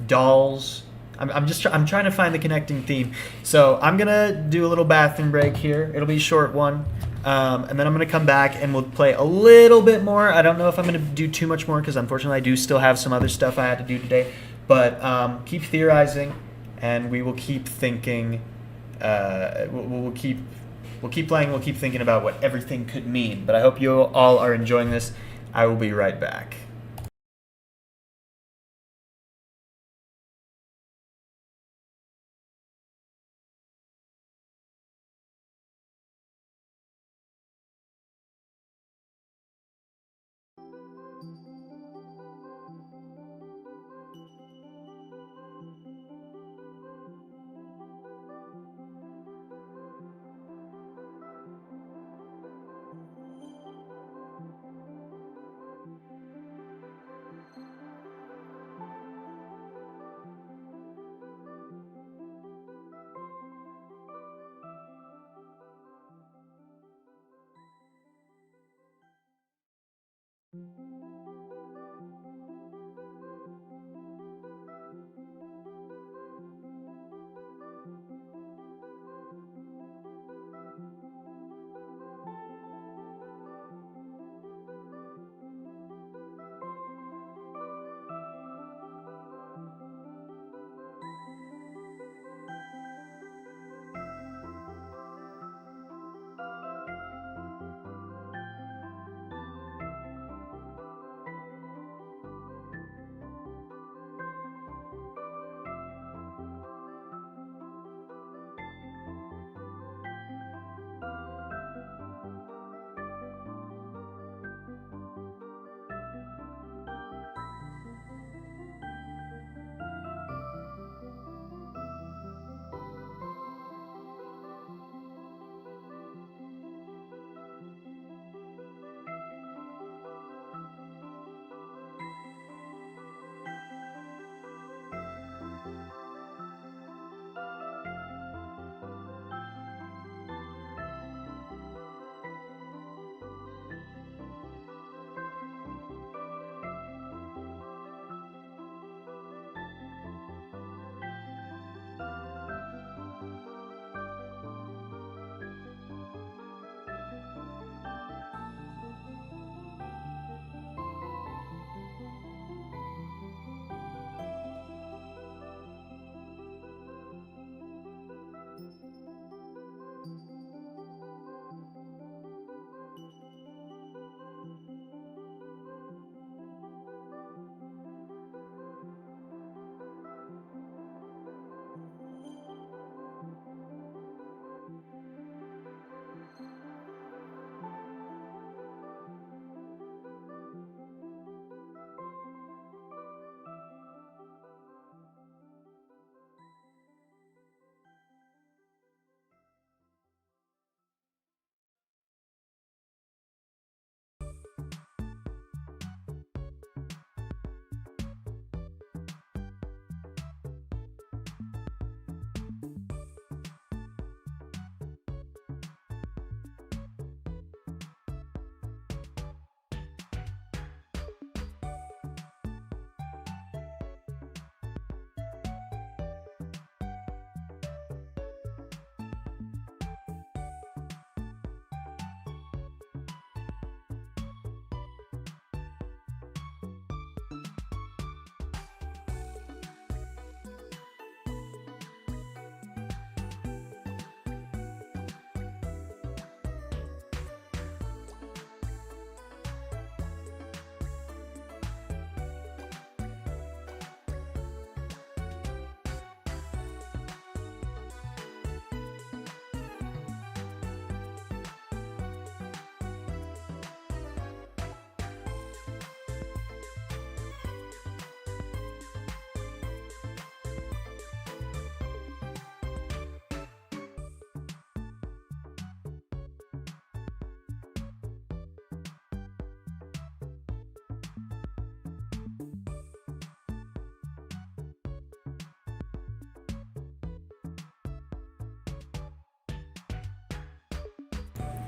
dolls. I'm trying to find the connecting theme. So I'm gonna do a little bathroom break here. It'll be a short one, and then I'm gonna come back and we'll play a little bit more. I don't know if I'm gonna do too much more because unfortunately I do still have some other stuff I had to do today. But keep theorizing, and we will keep thinking. We'll keep playing. We'll keep thinking about what everything could mean. But I hope you all are enjoying this. I will be right back.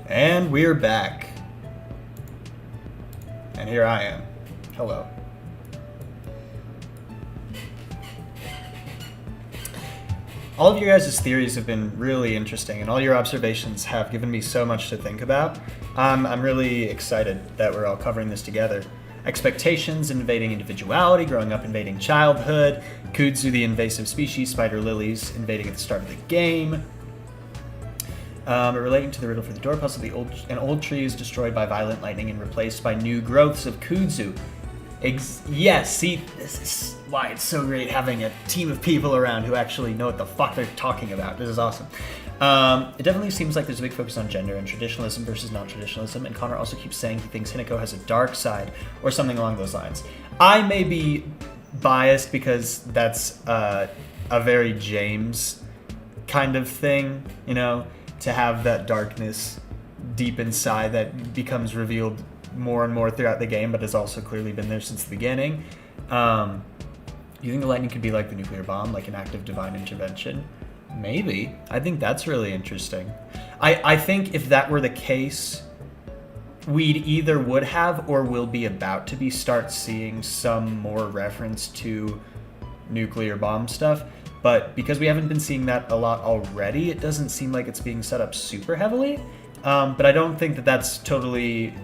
And we're back. And here I am. Hello. All of you guys' theories have been really interesting, and all your observations have given me so much to think about. I'm really excited that we're all covering this together. Expectations, invading individuality, growing up invading childhood, Kudzu the invasive species, spider lilies invading at the start of the game. Relating to the riddle for the door puzzle, an old tree is destroyed by violent lightning and replaced by new growths of Kudzu. Yes, see, this is why it's so great having a team of people around who actually know what the fuck they're talking about. This is awesome. It definitely seems like there's a big focus on gender and traditionalism versus non-traditionalism, and Connor also keeps saying he thinks Hinako has a dark side or something along those lines. I may be biased because that's a very James kind of thing, you know, to have that darkness deep inside that becomes revealed more and more throughout the game, but has also clearly been there since the beginning. You think the lightning could be like the nuclear bomb, like an act of divine intervention? Maybe. I think that's really interesting. I think if that were the case, we'd either would have or will be about to start seeing some more reference to nuclear bomb stuff. But because we haven't been seeing that a lot already, it doesn't seem like it's being set up super heavily. But I don't think that that's totally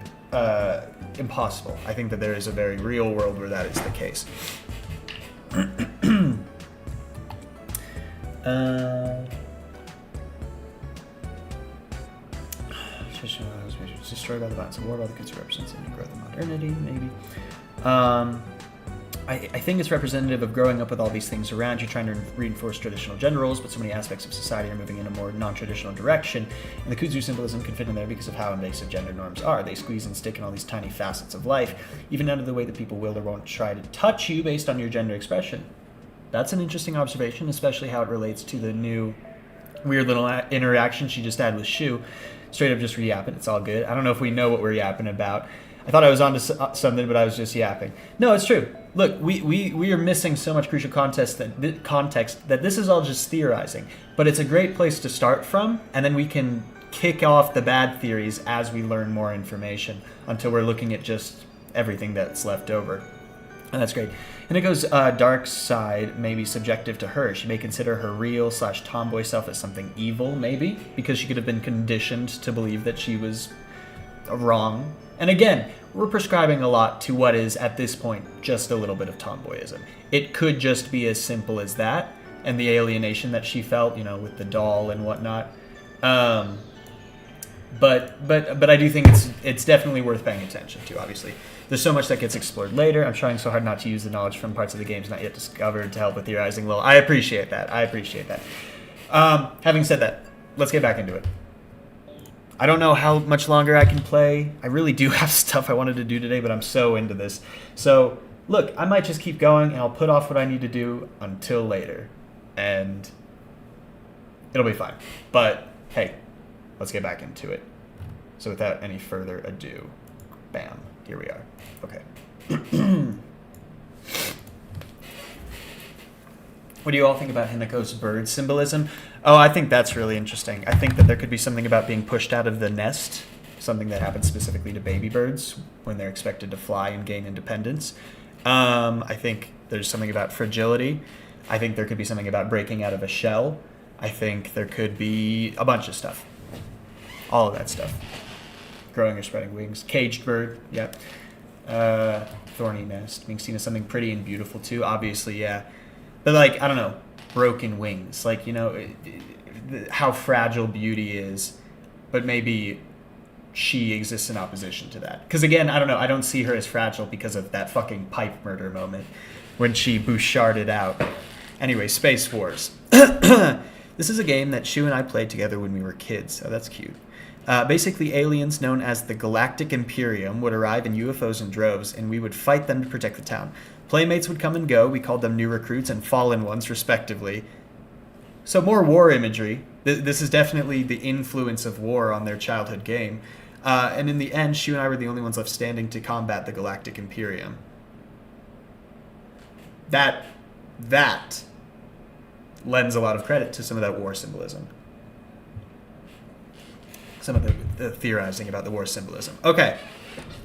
impossible. I think that there is a very real world where that is the case. Destroyed by the violence of war, by the Kudzu represents a new growth of modernity, maybe. I think it's representative of growing up with all these things around you, trying to reinforce traditional gender roles, but so many aspects of society are moving in a more non-traditional direction, and the Kudzu symbolism can fit in there because of how invasive gender norms are. They squeeze and stick in all these tiny facets of life, even down to the way that people will or won't try to touch you based on your gender expression. That's an interesting observation, especially how it relates to the new weird little interaction she just had with Shu. Straight up just re-yapping, it's all good. I don't know if we know what we're yapping about. I thought I was onto something, but I was just yapping. No, it's true. Look, we are missing so much crucial context that this is all just theorizing. But it's a great place to start from, and then we can kick off the bad theories as we learn more information until we're looking at just everything that's left over. And that's great. And it goes, dark side may be subjective to her. She may consider her real/tomboy self as something evil, maybe, because she could have been conditioned to believe that she was wrong. And again, we're prescribing a lot to what is, at this point, just a little bit of tomboyism. It could just be as simple as that, and the alienation that she felt, you know, with the doll and whatnot. But I do think it's definitely worth paying attention to, obviously. There's so much that gets explored later. I'm trying so hard not to use the knowledge from parts of the games not yet discovered to help with theorizing. Well, I appreciate that. Having said that, let's get back into it. I don't know how much longer I can play. I really do have stuff I wanted to do today, but I'm so into this. So, look, I might just keep going, and I'll put off what I need to do until later. And it'll be fine. But, hey, let's get back into it. So without any further ado, bam, here we are. Okay. What do you all think about Hinako's bird symbolism? Oh, I think that's really interesting. I think that there could be something about being pushed out of the nest, something that happens specifically to baby birds when they're expected to fly and gain independence. I think there's something about fragility. I think there could be something about breaking out of a shell. I think there could be a bunch of stuff. All of that stuff. Growing or spreading wings. Caged bird, yep. Thorny nest. Being seen as something pretty and beautiful too, obviously, yeah. But like, I don't know, broken wings. Like, you know, how fragile beauty is, but maybe she exists in opposition to that. Because again, I don't know, I don't see her as fragile because of that fucking pipe murder moment when she boucharded out. Anyway, Space Wars. This is a game that Shu and I played together when we were kids. Oh, that's cute. Basically, aliens known as the Galactic Imperium would arrive in UFOs in droves, and we would fight them to protect the town. Playmates would come and go. We called them new recruits and fallen ones, respectively. So more war imagery. This is definitely the influence of war on their childhood game. And in the end, Shu and I were the only ones left standing to combat the Galactic Imperium. That lends a lot of credit to some of that war symbolism. Some of theorizing about the war symbolism. Okay,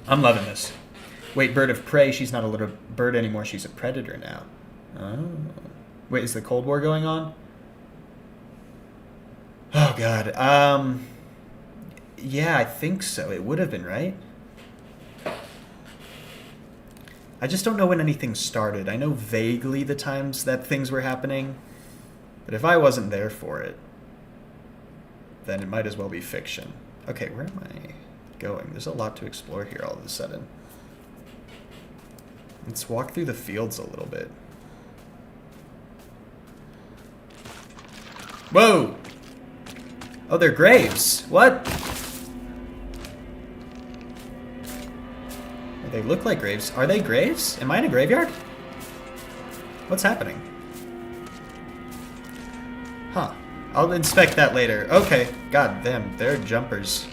I'm loving this. Wait, bird of prey. She's not a little bird anymore. She's a predator now. Oh. Wait, is the Cold War going on? Oh, God. Yeah, I think so. It would have been, right? I just don't know when anything started. I know vaguely the times that things were happening, but if I wasn't there for it, then it might as well be fiction. Okay, where am I going? There's a lot to explore here all of a sudden. Let's walk through the fields a little bit. Whoa! Oh, they're graves. What? They look like graves. Are they graves? Am I in a graveyard? What's happening? Huh. I'll inspect that later. Okay. God damn, they're jumpers.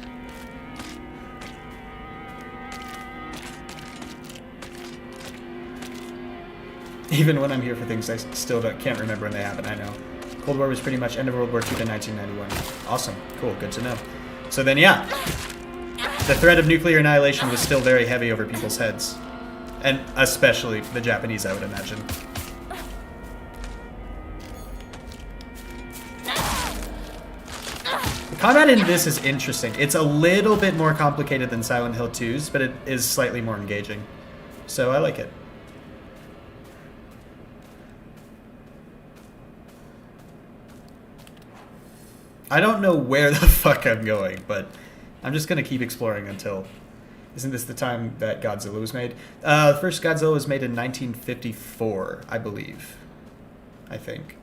Even when I'm here for things I still can't remember when they happen, I know. Cold War was pretty much end of World War II to 1991. Awesome. Cool. Good to know. So then, yeah. The threat of nuclear annihilation was still very heavy over people's heads. And especially the Japanese, I would imagine. The combat in this is interesting. It's a little bit more complicated than Silent Hill 2's, but it is slightly more engaging. So I like it. I don't know where the fuck I'm going, but I'm just going to keep exploring until... Isn't this the time that Godzilla was made? The first Godzilla was made in 1954, I believe. I think.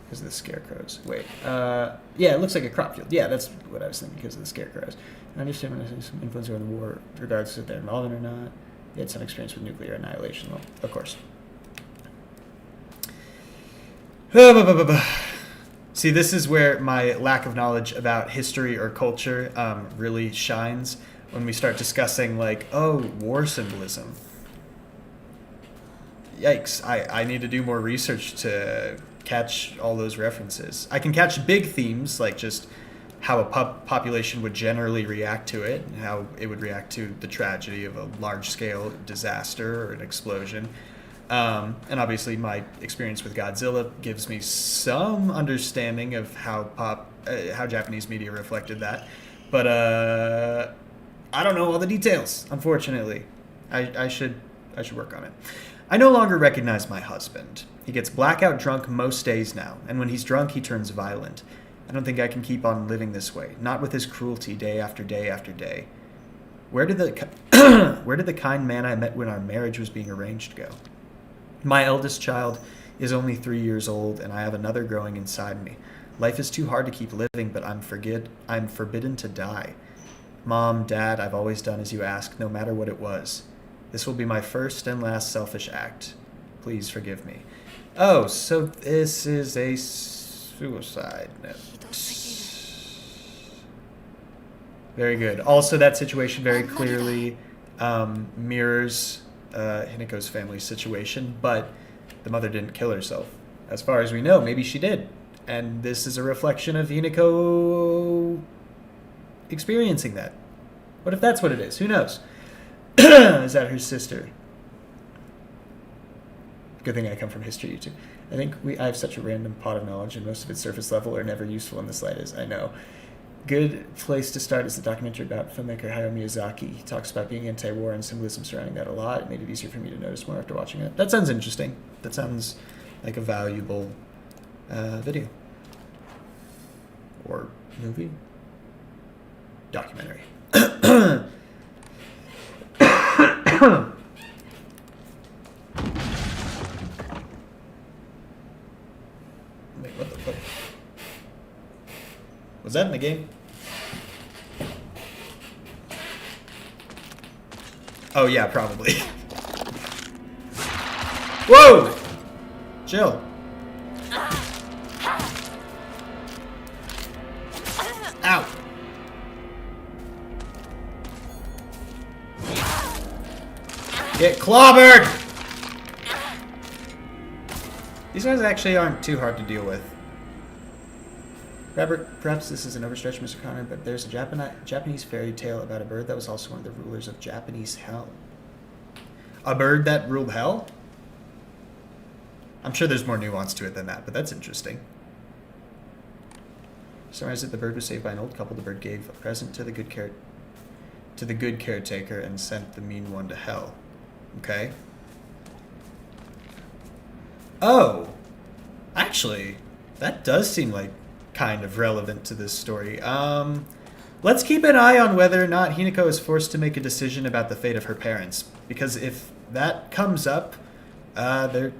Because of the scarecrows. Wait. Yeah, it looks like a crop field. Yeah, that's what I was thinking, because of the scarecrows. I understand when there's some influence on the war, regardless if they're involved or not. They had some experience with nuclear annihilation. Well, of course. See, this is where my lack of knowledge about history or culture really shines when we start discussing, like, oh, war symbolism. Yikes, I need to do more research to catch all those references. I can catch big themes, like just how a population would generally react to it, and how it would react to the tragedy of a large-scale disaster or an explosion. And obviously my experience with Godzilla gives me some understanding of how Japanese media reflected that. But I don't know all the details, unfortunately. I should work on it. I no longer recognize my husband. He gets blackout drunk most days now, and when he's drunk he turns violent. I don't think I can keep on living this way, not with his cruelty day after day after day. Where did the kind man I met when our marriage was being arranged go? My eldest child is only 3 years old, and I have another growing inside me. Life is too hard to keep living, but I'm forbidden to die. Mom, Dad, I've always done as you asked, no matter what it was. This will be my first and last selfish act. Please forgive me. Oh, so this is a suicide note. Very good. Also, that situation very clearly mirrors Hineko's family situation, but the mother didn't kill herself. As far as we know, maybe she did. And this is a reflection of Hineko experiencing that. What if that's what it is? Who knows? Is that her sister? Good thing I come from history YouTube. I think I have such a random pot of knowledge, and most of it's surface level or never useful in the slightest. I know. Good place to start is the documentary about filmmaker Hayao Miyazaki. He talks about being anti-war and symbolism surrounding that a lot. It made it easier for me to notice more after watching it. That sounds interesting. That sounds like a valuable video. Or movie. Documentary. Wait, what the fuck? Was that in the game? Oh yeah, probably. Whoa! Chill. Ow. Get clobbered! These guys actually aren't too hard to deal with. Perhaps this is an overstretch, Mr. Connor, but there's a Japanese fairy tale about a bird that was also one of the rulers of Japanese hell. A bird that ruled hell? I'm sure there's more nuance to it than that, but that's interesting. Summarize that the bird was saved by an old couple. The bird gave a present to the good caretaker and sent the mean one to hell. Okay. Oh, actually, that does seem like kind of relevant to this story. Let's keep an eye on whether or not Hinako is forced to make a decision about the fate of her parents, because if that comes up, that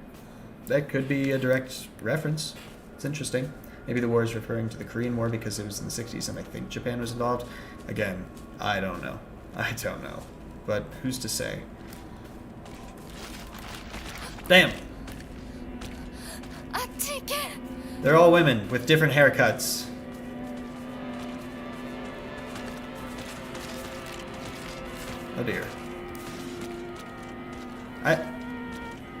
could be a direct reference. It's interesting. Maybe the war is referring to the Korean War because it was in the 60s and I think Japan was involved. Again, I don't know. But who's to say? Damn. They're all women with different haircuts. Oh dear.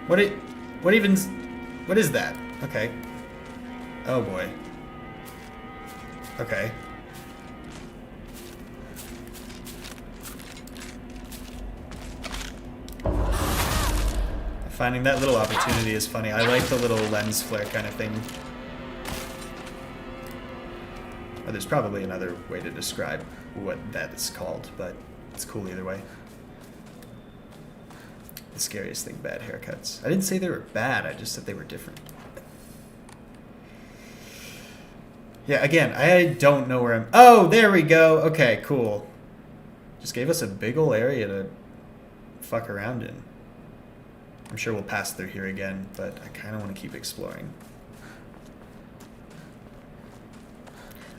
What is that? Okay. Oh boy. Okay. Finding that little opportunity is funny. I like the little lens flare kind of thing. Oh, there's probably another way to describe what that is called, but it's cool either way. The scariest thing, bad haircuts. I didn't say they were bad, I just said they were different. Yeah, again, I don't know where I'm... Oh, there we go! Okay, cool. Just gave us a big ol' area to fuck around in. I'm sure we'll pass through here again, but I kind of want to keep exploring.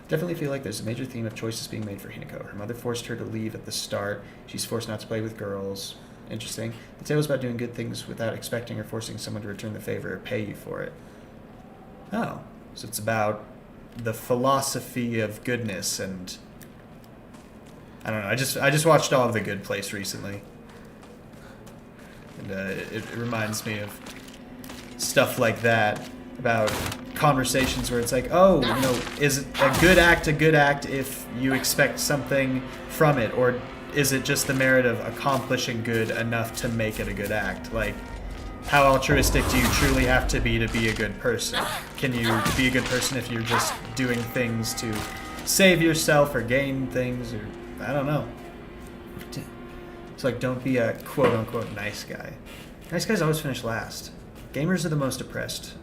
Definitely feel like there's a major theme of choices being made for Hinako. Her mother forced her to leave at the start. She's forced not to play with girls. Interesting. The tale is about doing good things without expecting or forcing someone to return the favor or pay you for it. Oh, so it's about the philosophy of goodness and... I don't know, I just watched all of The Good Place recently. And it reminds me of stuff like that, about conversations where it's like, oh, you know, is a good act if you expect something from it, or is it just the merit of accomplishing good enough to make it a good act? Like, how altruistic do you truly have to be a good person? Can you be a good person if you're just doing things to save yourself or gain things, or I don't know. It's like, don't be a quote-unquote nice guy. Nice guys always finish last. Gamers are the most oppressed.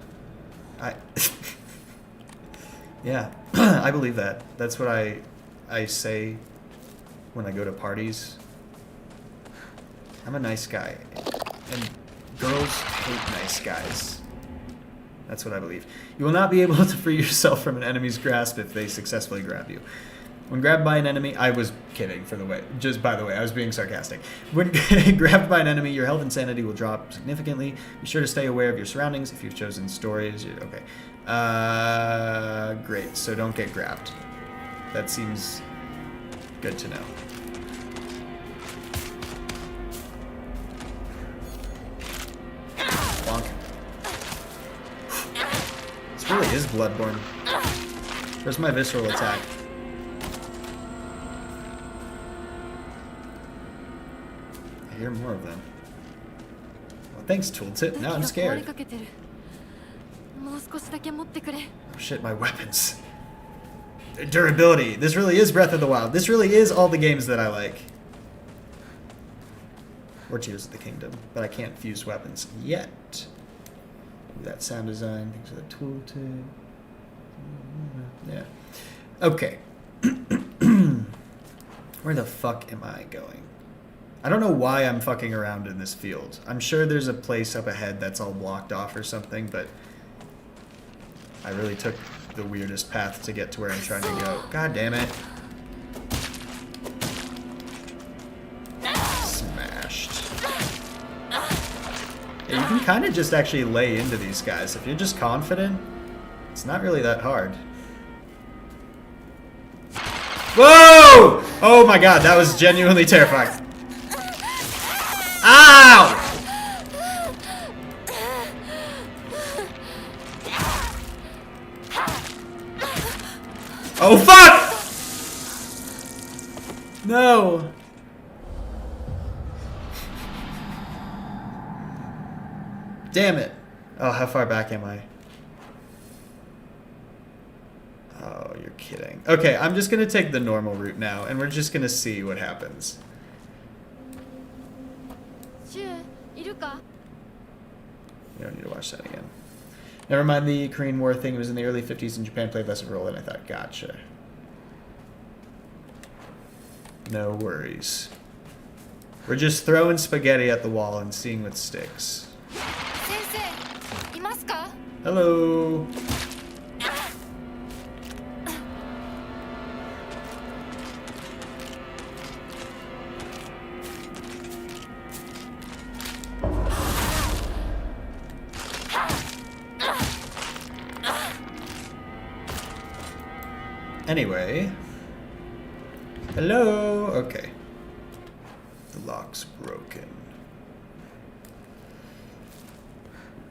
Yeah, I believe that. That's what I say when I go to parties. I'm a nice guy. And girls hate nice guys. That's what I believe. You will not be able to free yourself from an enemy's grasp if they successfully grab you. When grabbed by an enemy, I was kidding, by the way, I was being sarcastic. When grabbed by an enemy, your health and sanity will drop significantly. Be sure to stay aware of your surroundings. If you've chosen stories, okay. Great, so don't get grabbed. That seems good to know. Bonk. This really is Bloodborne. Where's my visceral attack? I hear more of them. Well, thanks, Tooltip. Now I'm scared. Oh shit, my weapons. Durability. This really is Breath of the Wild. This really is all the games that I like. Or Tears of the Kingdom. But I can't fuse weapons yet. That sound design, things with a tooltip. Yeah. Okay. Where the fuck am I going? I don't know why I'm fucking around in this field. I'm sure there's a place up ahead that's all blocked off or something, but I really took the weirdest path to get to where I'm trying to go. God damn it. Smashed. Yeah, you can kind of just actually lay into these guys. If you're just confident, it's not really that hard. Whoa! Oh my god, that was genuinely terrifying. Ow! Oh, fuck! No! Damn it. Oh, how far back am I? Oh, you're kidding. Okay, I'm just gonna take the normal route now, and we're just gonna see what happens. シュウいるか You don't need to watch that again. Never mind the Korean War thing. It was in the early 50s and Japan played less of a role than I thought. Gotcha. No worries. We're just throwing spaghetti at the wall and seeing what sticks. 先生いますか Hello. Anyway. Hello. Okay. The lock's broken.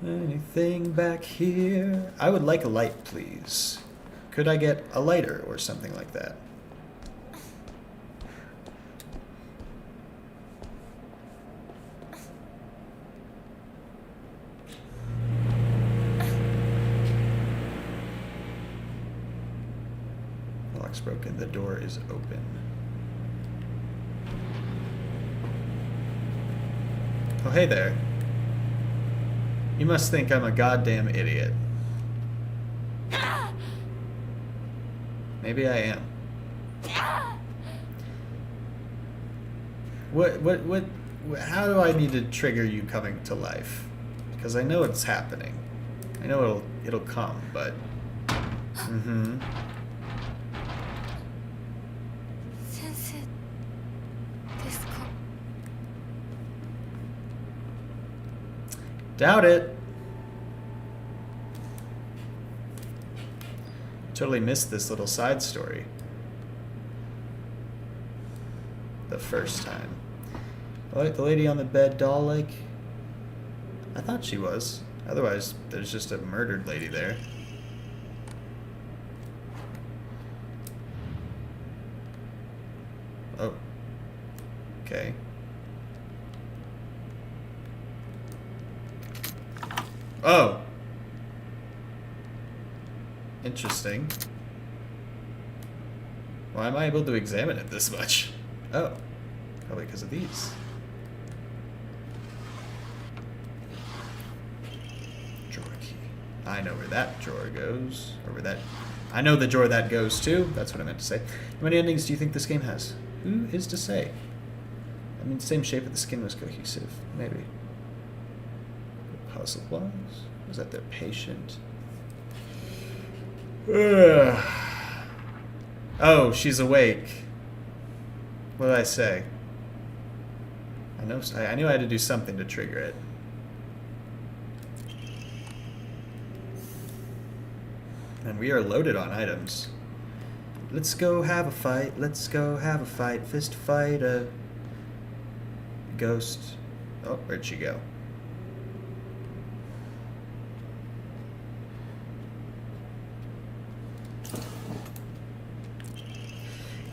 Anything back here? I would like a light, please. Could I get a lighter or something like that? The lock's broken. The door is open. Oh, hey there. You must think I'm a goddamn idiot. Maybe I am. How do I need to trigger you coming to life? Because I know it's happening. I know it'll come, but... Mm-hmm. 先生ですか Doubt it. Totally missed this little side story. The first time. Like the lady on the bed doll like? I thought she was. Otherwise, there's just a murdered lady there. Oh. Okay. Oh. Interesting. Why am I able to examine it this much? Oh. Probably because of these. Drawer key. I know where that drawer goes. Or where that... I know the drawer that goes to. That's what I meant to say. How many endings do you think this game has? Who is to say? I mean, same shape of the skin was cohesive. Maybe. Puzzle was? Was that their patient? Ugh. Oh, she's awake. What did I say? I knew I had to do something to trigger it. And we are loaded on items. Let's go have a fight. Let's go have a fight. Fist fight. Ghost. Oh, where'd she go?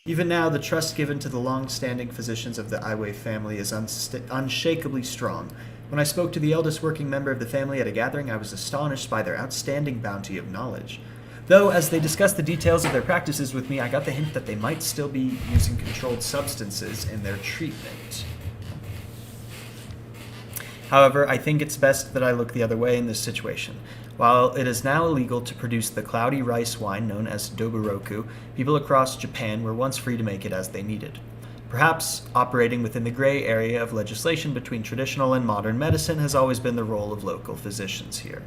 Even now, the trust given to the long-standing physicians of the Iway family is unshakably strong. When I spoke to the eldest working member of the family at a gathering, I was astonished by their outstanding bounty of knowledge. Though, as they discussed the details of their practices with me, I got the hint that they might still be using controlled substances in their treatment. However, I think it's best that I look the other way in this situation. While it is now illegal to produce the cloudy rice wine known as doburoku, people across Japan were once free to make it as they needed. Perhaps operating within the gray area of legislation between traditional and modern medicine has always been the role of local physicians here.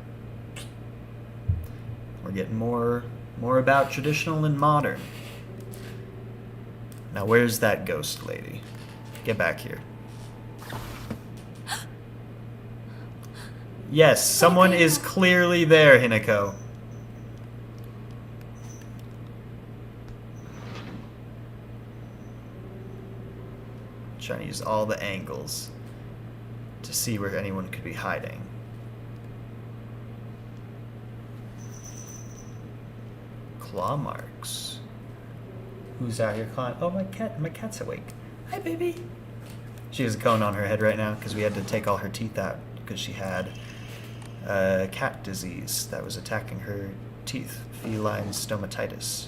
We're getting more about traditional and modern. Now where's that ghost lady? Get back here. Yes, someone is clearly there, Hinako. Trying to use all the angles to see where anyone could be hiding. Claw marks. Who's out here calling? Oh, my cat's awake. Hi, baby. She has a cone on her head right now because we had to take all her teeth out because she had cat disease that was attacking her teeth, feline stomatitis.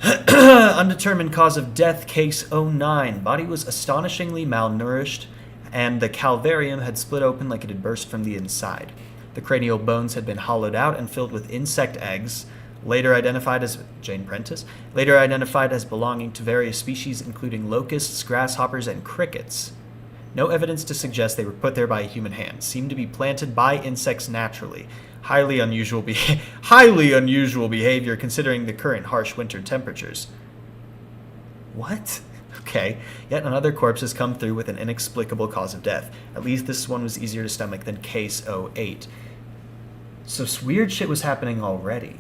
Undetermined cause of death, case 09. Body was astonishingly malnourished, and the calvarium had split open like it had burst from the inside. The cranial bones had been hollowed out and filled with insect eggs, later identified as Jane Prentice, later identified as belonging to various species including locusts, grasshoppers, and crickets. No evidence to suggest they were put there by a human hand. Seemed to be planted by insects naturally. Highly unusual behavior considering the current harsh winter temperatures. What? Okay. Yet another corpse has come through with an inexplicable cause of death. At least this one was easier to stomach than case 08. So weird shit was happening already.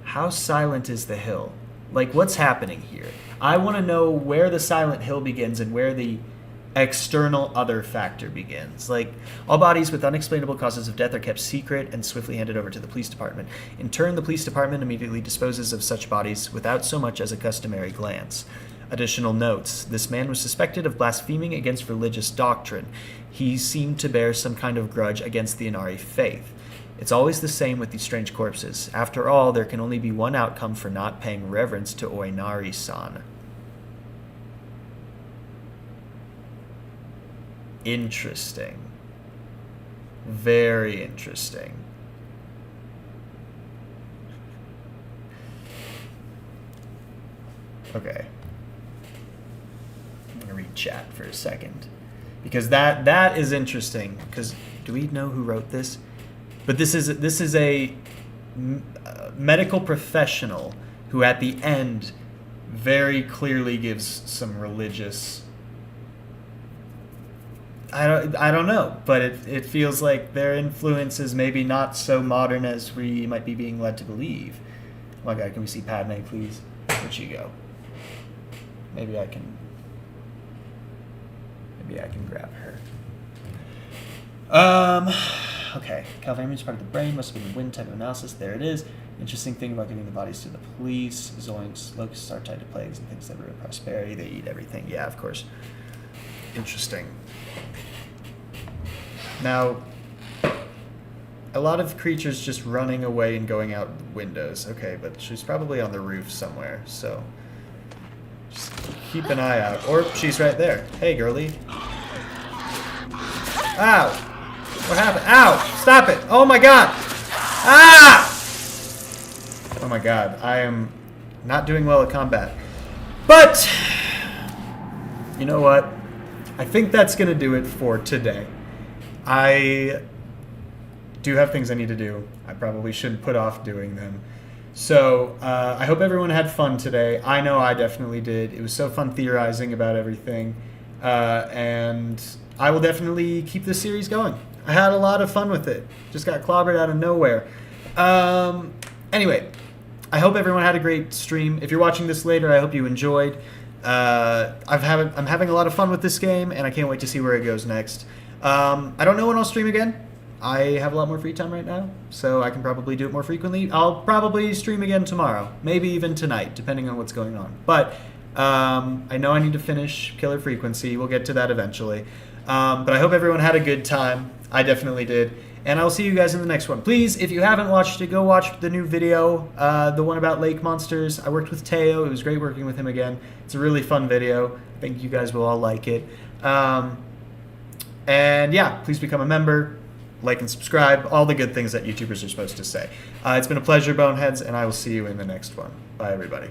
How silent is the hill? Like, what's happening here? I want to know where the silent hill begins and where the external other factor begins. Like, all bodies with unexplainable causes of death are kept secret and swiftly handed over to the police department. In turn, the police department immediately disposes of such bodies without so much as a customary glance. Additional notes. This man was suspected of blaspheming against religious doctrine. He seemed to bear some kind of grudge against the Inari faith. It's always the same with these strange corpses. After all, there can only be one outcome for not paying reverence to Oinari-san. Interesting. Very interesting. Okay. I'm gonna read chat for a second. Because that is interesting. Because do we know who wrote this? But this is a medical professional who at the end very clearly gives some religious, I don't know, but it feels like their influence is maybe not so modern as we might be being led to believe. Oh my god, can we see Padme, please? Where'd she go? Maybe I can grab her. Okay, calvarium is part of the brain, must have been a wind type of analysis. There it is. Interesting thing about giving the bodies to the police. Zoinks, locusts are tied to plagues and things that ruin prosperity. They eat everything. Yeah, of course. Interesting. Now, a lot of creatures just running away and going out windows. Okay, but she's probably on the roof somewhere, so just keep an eye out. Or she's right there. Hey, girlie. Ow! What happened? Ow! Stop it! Oh my god! Ah! Oh my god, I am not doing well at combat. But, you know what? I think that's going to do it for today. I do have things I need to do. I probably should put off doing them. So, I hope everyone had fun today. I know I definitely did. It was so fun theorizing about everything. And I will definitely keep this series going. I had a lot of fun with it. Just got clobbered out of nowhere. Anyway, I hope everyone had a great stream. If you're watching this later, I hope you enjoyed. I'm having a lot of fun with this game, and I can't wait to see where it goes next. I don't know when I'll stream again. I have a lot more free time right now, so I can probably do it more frequently. I'll probably stream again tomorrow, maybe even tonight, depending on what's going on. But I know I need to finish Killer Frequency. We'll get to that eventually. But I hope everyone had a good time. I definitely did. And I'll see you guys in the next one. Please, if you haven't watched it, go watch the new video, the one about lake monsters. I worked with Teo. It was great working with him again. It's a really fun video. I think you guys will all like it. And yeah, please become a member, like and subscribe, all the good things that YouTubers are supposed to say. It's been a pleasure, Boneheads, and I will see you in the next one. Bye, everybody.